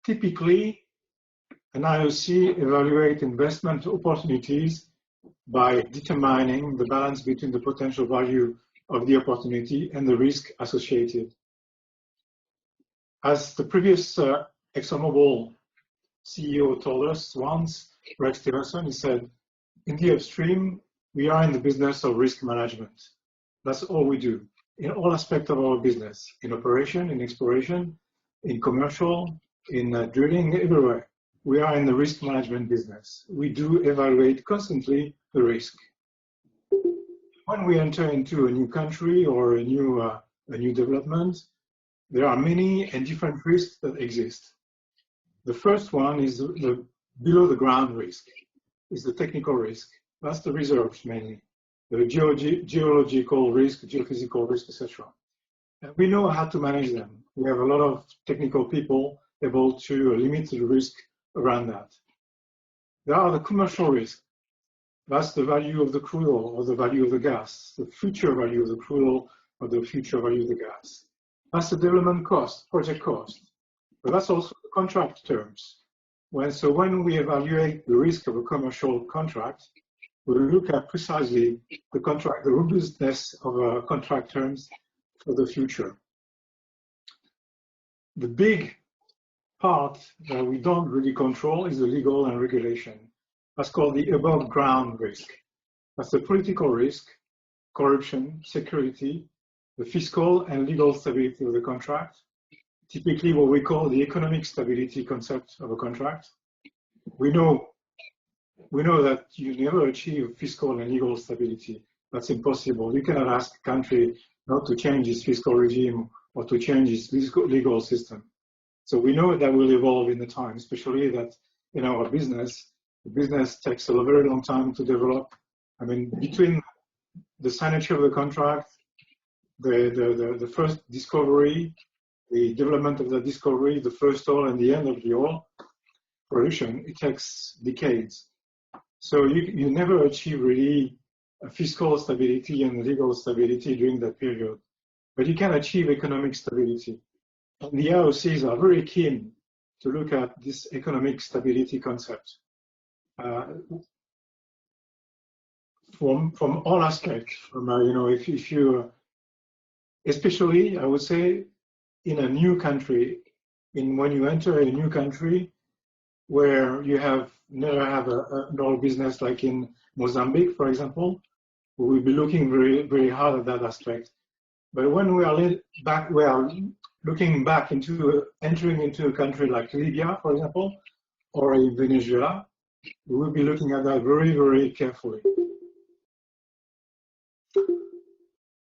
Typically, an IOC evaluates investment opportunities by determining the balance between the potential value of the opportunity and the risk associated. As the previous ExxonMobil CEO told us once, Rex Tillerson, he said, in the upstream, we are in the business of risk management. That's all we do in all aspects of our business, in operation, in exploration, in commercial, in drilling, everywhere. We are in the risk management business. We do evaluate constantly the risk. When we enter into a new country or a new development, there are many and different risks that exist. The first one is the below the ground risk, is the technical risk. That's the reserves mainly, the geological risk, geophysical risk, etc. And we know how to manage them. We have a lot of technical people able to limit the risk around that. There are the commercial risks. That's the value of the crude oil or the value of the gas, the future value of the crude oil or the future value of the gas. That's the development cost, project cost. But that's also the contract terms. So when we evaluate the risk of a commercial contract, we look at precisely the contract, the robustness of contract terms for the future. The big part that we don't really control is the legal and regulation. That's called the above ground risk. That's the political risk, corruption, security, the fiscal and legal stability of the contract, typically what we call the economic stability concept of a contract. We know that you never achieve fiscal and legal stability. That's impossible. You cannot ask a country not to change its fiscal regime or to change its legal system. So we know that will evolve in the time, especially that in our business, the business takes a very long time to develop. I mean, between the signature of the contract, the first discovery, the development of the discovery, the first oil and the end of the oil production, it takes decades. So you never achieve really a fiscal stability and legal stability during that period, but you can achieve economic stability. And the IOCs are very keen to look at this economic stability concept from all aspects. From if you, especially I would say, in a new country, when you enter a new country where you never have an oil business like in Mozambique, for example, we will be looking very, very hard at that aspect. But when we are looking back into entering into a country like Libya, for example, or in Venezuela, we will be looking at that very, very carefully.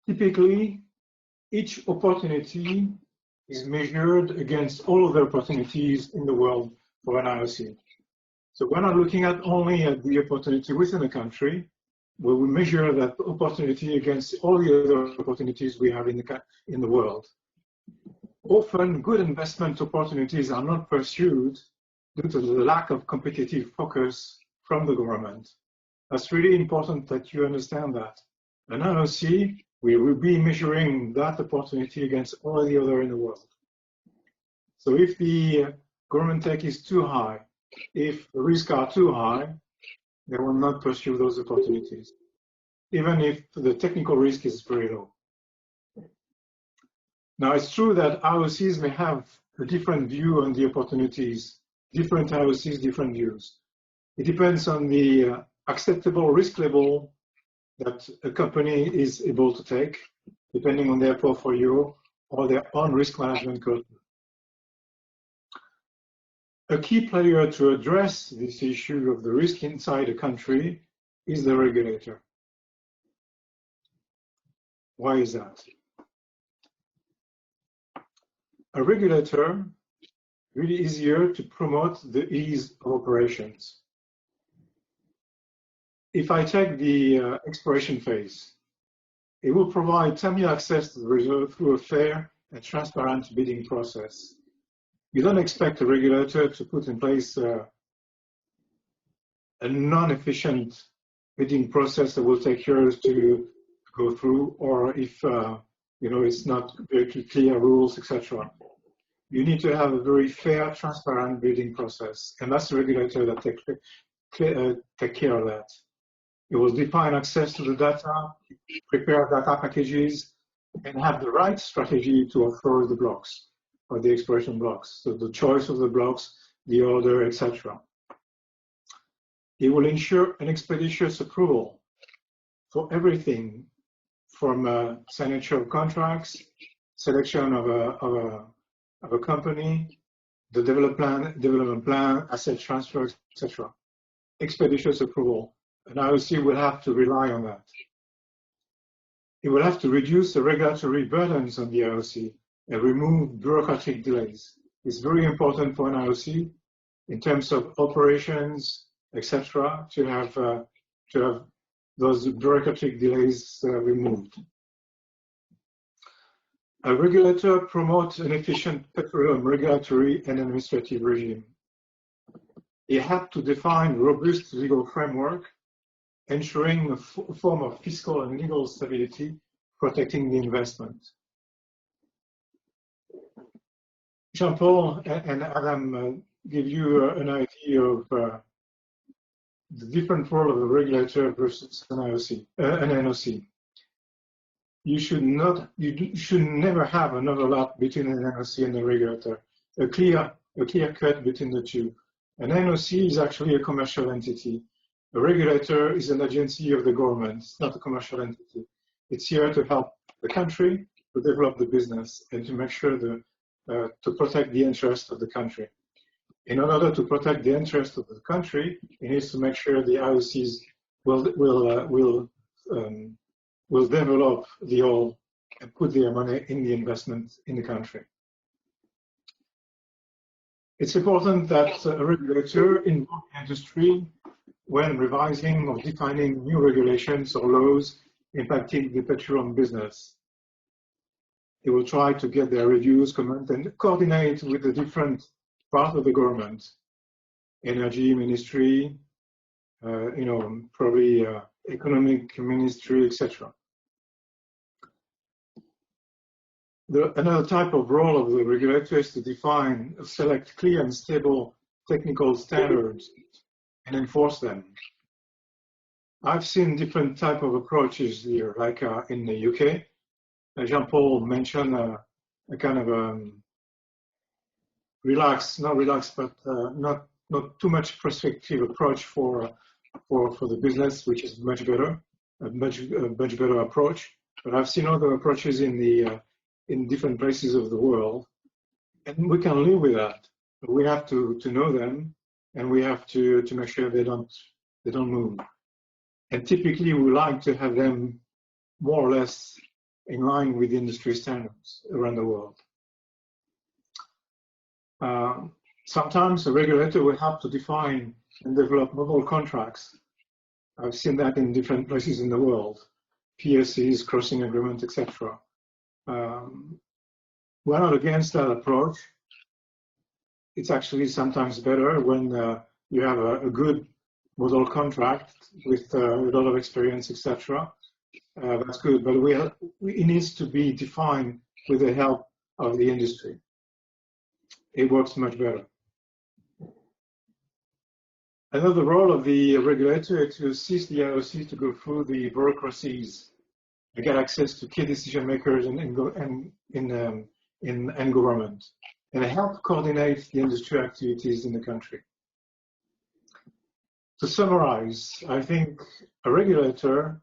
Typically, each opportunity is measured against all other opportunities in the world for an IOC. So we're not looking at only at the opportunity within a country, where we measure that opportunity against all the other opportunities we have in the world. Often, good investment opportunities are not pursued due to the lack of competitive focus from the government. That's really important that you understand that. An IOC, we will be measuring that opportunity against all the other in the world. So if the government take is too high, if the risks are too high, they will not pursue those opportunities, even if the technical risk is very low. Now, it's true that IOCs may have a different view on the opportunities, different IOCs, different views. It depends on the acceptable risk level that a company is able to take, depending on their portfolio or their own risk management culture. A key player to address this issue of the risk inside a country is the regulator. Why is that? A regulator really easier to promote the ease of operations. If I take the exploration phase, it will provide timely access to the reserve through a fair and transparent bidding process. You don't expect a regulator to put in place a non-efficient bidding process that will take years to go through, or if it's not very clear rules, etc. You need to have a very fair, transparent bidding process, and that's the regulator that take care of that. It will define access to the data, prepare data packages, and have the right strategy to offer the blocks or the exploration blocks. So the choice of the blocks, the order, etc. It will ensure an expeditious approval for everything from signature of contracts, selection of a company, the development plan, asset transfer, etc. Expeditious approval. And IOC will have to rely on that. It will have to reduce the regulatory burdens on the IOC and remove bureaucratic delays. It's very important for an IOC in terms of operations, etc., to have those bureaucratic delays removed. A regulator promotes an efficient petroleum regulatory and administrative regime. It had to define robust legal framework, ensuring a form of fiscal and legal stability, protecting the investment. Jean-Paul and Adam give you an idea of the different role of a regulator versus an IOC, an NOC. You should never have an overlap between an NOC and a regulator. A clear cut between the two. An NOC is actually a commercial entity. A regulator is an agency of the government. It's not a commercial entity. It's here to help the country to develop the business and to make sure to protect the interest of the country. In order to protect the interest of the country, it needs to make sure the IOCs will develop the oil and put their money in the investment in the country. It's important that a regulator involve the industry when revising or defining new regulations or laws impacting the petroleum business. They will try to get their reviews, comment, and coordinate with the different parts of the government, energy ministry, probably economic ministry, etc. Another type of role of the regulator is to select clear and stable technical standards and enforce them. I've seen different type of approaches here, like in the UK. Jean-Paul mentioned a kind of not relaxed, but not too much prescriptive approach for the business, which is much better, a much better approach. But I've seen other approaches in different places of the world, and we can live with that. But we have to know them, and we have to make sure they don't move. And typically, we like to have them more or less in line with industry standards around the world. Sometimes a regulator will have to define and develop model contracts. I've seen that in different places in the world, PSCs, crossing agreements, etc. We're not against that approach. It's actually sometimes better when you have a good model contract with a lot of experience, etc. That's good, but it needs to be defined with the help of the industry. It works much better. Another role of the regulator is to assist the IOC to go through the bureaucracies and get access to key decision makers and government, and help coordinate the industry activities in the country. To summarize, I think a regulator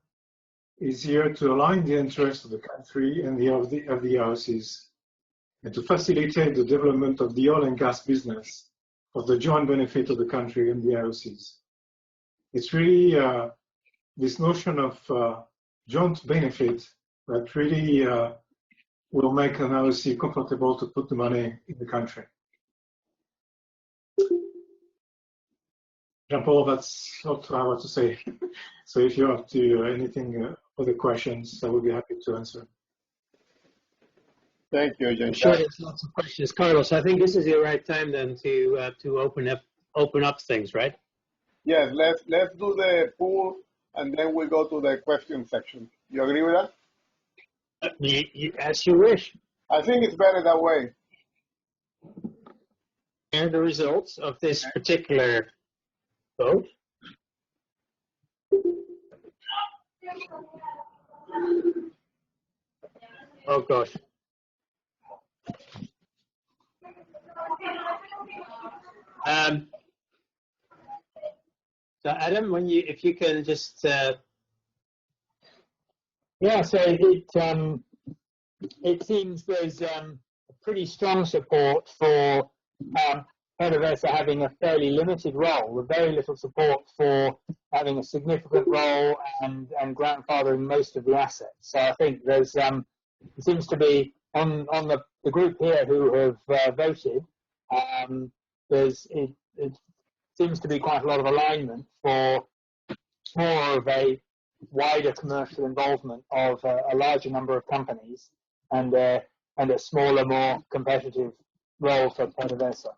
is here to align the interests of the country and of the IOCs, and to facilitate the development of the oil and gas business for the joint benefit of the country and the IOCs. It's really this notion of joint benefit that really will make an IOC comfortable to put the money in the country. Jean-Paul, that's not what I want to say. So if you have anything, other questions, I will be happy to answer. Thank you, Jean-Jacques. I'm sure there's lots of questions. Carlos, I think this is the right time then to open up things, right? Yes, let's do the poll and then we'll go to the question section. You agree with that? As you wish. I think it's better that way. And the results of this particular vote. Oh gosh. So Adam, if you can just yeah, so it seems there's pretty strong support for PDVSA having a fairly limited role, with very little support for having a significant role and grandfathering most of the assets. So I think there's it seems to be on the group here who have voted. It seems to be quite a lot of alignment for more of a wider commercial involvement of a larger number of companies and a smaller, more competitive role for PDVSA.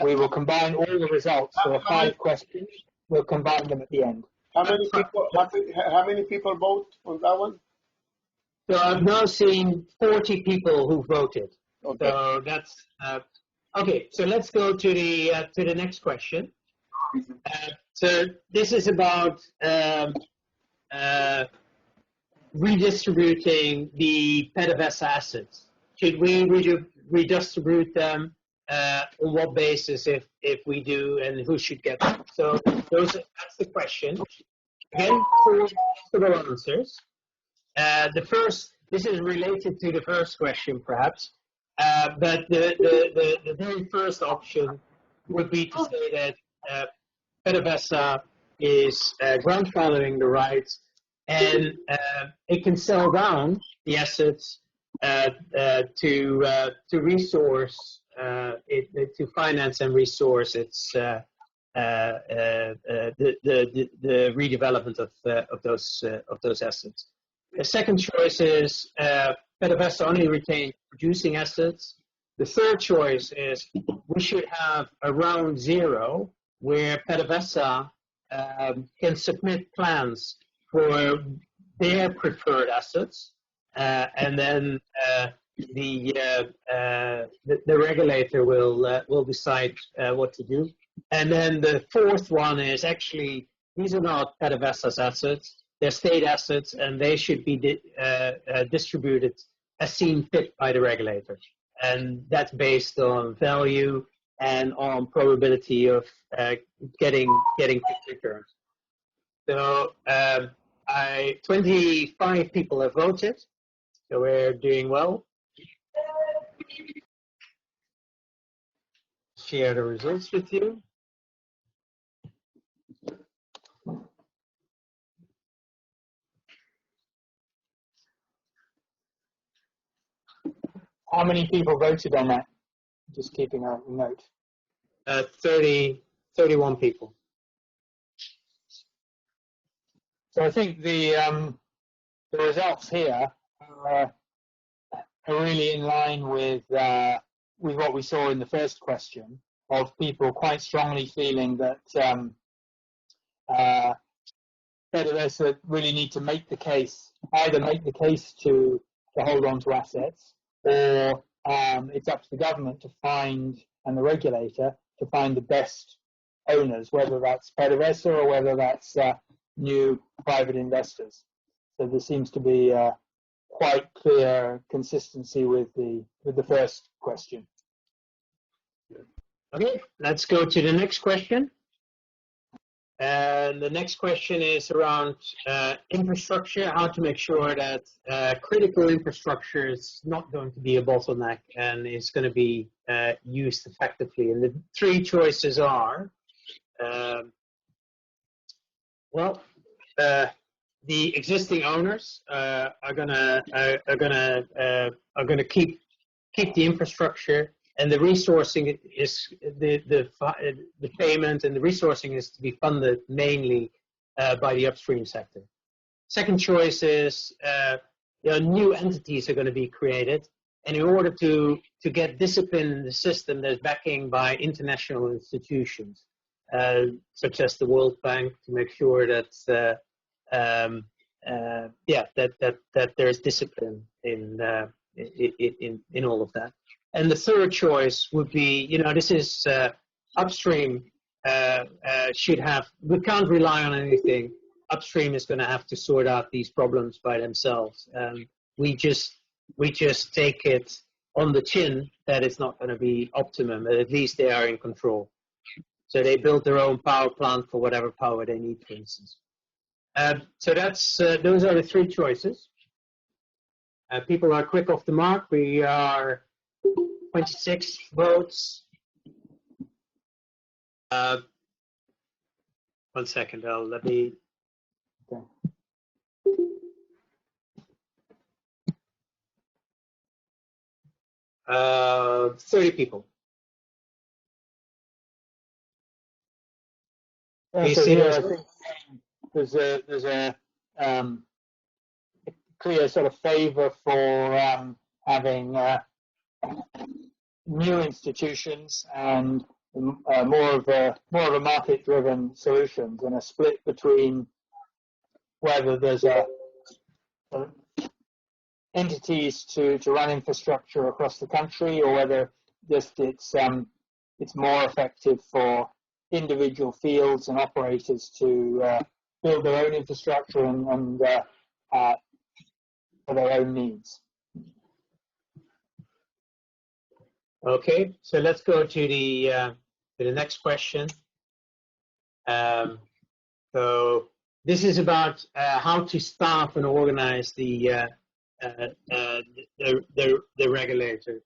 We will combine all the results. There are 5 questions. We'll combine them at the end. How many people vote on that one? So I've now seen 40 people who voted. Okay. So that's okay. So let's go to the next question. So this is about redistributing the PDVSA assets. Should we redistribute them? On what basis, if we do, and who should get them? So that's the question. Again, 4 possible answers. This is related to the first question, perhaps, but the very first option would be to say that PDVSA is grandfathering the rights, and it can sell down the assets to resource. To finance and resource its the redevelopment of those assets. The second choice is PDVSA only retain producing assets. The third choice is we should have a round zero where PDVSA can submit plans for their preferred assets, and then the regulator will decide what to do. And then the fourth one is actually these are not PDVSA's assets; they're state assets, and they should be distributed as seen fit by the regulator. And that's based on value and on probability of getting quick returns. So 25 people have voted, so we're doing well. Share the results with you. How many people voted on that? Just keeping a note. 31 people. So I think the results here are really in line with what we saw in the first question, of people quite strongly feeling that PDVSA really need to make the case, either make the case to hold on to assets, or it's up to the government to find, and the regulator, to find the best owners, whether that's PDVSA or whether that's new private investors. So there seems to be quite clear consistency with the first question. Okay, let's go to the next question. And the next question is around infrastructure, how to make sure that critical infrastructure is not going to be a bottleneck and is going to be used effectively. And the 3 choices are, the existing owners are gonna keep the infrastructure, and the resourcing is the payment and the resourcing is to be funded mainly by the upstream sector. Second choice is new entities are going to be created, and in order to get discipline in the system, there's backing by international institutions such as the World Bank to make sure that that there's discipline in all of that. And the third choice would be, this is upstream should have, we can't rely on anything. Upstream is going to have to sort out these problems by themselves. We just take it on the chin that it's not going to be optimum, but at least they are in control. So they build their own power plant for whatever power they need, for instance. So that's those are the three choices. People are quick off the mark. We are 26 votes. 1 second, let me. Okay. Uh, 30 people. So here I think there's a clear sort of favour for having new institutions and more of a market-driven solutions, and a split between whether there's entities to run infrastructure across the country, or whether just it's more effective for individual fields and operators to build their own infrastructure and for their own needs. Okay, so let's go to the next question. So this is about how to staff and organize the regulator,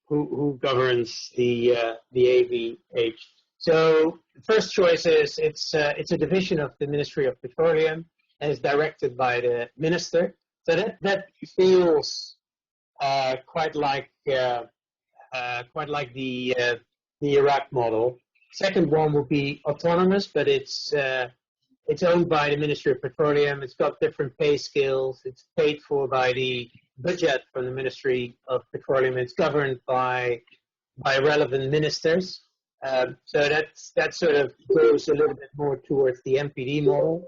who governs the AVH. So the first choice is it's a division of the Ministry of Petroleum and is directed by the minister. So that feels quite like the Iraq model. Second one would be autonomous, but it's owned by the Ministry of Petroleum. It's got different pay scales. It's paid for by the budget from the Ministry of Petroleum. It's governed by relevant ministers. So that sort of goes a little bit more towards the MPD model.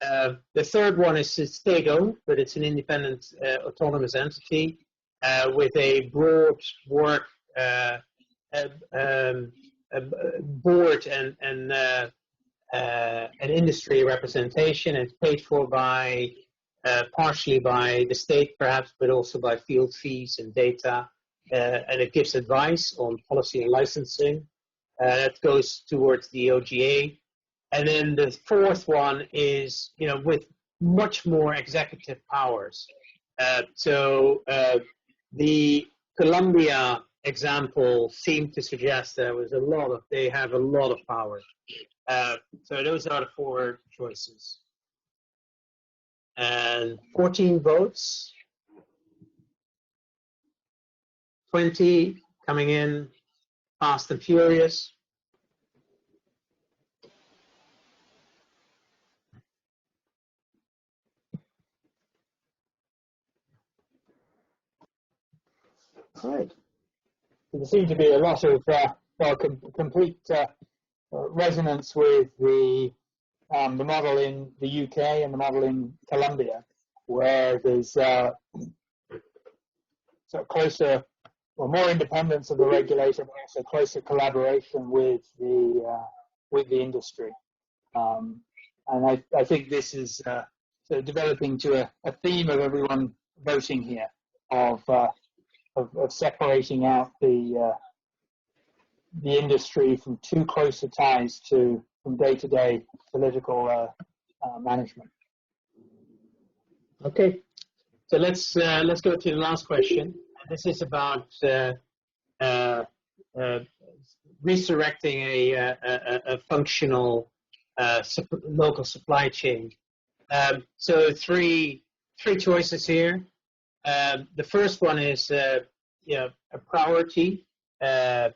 The third one is state-owned, but it's an independent, autonomous entity with a broad work board and an industry representation. It's paid for by partially by the state, perhaps, but also by field fees and data, and it gives advice on policy and licensing. That goes towards the OGA. And then the fourth one is, with much more executive powers. So the Colombia example seemed to suggest they have a lot of power. So those are the four choices. And 14 votes, 20 coming in fast and furious. Right. There seems to be a lot of complete resonance with the model in the UK and the model in Colombia, where there's sort of closer or more independence of the regulator, but also closer collaboration with the industry. And I think this is sort of developing to a theme of everyone voting here of separating out the industry from too closer ties from day-to-day political management. Okay, so let's go to the last question. This is about resurrecting a functional local supply chain. So three choices here. The first one is a priority to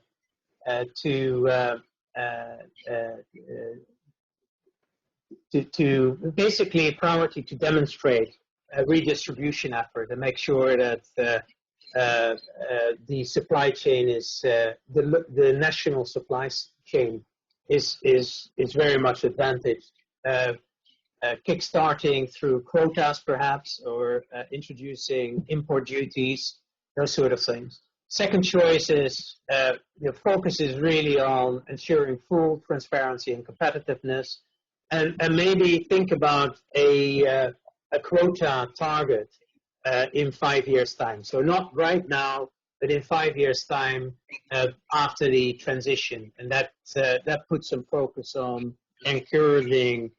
basically a priority to demonstrate a redistribution effort and make sure that the supply chain is the national supply chain is very much advantaged. Kickstarting through quotas, perhaps, or introducing import duties, those sort of things. Second choice is the focus is really on ensuring full transparency and competitiveness, and maybe think about a quota target in 5 years' time. So not right now, but in 5 years' time after the transition, and that puts some focus on encouraging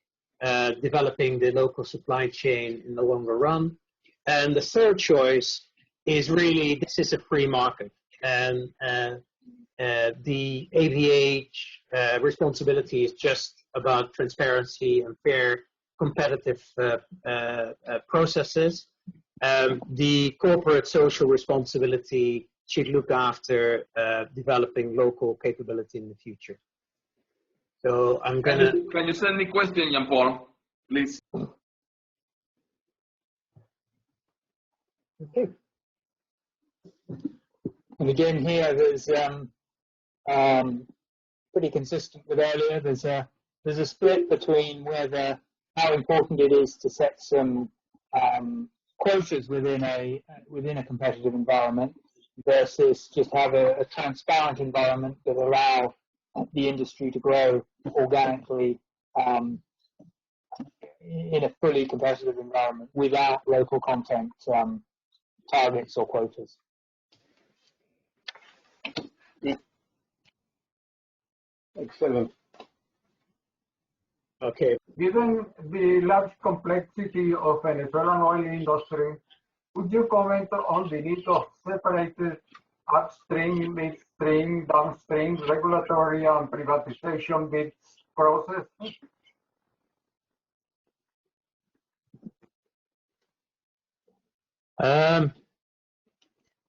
developing the local supply chain in the longer run. And the third choice is really, this is a free market, and the AVH responsibility is just about transparency and fair competitive processes. The corporate social responsibility should look after developing local capability in the future. So I'm gonna. Can you send me question, Jean-Paul, please? Okay. And again, here there's pretty consistent with earlier. There's a split between how important it is to set some quotas within a competitive environment versus just have a transparent environment that allow the industry to grow organically in a fully competitive environment without local content targets or quotas. Excellent. Okay. Given the large complexity of Venezuelan oil industry, would you comment on the need of separated upstream, midstream, downstream regulatory and privatization bids process?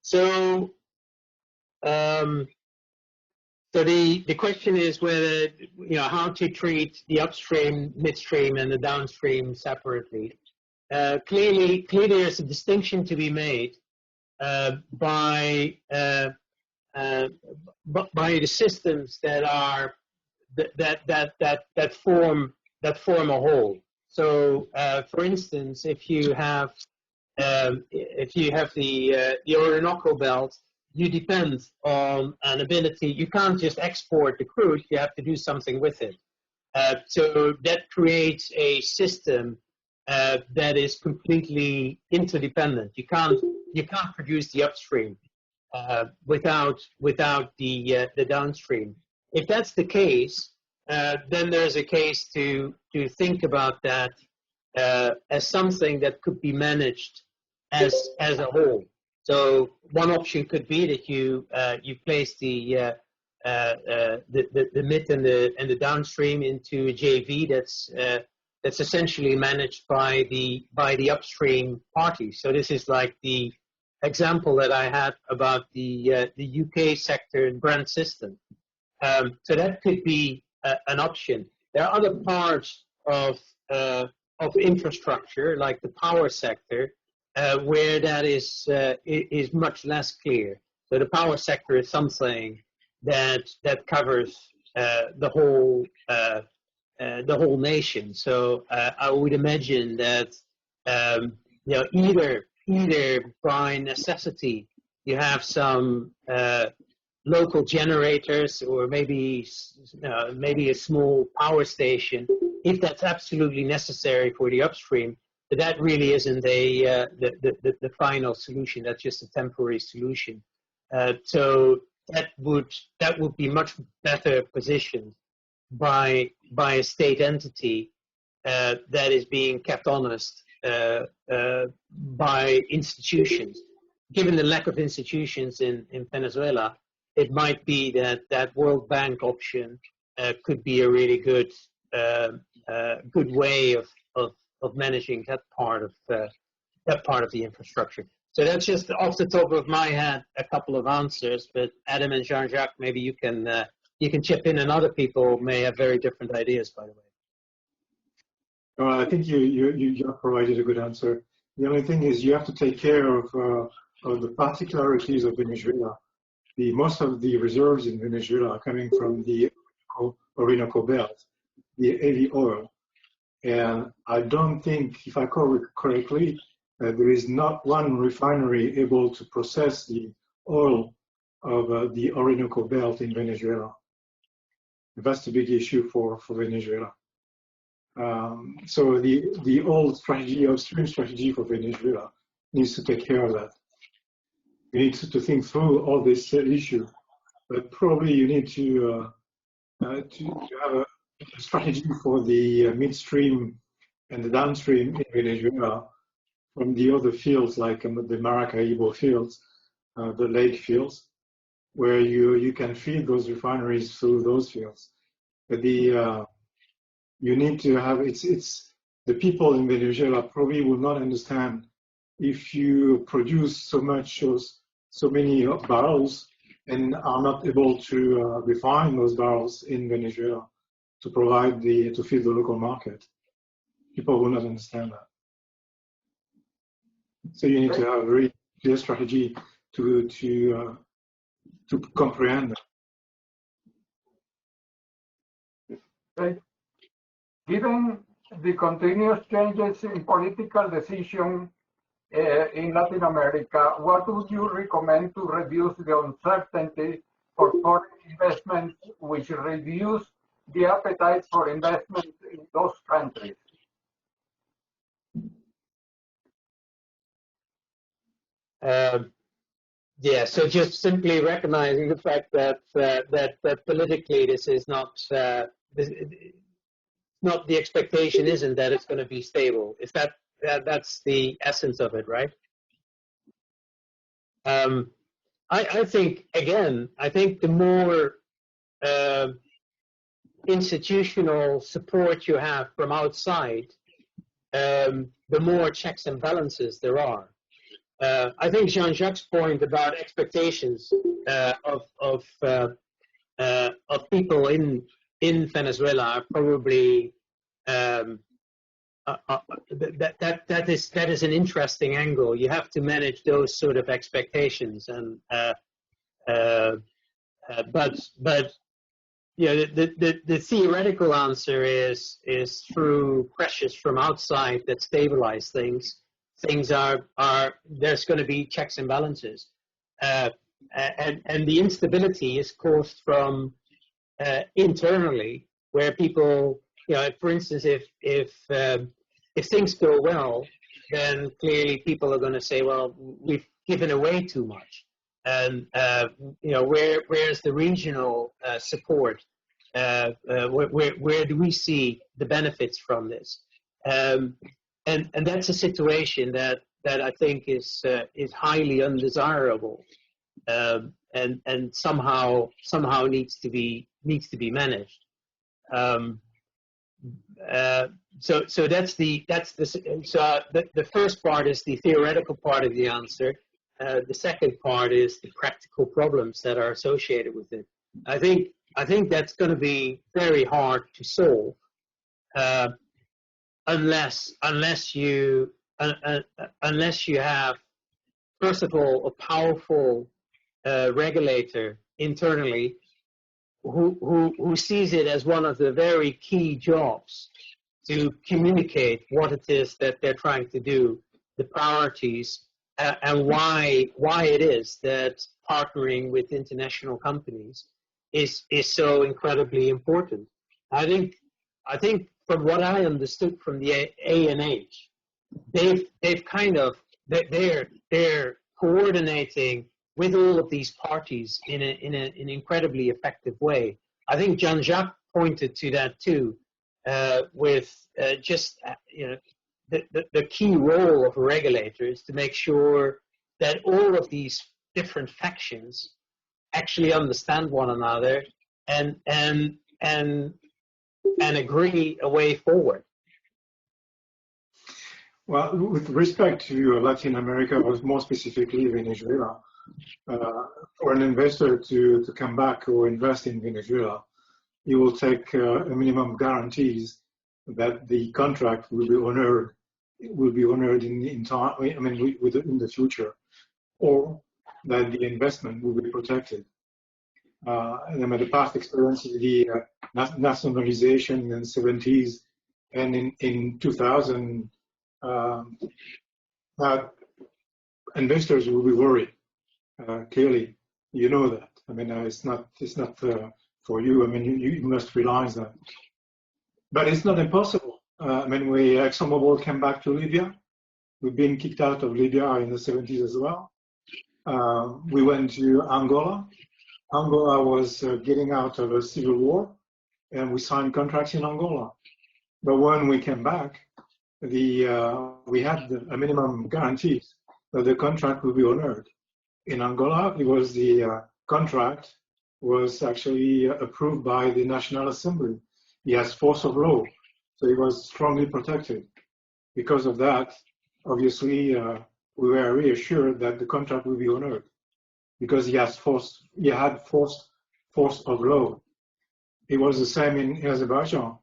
So the question is whether, how to treat the upstream, midstream, and the downstream separately. Clearly there's a distinction to be made by the systems that form a whole. So, for instance, if you have the Orinoco Belt, you depend on an ability. You can't just export the crude. You have to do something with it. So that creates a system that is completely interdependent. You can't produce the upstream without the downstream. If that's the case, then there's a case to think about that as something that could be managed as a whole. So one option could be that you place the mid and the downstream into a JV that's essentially managed by the upstream party. So this is like the example that I had about the UK sector and Brent system. So that could be an option. There are other parts of infrastructure, like the power sector, where that is much less clear. So the power sector is something that covers the whole nation. So I would imagine that either by necessity you have some local generators, or maybe a small power station, if that's absolutely necessary for the upstream. But that really isn't the final solution. That's just a temporary solution. So that would be much better positioned by a state entity that is being kept honest by institutions. Given the lack of institutions in Venezuela, it might be that World Bank option could be a really good way of managing that part of the infrastructure. So that's just off the top of my head a couple of answers. But Adam and Jean-Jacques, maybe you can chip in, and other people may have very different ideas. By the way. I think you have provided a good answer. The only thing is you have to take care of the particularities of Venezuela. Most of the reserves in Venezuela are coming from the Orinoco Belt, the heavy oil. And I don't think, if I recall correctly, there is not one refinery able to process the oil of the Orinoco Belt in Venezuela. That's a big issue for Venezuela. So the old strategy, upstream strategy for Venezuela needs to take care of that. you need to think through all this issue. But probably you need to have a strategy for the midstream and the downstream in Venezuela from the other fields, like the Maracaibo fields, the lake fields, where you can feed those refineries through those fields. But you need to have it's the people in Venezuela probably will not understand if you produce so many barrels and are not able to refine those barrels in Venezuela to provide to feed the local market. People will not understand that. So you need to have a very clear strategy to comprehend that. Okay. Given the continuous changes in political decision in Latin America, what would you recommend to reduce the uncertainty for foreign investments, which reduce the appetite for investment in those countries? Yeah, so just simply recognizing the fact that that politically this is not not the expectation isn't that it's going to be stable. Is that's the essence of it, right? I think again, I think the more institutional support you have from outside, the more checks and balances there are. I think Jean-Jacques' point about expectations of people in Venezuela are probably that is an interesting angle. You have to manage those sort of expectations, and but you know the theoretical answer is through pressures from outside that stabilize things. Things are there's going to be checks and balances, and the instability is caused from internally, where people, you know, for instance, if things go well, then clearly people are going to say, well, we've given away too much, and you know, where's the regional support? Where do we see the benefits from this? And that's a situation that I think is highly undesirable, and somehow needs to be managed. So that's the first part is the theoretical part of the answer. The second part is the practical problems that are associated with it. I think that's going to be very hard to solve. Unless you have, first of all, a powerful regulator internally who sees it as one of the very key jobs to communicate what it is that they're trying to do, the priorities, and why it is that partnering with international companies is so incredibly important. I think from what I understood from the ANH, they've kind of they're coordinating with all of these parties in an incredibly effective way. I think Jean-Jacques pointed to that too, with just you know the key role of a regulator is to make sure that all of these different factions actually understand one another and agree a way forward. Well, with respect to Latin America, or more specifically Venezuela, for an investor to come back or invest in Venezuela, he will take a minimum guarantees that the contract will be honored in time. I mean, in the future, or that the investment will be protected. And the past experience of the nationalization in the 70s and in 2000, that investors will be worried. Clearly, you know that. I mean, it's not for you. I mean, you must realize that. But it's not impossible. I mean, ExxonMobil came back to Libya. We've been kicked out of Libya in the 70s as well. we went to Angola. Angola was getting out of a civil war, and we signed contracts in Angola. But when we came back, we had a minimum guarantees that the contract would be honored. In Angola, it was the contract was actually approved by the National Assembly. He has force of law, so he was strongly protected. Because of that, obviously, we were reassured that the contract would be honored because he had force of law. It was the same in Azerbaijan,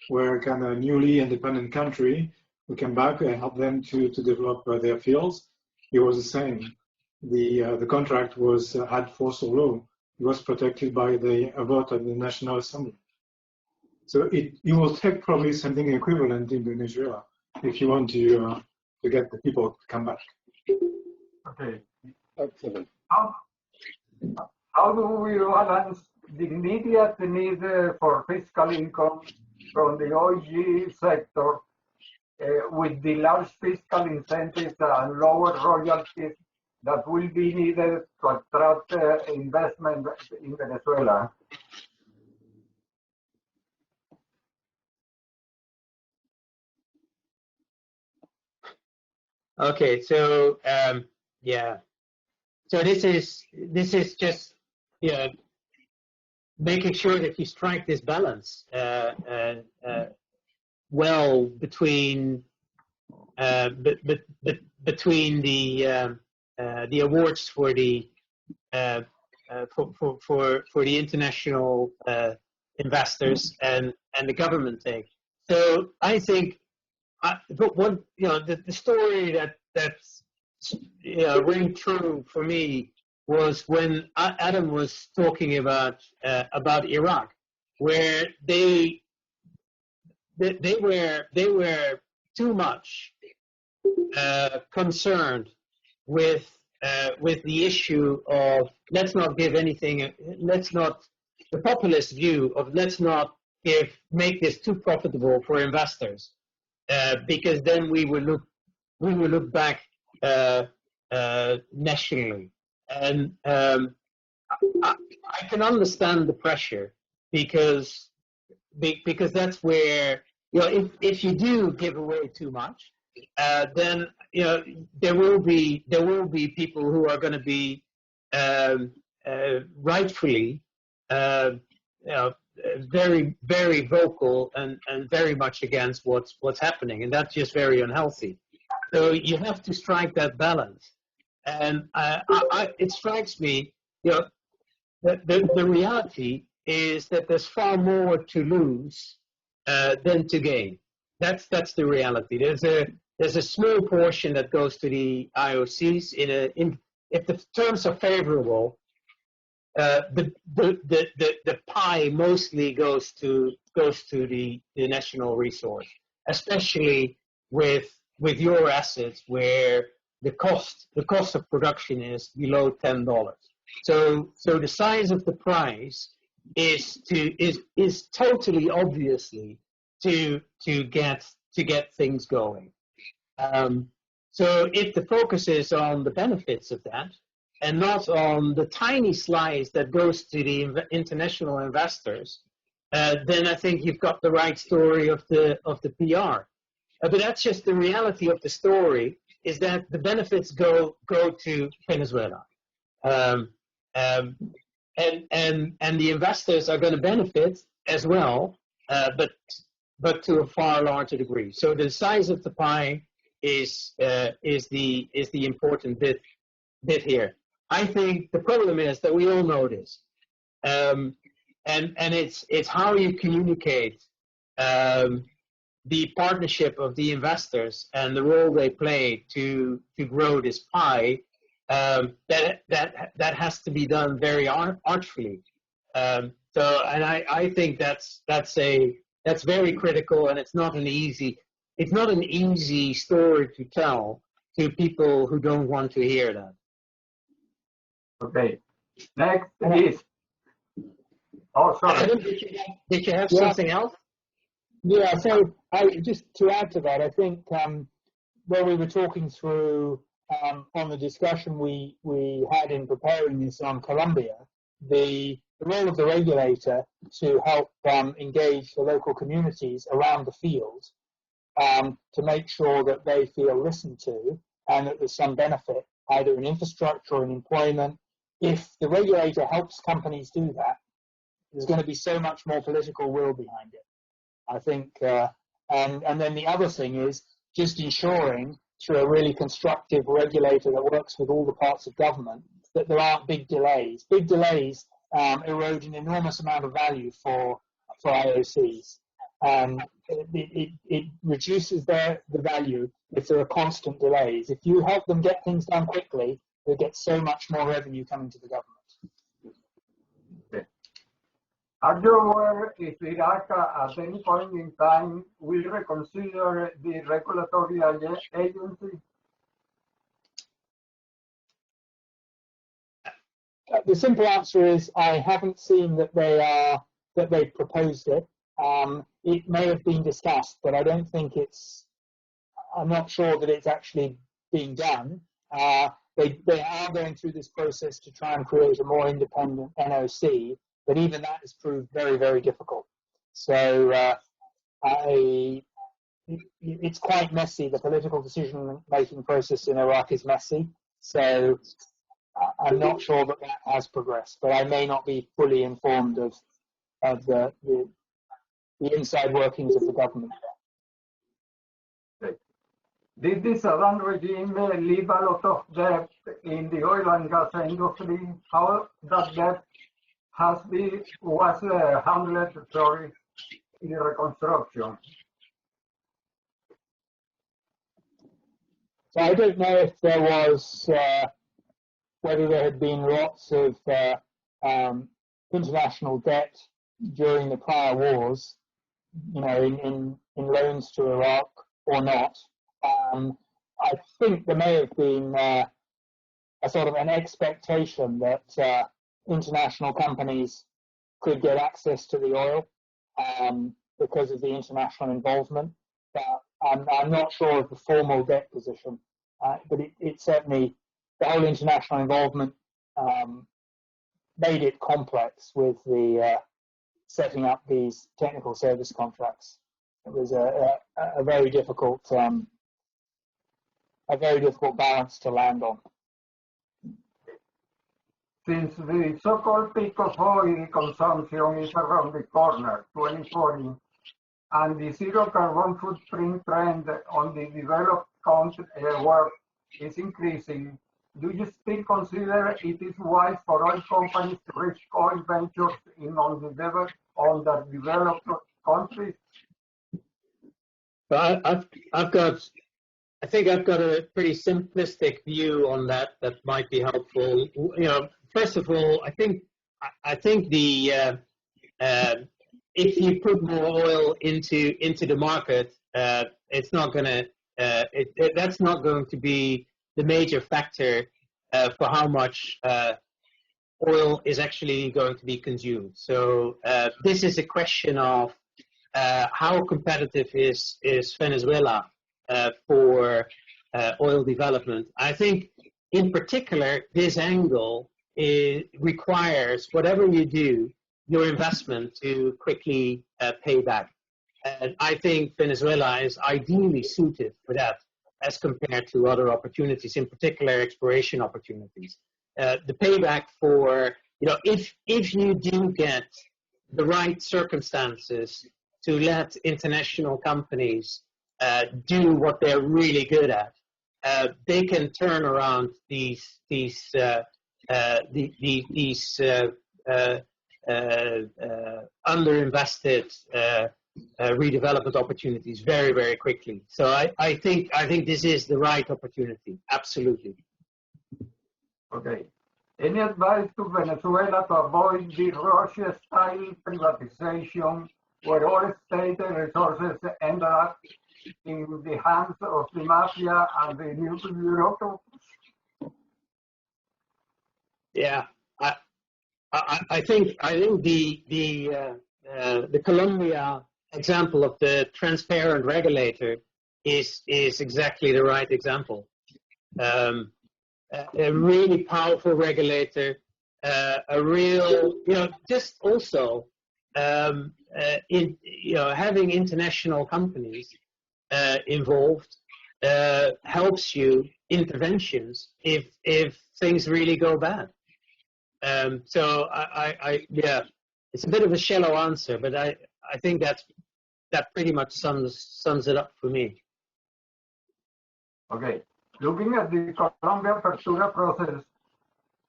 where kind of newly independent country, we came back and helped them to develop their fields. It was the same. The contract was had force of law. It was protected by the vote of the National Assembly. So it will take probably something equivalent in Venezuela if you want to get the people to come back. Okay. Excellent. How do we balance the immediate need for fiscal income from the OG sector with the large fiscal incentives and lower royalties that will be needed to attract investment in Venezuela? Okay, so yeah, so this is just making sure that you strike this balance well between between the awards for the for the international investors and the government thing. So I think. But one, the story that's ring true for me was when Adam was talking about Iraq, where they were too much concerned with the issue of the populist view of let's not make this too profitable for investors. Because then we will look back nationally, and I can understand the pressure because that's where if you do give away too much, then there will be people who are going to be rightfully very, very vocal and very much against what's happening, and that's just very unhealthy. So you have to strike that balance, and it strikes me, that the reality is that there's far more to lose than to gain. That's the reality. There's a small portion that goes to the IOCs if the terms are favorable. The pie mostly goes to the national resource, especially with your assets where the cost of production is below $10. So the size of the prize is totally obviously to get things going. So if the focus is on the benefits of that, and not on the tiny slice that goes to the international investors, then I think you've got the right story of the PR. But that's just the reality of the story, is that the benefits go to Venezuela, and the investors are going to benefit as well, but to a far larger degree. So the size of the pie is the important bit here. I think the problem is that we all know this, and it's how you communicate the partnership of the investors and the role they play to grow this pie. That has to be done very artfully. So, and I think that's very critical, and it's not an easy story to tell to people who don't want to hear that. Okay. Next is. Oh, sorry. Adam, did you have something else? Yeah. So just to add to that, I think where we were talking through on the discussion we had in preparing this on Colombia, the role of the regulator to help engage the local communities around the field to make sure that they feel listened to and that there's some benefit, either in infrastructure or in employment. If the regulator helps companies do that, there's going to be so much more political will behind it, I think. And then the other thing is just ensuring, through a really constructive regulator that works with all the parts of government, that there aren't big delays. Big delays erode an enormous amount of value for IOCs. It reduces the value if there are constant delays. If you help them get things done quickly, they get so much more revenue coming to the government. Are you aware if Iraq at any point in time will reconsider the regulatory agency? The simple answer is I haven't seen that they proposed it. It may have been discussed, but I don't think I'm not sure that it's actually being done. They are going through this process to try and create a more independent NOC, but even that has proved very, very difficult. So it's quite messy. The political decision-making process in Iraq is messy. So I'm not sure that has progressed, but I may not be fully informed of the inside workings of the government. Did the Saddam regime leave a lot of debt in the oil and gas industry? How that debt was handled in the reconstruction? So I don't know if there was, whether there had been lots of international debt during the prior wars, in loans to Iraq or not. I think there may have been a sort of an expectation that international companies could get access to the oil because of the international involvement. But I'm not sure of the formal debt position, but it certainly, the whole international involvement made it complex with the setting up these technical service contracts. It was a very difficult balance to land on. Since the so-called peak of oil consumption is around the corner, 2040, and the zero carbon footprint trend on the developed world is increasing, do you still consider it is wise for oil companies to risk oil ventures in underdeveloped countries? Well, I think I've got a pretty simplistic view on that might be helpful. First of all, I think the if you put more oil into the market, it's not going to that's not going to be the major factor for how much oil is actually going to be consumed. So this is a question of how competitive is Venezuela for oil development. I think in particular this angle requires, whatever you do, your investment to quickly pay back. And I think Venezuela is ideally suited for that as compared to other opportunities, in particular exploration opportunities. The payback for, if you do get the right circumstances to let international companies do what they're really good at, they can turn around these underinvested redevelopment opportunities very, very quickly. So I think this is the right opportunity. Absolutely. Okay. Any advice to Venezuela to avoid the Russia-style privatization, where all state resources end up in the hands of the mafia and the new bureaucrats? Yeah, I think the Colombia example of the transparent regulator is exactly the right example. a really powerful regulator, a real, just also having international companies involved helps you interventions if things really go bad. So yeah, it's a bit of a shallow answer, but I think that pretty much sums it up for me. Okay. Looking at the Colombia Apertura process,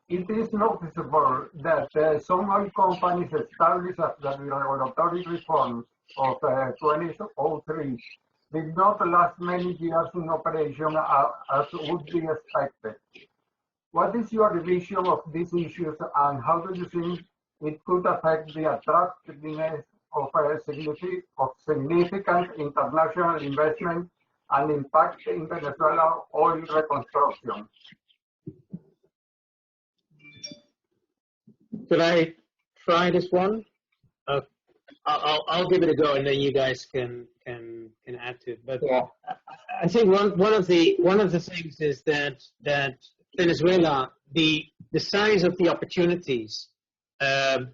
it is noticeable that some oil companies established after the regulatory reforms of 2003 did not last many years in operation as would be expected. What is your vision of these issues, and how do you think it could affect the attractiveness of significant international investment and impact in Venezuela oil reconstruction? Could I try this one? I'll give it a go, and then you guys can add to it. But Yeah. I think one of the things is that Venezuela, the size of the opportunities are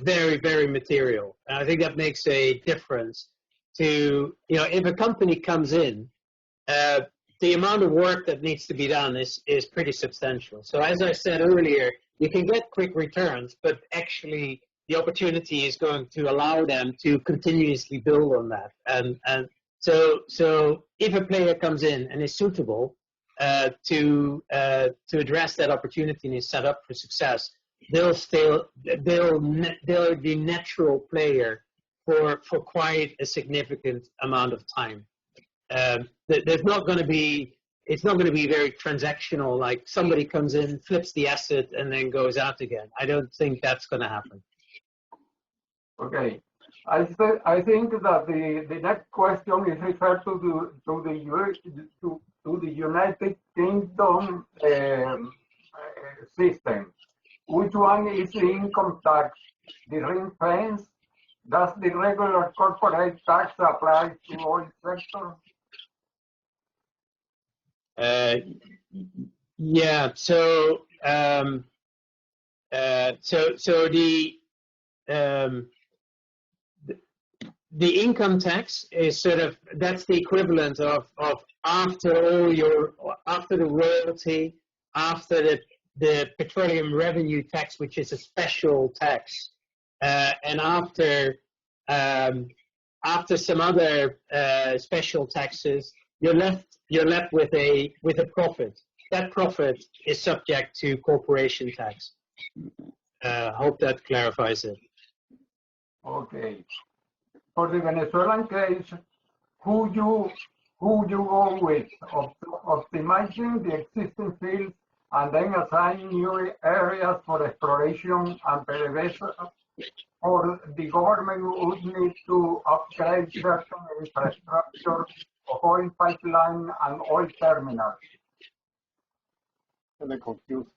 very, very material, and I think that makes a difference. To if a company comes in, the amount of work that needs to be done is pretty substantial. So as I said earlier, you can get quick returns, but actually the opportunity is going to allow them to continuously build on that. And so if a player comes in and is suitable to address that opportunity and is set up for success, they'll be natural player for quite a significant amount of time. It's not going to be very transactional, like somebody comes in, flips the asset, and then goes out again. I don't think that's going to happen. Okay. I think that the next question is referred to the United Kingdom system. Which one is the income tax? The ring fence? Does the regular corporate tax apply to oil sector? Yeah. So the income tax is that's the equivalent of after the royalty, after the petroleum revenue tax, which is a special tax, and after some other special taxes, you're left with a profit. That profit is subject to corporation tax. Hope that clarifies it. Okay. For the Venezuelan case, who you go with? Optimizing the existing fields and then assign new areas for exploration and preservation, or the government would need to upgrade certain infrastructure of oil pipeline and oil terminals? And I'm confused.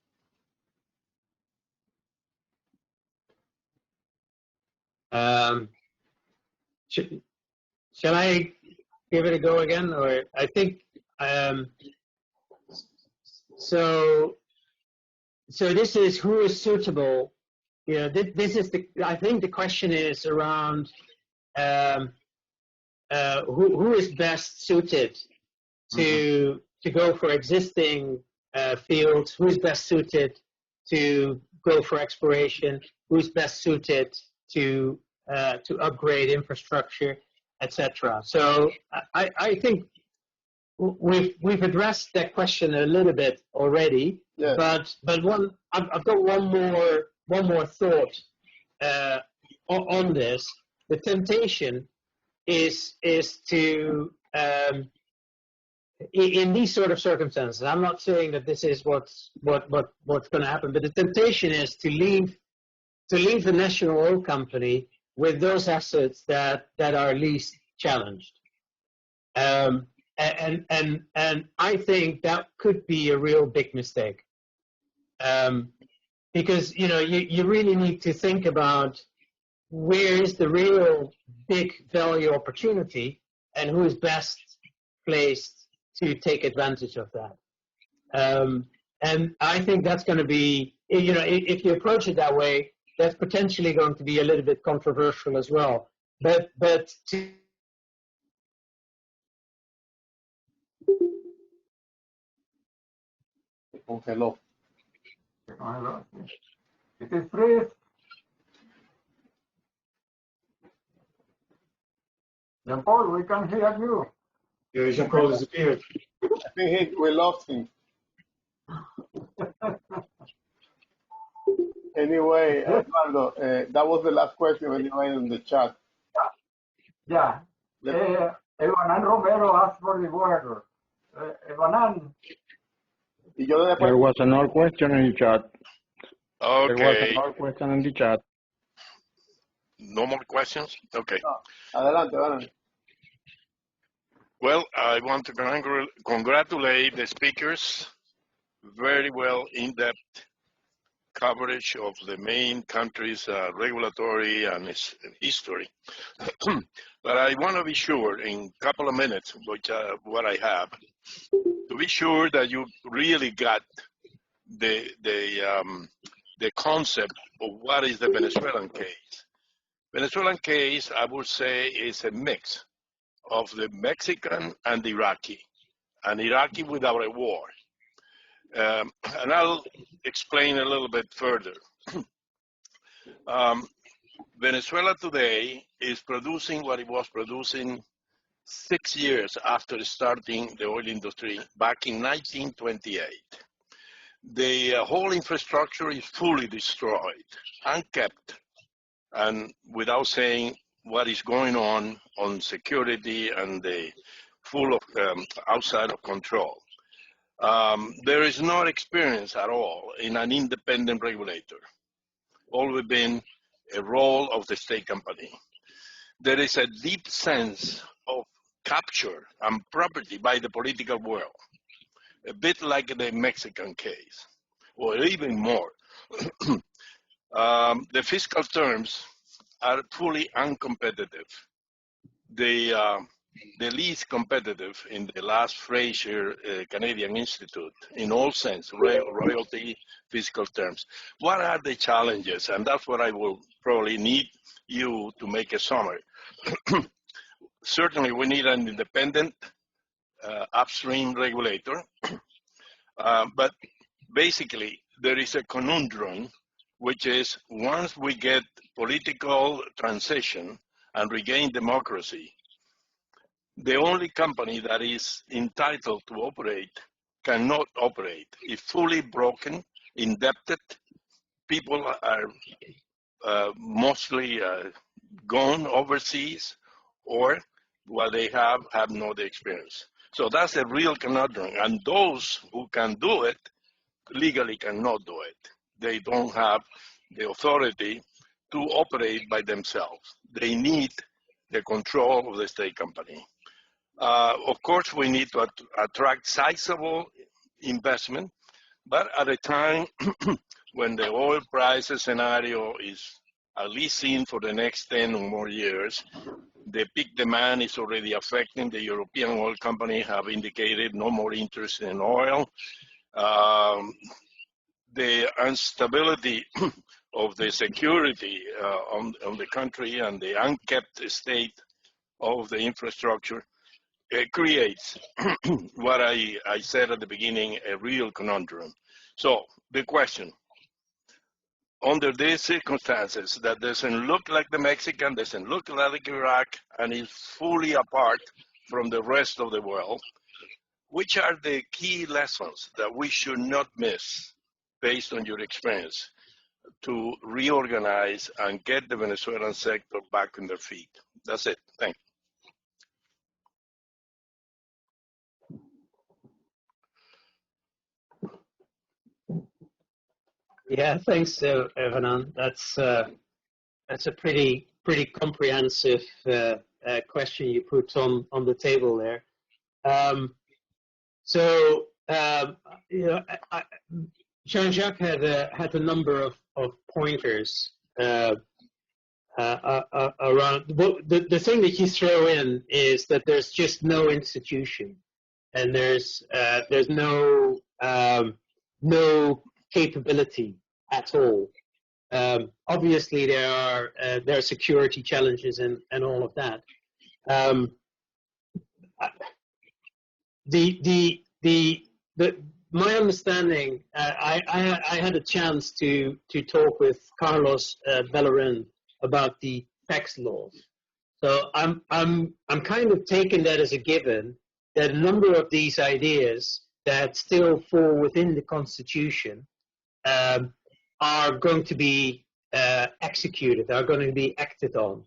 Shall I give it a go again, or I think so this is who is suitable. This is I think the question is around who is best suited to go for existing fields, who's best suited to go for exploration, who's best suited to upgrade infrastructure, etc. So I think we've addressed that question a little bit already. Yes. But I've got one more thought on this. The temptation is to in these sort of circumstances. I'm not saying that this is what's going to happen, but the temptation is to leave the national oil company with those assets that are least challenged. And I think that could be a real big mistake. Because you really need to think about where is the real big value opportunity and who is best placed to take advantage of that. And I think that's going to be, you know, if you approach it that way, that's potentially going to be a little bit controversial as well. But to Congeló. It is freeze. Jean-Paul, we can hear you. Yeah, Jean-Paul disappeared. I think we lost him. Anyway, Eduardo, that was the last question anyway in the chat. Yeah. Evanan Romero asked for the word. Evanan. There was another question in the chat. Okay. There was another question in the chat. No more questions? Okay. Adelante, adelante. Well, I want to congratulate the speakers. Very well in-depth coverage of the main country's regulatory and history. But I want to be sure in a couple of minutes, which what I have, to be sure that you really got the concept of what is the Venezuelan case. Venezuelan case, I would say, is a mix of the Mexican and the Iraqi, and Iraqi without a war. And I'll explain a little bit further. Venezuela today is producing what it was producing 6 years after starting the oil industry back in 1928. The whole infrastructure is fully destroyed, unkept, and without saying what is going on security and the full of outside of control. There is no experience at all in an independent regulator. Always been a role of the state company. There is a deep sense of capture and property by the political world, a bit like the Mexican case, or even more. The fiscal terms are fully uncompetitive. The least competitive in the last Fraser Canadian Institute in all sense, royalty, fiscal terms. What are the challenges? And that's what I will probably need you to make a summary. Certainly we need an independent upstream regulator, but basically there is a conundrum, which is once we get political transition and regain democracy, the only company that is entitled to operate cannot operate. It's fully broken, indebted. People are mostly gone overseas, or what they have no the experience. So that's a real conundrum. And those who can do it legally cannot do it. They don't have the authority to operate by themselves. They need the control of the state company. Of course, we need to attract sizable investment, but at a time when the oil price scenario is at least seen for the next 10 or more years, the peak demand is already affecting. The European oil company have indicated no more interest in oil. The instability of the security on the country and the unkept state of the infrastructure, it creates what I said at the beginning, a real conundrum. So the question, under these circumstances that doesn't look like the Mexican, doesn't look like Iraq, and is fully apart from the rest of the world, which are the key lessons that we should not miss based on your experience to reorganize and get the Venezuelan sector back on their feet? That's it. Thank you. Yeah, thanks, Evanan. That's a pretty comprehensive question you put on the table there. You know, Jean-Jacques had a number of pointers around. The thing that you throw in is that there's just no institution and there's no no capability at all. Obviously, there are security challenges and all of that. My understanding, I had a chance to talk with Carlos Bellerin about the tax laws. So I'm kind of taking that as a given that a number of these ideas that still fall within the Constitution are going to be executed, are going to be acted on.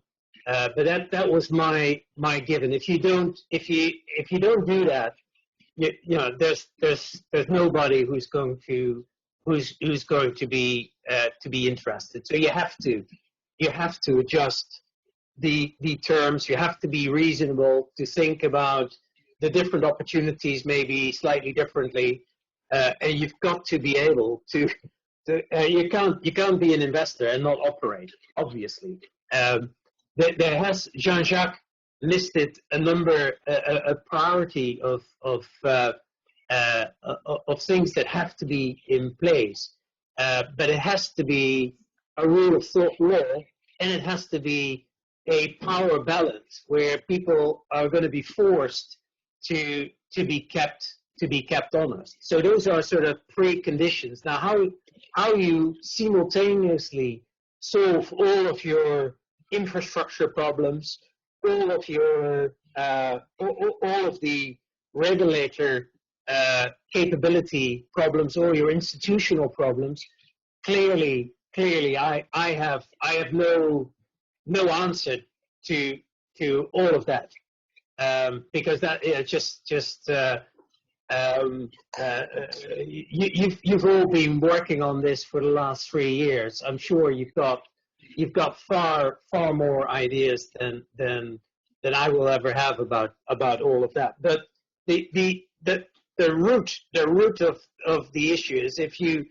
But that was my given. If you don't do that, you know, there's nobody who's going to be interested. So you have to adjust the terms. You have to be reasonable to think about the different opportunities maybe slightly differently, and you've got to be able to you can't be an investor and not operate, obviously. There has Jean-Jacques listed a priority of things that have to be in place, but it has to be a rule of law, and it has to be a power balance where people are going to be forced to be kept honest. So those are sort of preconditions. Now, how you simultaneously solve all of your infrastructure problems, all of your all of the regulator capability problems, all your institutional problems, clearly I have no answer to all of that, because that you've all been working on this for the last 3 years. I'm sure you've got far more ideas than I will ever have about all of that. But the root of the issue is if you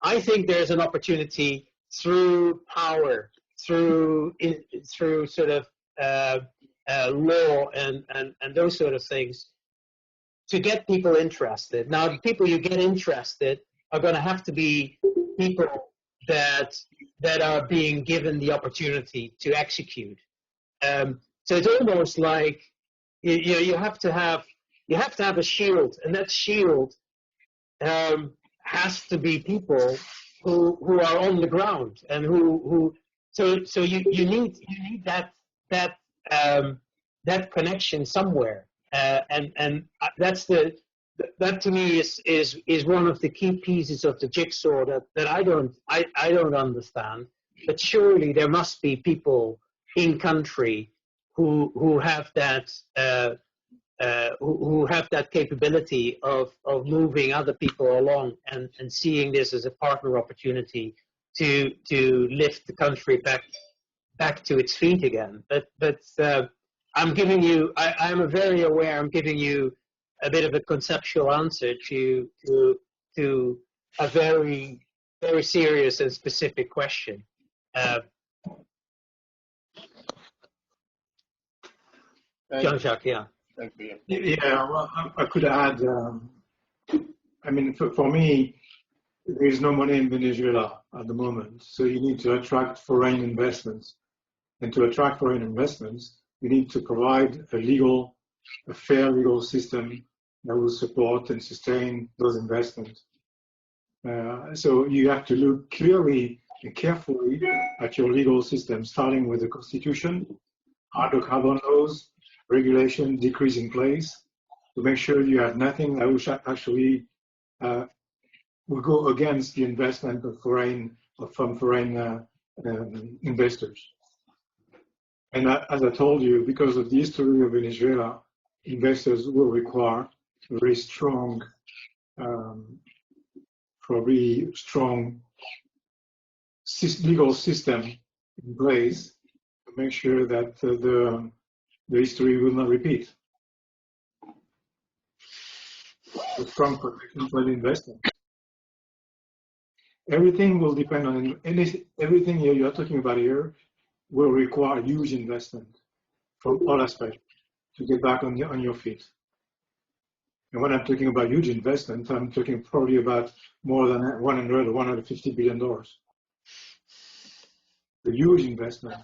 I think there's an opportunity through power, through sort of law and those sort of things, to get people interested. Now, the people you get interested are going to have to be people that are being given the opportunity to execute. So it's almost like you have to have a shield, and that shield has to be people who are on the ground and who so you need that connection somewhere, and that to me is one of the key pieces of the jigsaw that I don't understand. But surely there must be people in country who have that capability of moving other people along and seeing this as a partner opportunity to lift the country back to its feet again. But I'm giving you, I'm very aware I'm giving you a bit of a conceptual answer to a very, very serious and specific question. Jean-Jacques, yeah. Yeah, well, I could add, I mean, for me, there is no money in Venezuela at the moment, so you need to attract foreign investments. And to attract foreign investments, you need to provide a fair legal system that will support and sustain those investments. So you have to look clearly and carefully at your legal system, starting with the Constitution, hydrocarbon laws, regulation, decrees in place, to make sure you have nothing that will actually will go against the investment of from foreign investors. And as I told you, because of the history of Venezuela, investors will require a very strong, probably strong legal system in place to make sure that the history will not repeat. A strong protection for the investor. Everything will depend on everything you are talking about here will require huge investment from all aspects to get back on your feet. And when I'm talking about huge investment, I'm talking probably about more than $100 or $150 billion. A huge investment.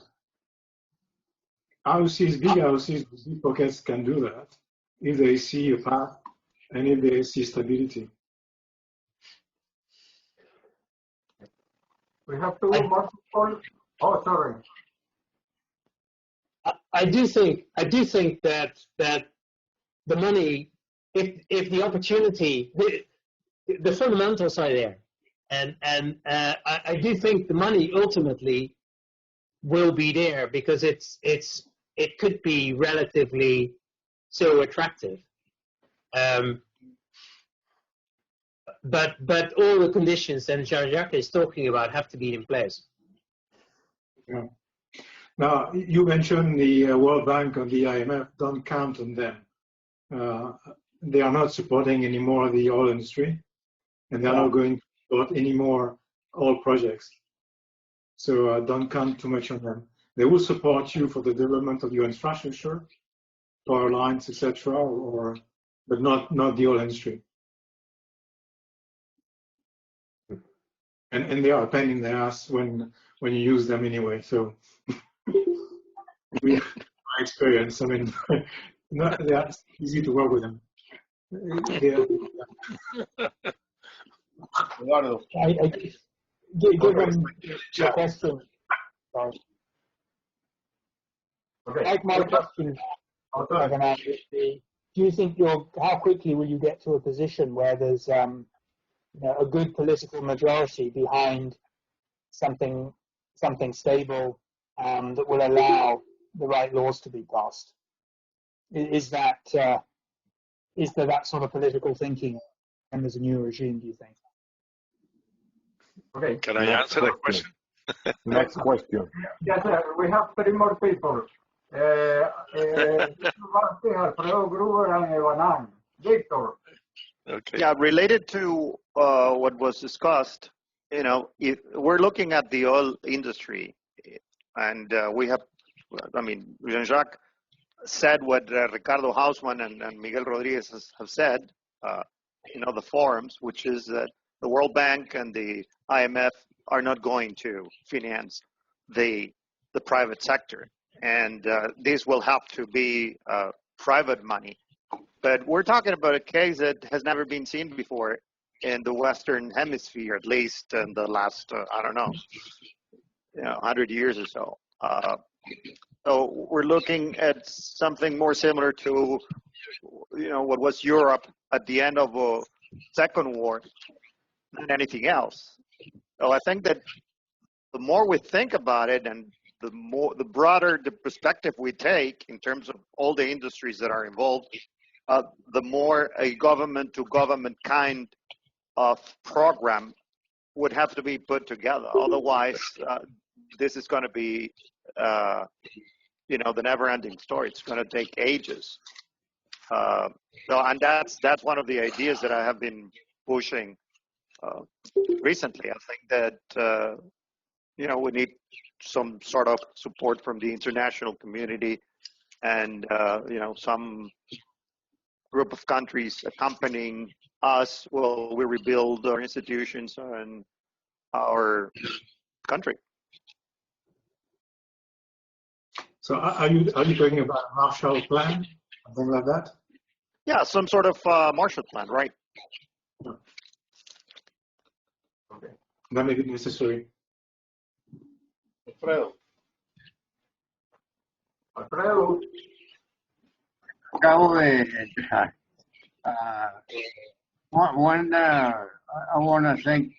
Houses, big houses with big pockets can do that if they see a path and if they see stability. We have two more people. Oh, sorry. I do think that the money, if the opportunity, the fundamentals are there, and I do think the money ultimately will be there because it could be relatively so attractive. But all the conditions that Jean-Jacques is talking about have to be in place. Yeah. Now, you mentioned the World Bank and the IMF. Don't count on them. They are not supporting anymore the oil industry, and they are not going to support any more oil projects. So don't count too much on them. They will support you for the development of your infrastructure, power lines, etc., but not the oil industry. And they are a pain in the ass when you use them anyway. So my experience, I mean, they are easy to work with them. Eduardo. Give them your question. Sorry. Okay. My question, do you think how quickly will you get to a position where there's a good political majority behind something stable that will allow the right laws to be passed? Is there that sort of political thinking when there's a new regime, do you think? Okay. Can I answer the question? Next question. Yes, sir. We have three more people. Alfredo Gruber and Evanan. Victor. Okay. Yeah, related to what was discussed, if we're looking at the oil industry, and we have, Jean-Jacques said what Ricardo Hausmann and Miguel Rodriguez have said, the forums, which is that the World Bank and the IMF are not going to finance the private sector, and this will have to be private money. But we're talking about a case that has never been seen before in the Western Hemisphere, at least in the last, 100 years or so. So we're looking at something more similar to, what was Europe at the end of the Second War than anything else. So I think that the more we think about it and the broader the perspective we take in terms of all the industries that are involved, the more a government-to-government kind of program would have to be put together. Otherwise, this is going to be, the never-ending story. It's going to take ages. And that's one of the ideas that I have been pushing recently. I think that we need some sort of support from the international community, and some group of countries accompanying us while we rebuild our institutions and our country. So are you talking about a Marshall Plan, something like that? Yeah, some sort of Marshall Plan, right? Okay, that may be necessary. Alfredo. Acabo de entrar. I want to thank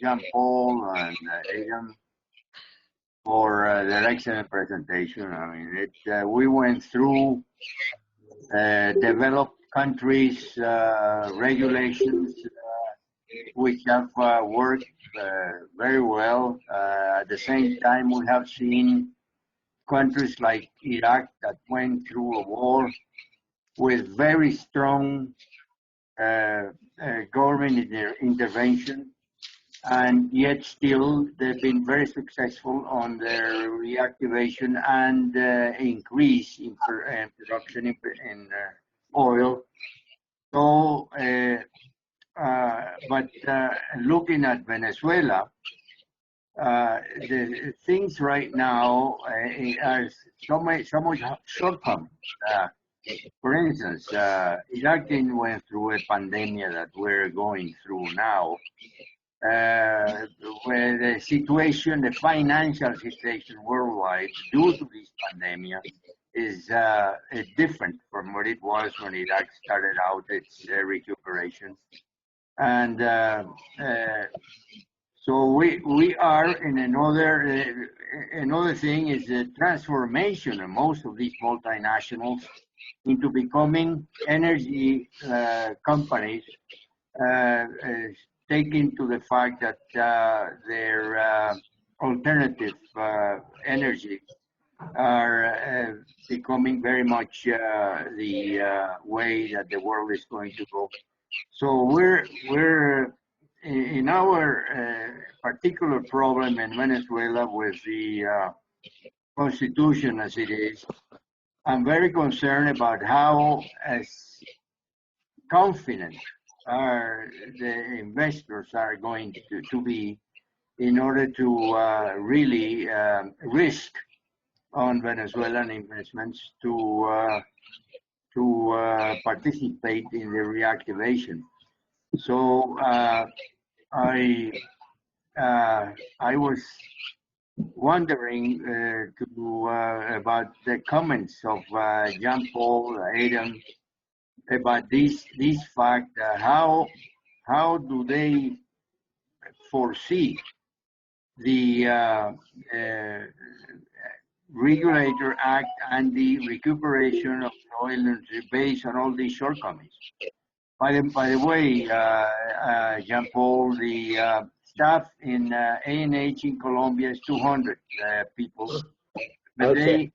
Jean-Paul and Adrian for their excellent presentation. I mean, we went through developed countries' regulations, which have worked very well. At the same time, we have seen countries like Iraq that went through a war with very strong government intervention. and yet still they've been very successful on their reactivation and increase in production in oil. So, but looking at Venezuela, the things right now are so much shortcomings. For instance, Iraq went through a pandemic that we're going through now, where the situation, the financial situation worldwide due to this pandemic is different from what it was when Iraq started out its recuperation. And so we are in another thing is the transformation of most of these multinationals into becoming energy companies, taking to the fact that their alternative energy are becoming very much the way that the world is going to go. So we're in our particular problem in Venezuela with the constitution as it is. I'm very concerned about how confident the investors are going to be in order to really risk on Venezuelan investments to participate in the reactivation. So I was wondering about the comments of Jean-Paul, Adam, about this fact. How do they foresee the Regulator Act and the recuperation of the oil industry based on all these shortcomings? By the way, Jean-Paul, the staff in ANH in Colombia is 200 people, but Okay.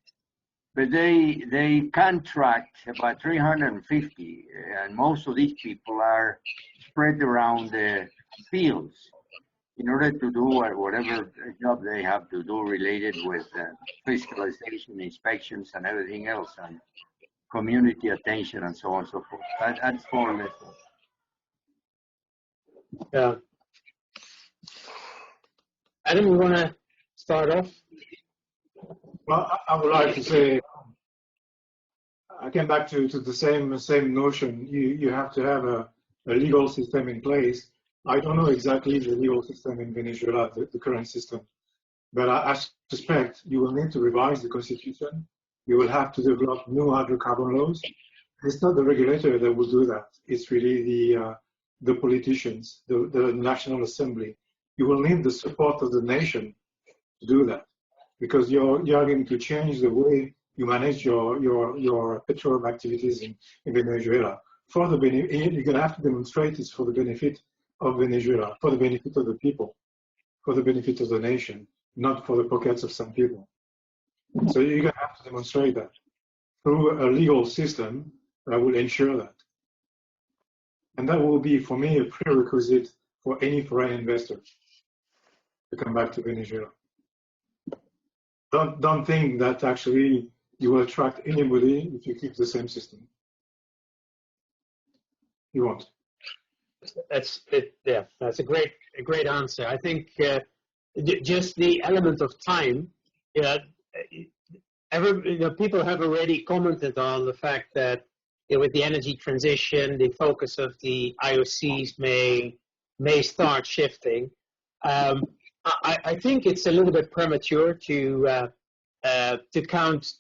they contract about 350, and most of these people are spread around the fields in order to do whatever job they have to do related with fiscalization, inspections, and everything else, and community attention, and so on and so forth. That's more or less. Yeah. Adam, you want to start off? Well, I would like to say, I came back to the same notion. You have to have a legal system in place. I don't know exactly the legal system in Venezuela, the current system, but I suspect you will need to revise the constitution. You will have to develop new hydrocarbon laws. It's not the regulator that will do that. It's really the politicians, the National Assembly. You will need the support of the nation to do that, because you're going to change the way you manage your petroleum activities in Venezuela. You're going to have to demonstrate it's for the benefit of Venezuela, for the benefit of the people, for the benefit of the nation, not for the pockets of some people. So you're going to have to demonstrate that through a legal system that will ensure that. And that will be, for me, a prerequisite for any foreign investor to come back to Venezuela. Don't think that actually you will attract anybody if you keep the same system. You won't. That's it. Yeah, that's a great answer. I think just the element of time. Yeah, people have already commented on the fact that with the energy transition, the focus of the IOCs may start shifting. I think it's a little bit premature to count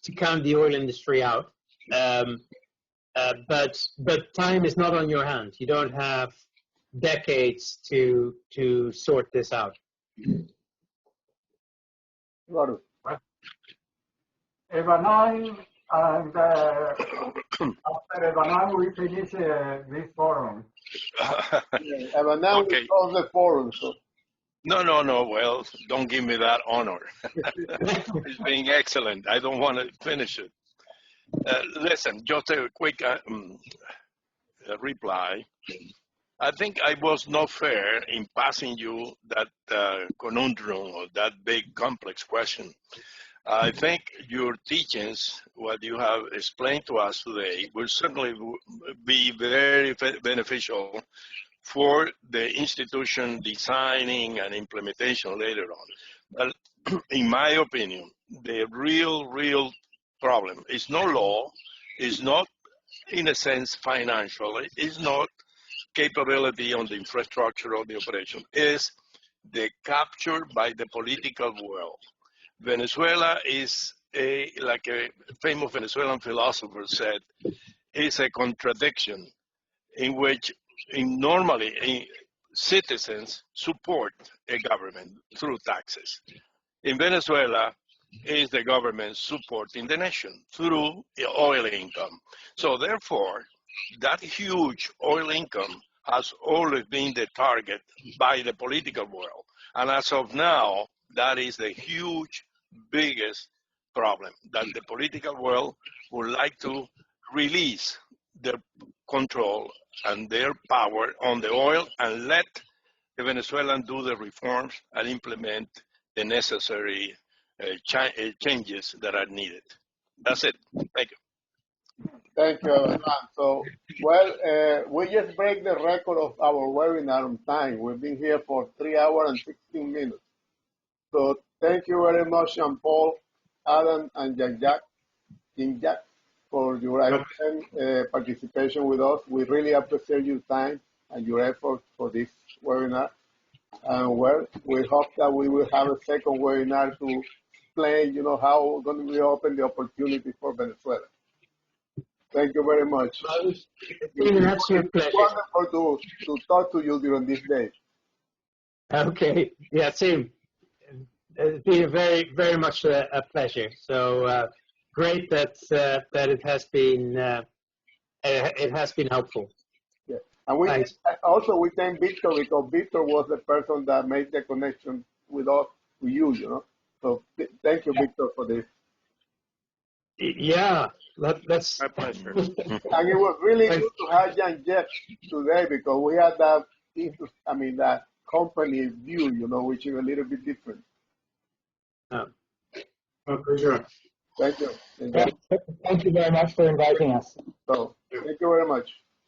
the oil industry out. But time is not on your hand. You don't have decades to sort this out. Evanine, and after Evanine, we finish this forum. Evanine Okay. will close the forum. So. No. Well, don't give me that honor. It's being excellent. I don't want to finish it. Listen, just a quick reply. I think I was not fair in passing you that conundrum or that big complex question. I think your teachings, what you have explained to us today, will certainly be very beneficial for the institution designing and implementation later on. But in my opinion, the real problem is not law, is not, in a sense, financial, is not capability on the infrastructure of the operation, is the capture by the political world. Venezuela is, like a famous Venezuelan philosopher said, is a contradiction in which normally citizens support a government through taxes. In Venezuela, is the government supporting the nation through oil income. So therefore, that huge oil income has always been the target by the political world. And as of now, that is the huge, biggest problem, that the political world would like to release their control and their power on the oil and let the Venezuelans do the reforms and implement the necessary changes that are needed. That's it. Thank you. Thank you, Ivan. So, well, we just break the record of our webinar on time. We've been here for 3 hours and 16 minutes. So thank you very much, Jean-Paul, Adam, and Jean-Jacques, for your excellent participation with us. We really appreciate your time and your effort for this webinar. And well, we hope that we will have a second webinar to explain, how we're going to reopen the opportunity for Venezuela. Thank you very much. Stephen, that's your pleasure. It's wonderful to talk to you during this day. Okay. Yeah, same. It's been very much a pleasure. So great that it has been helpful. Yeah. And we thank Victor, because Victor was the person that made the connection with us, with you, So thank you, Victor, for this. Yeah, that's my pleasure. And it was really good to have Jean-Jacques today, because we had that company view, which is a little bit different. My pleasure. Thank you. Thank you very much for inviting us. So, thank you very much.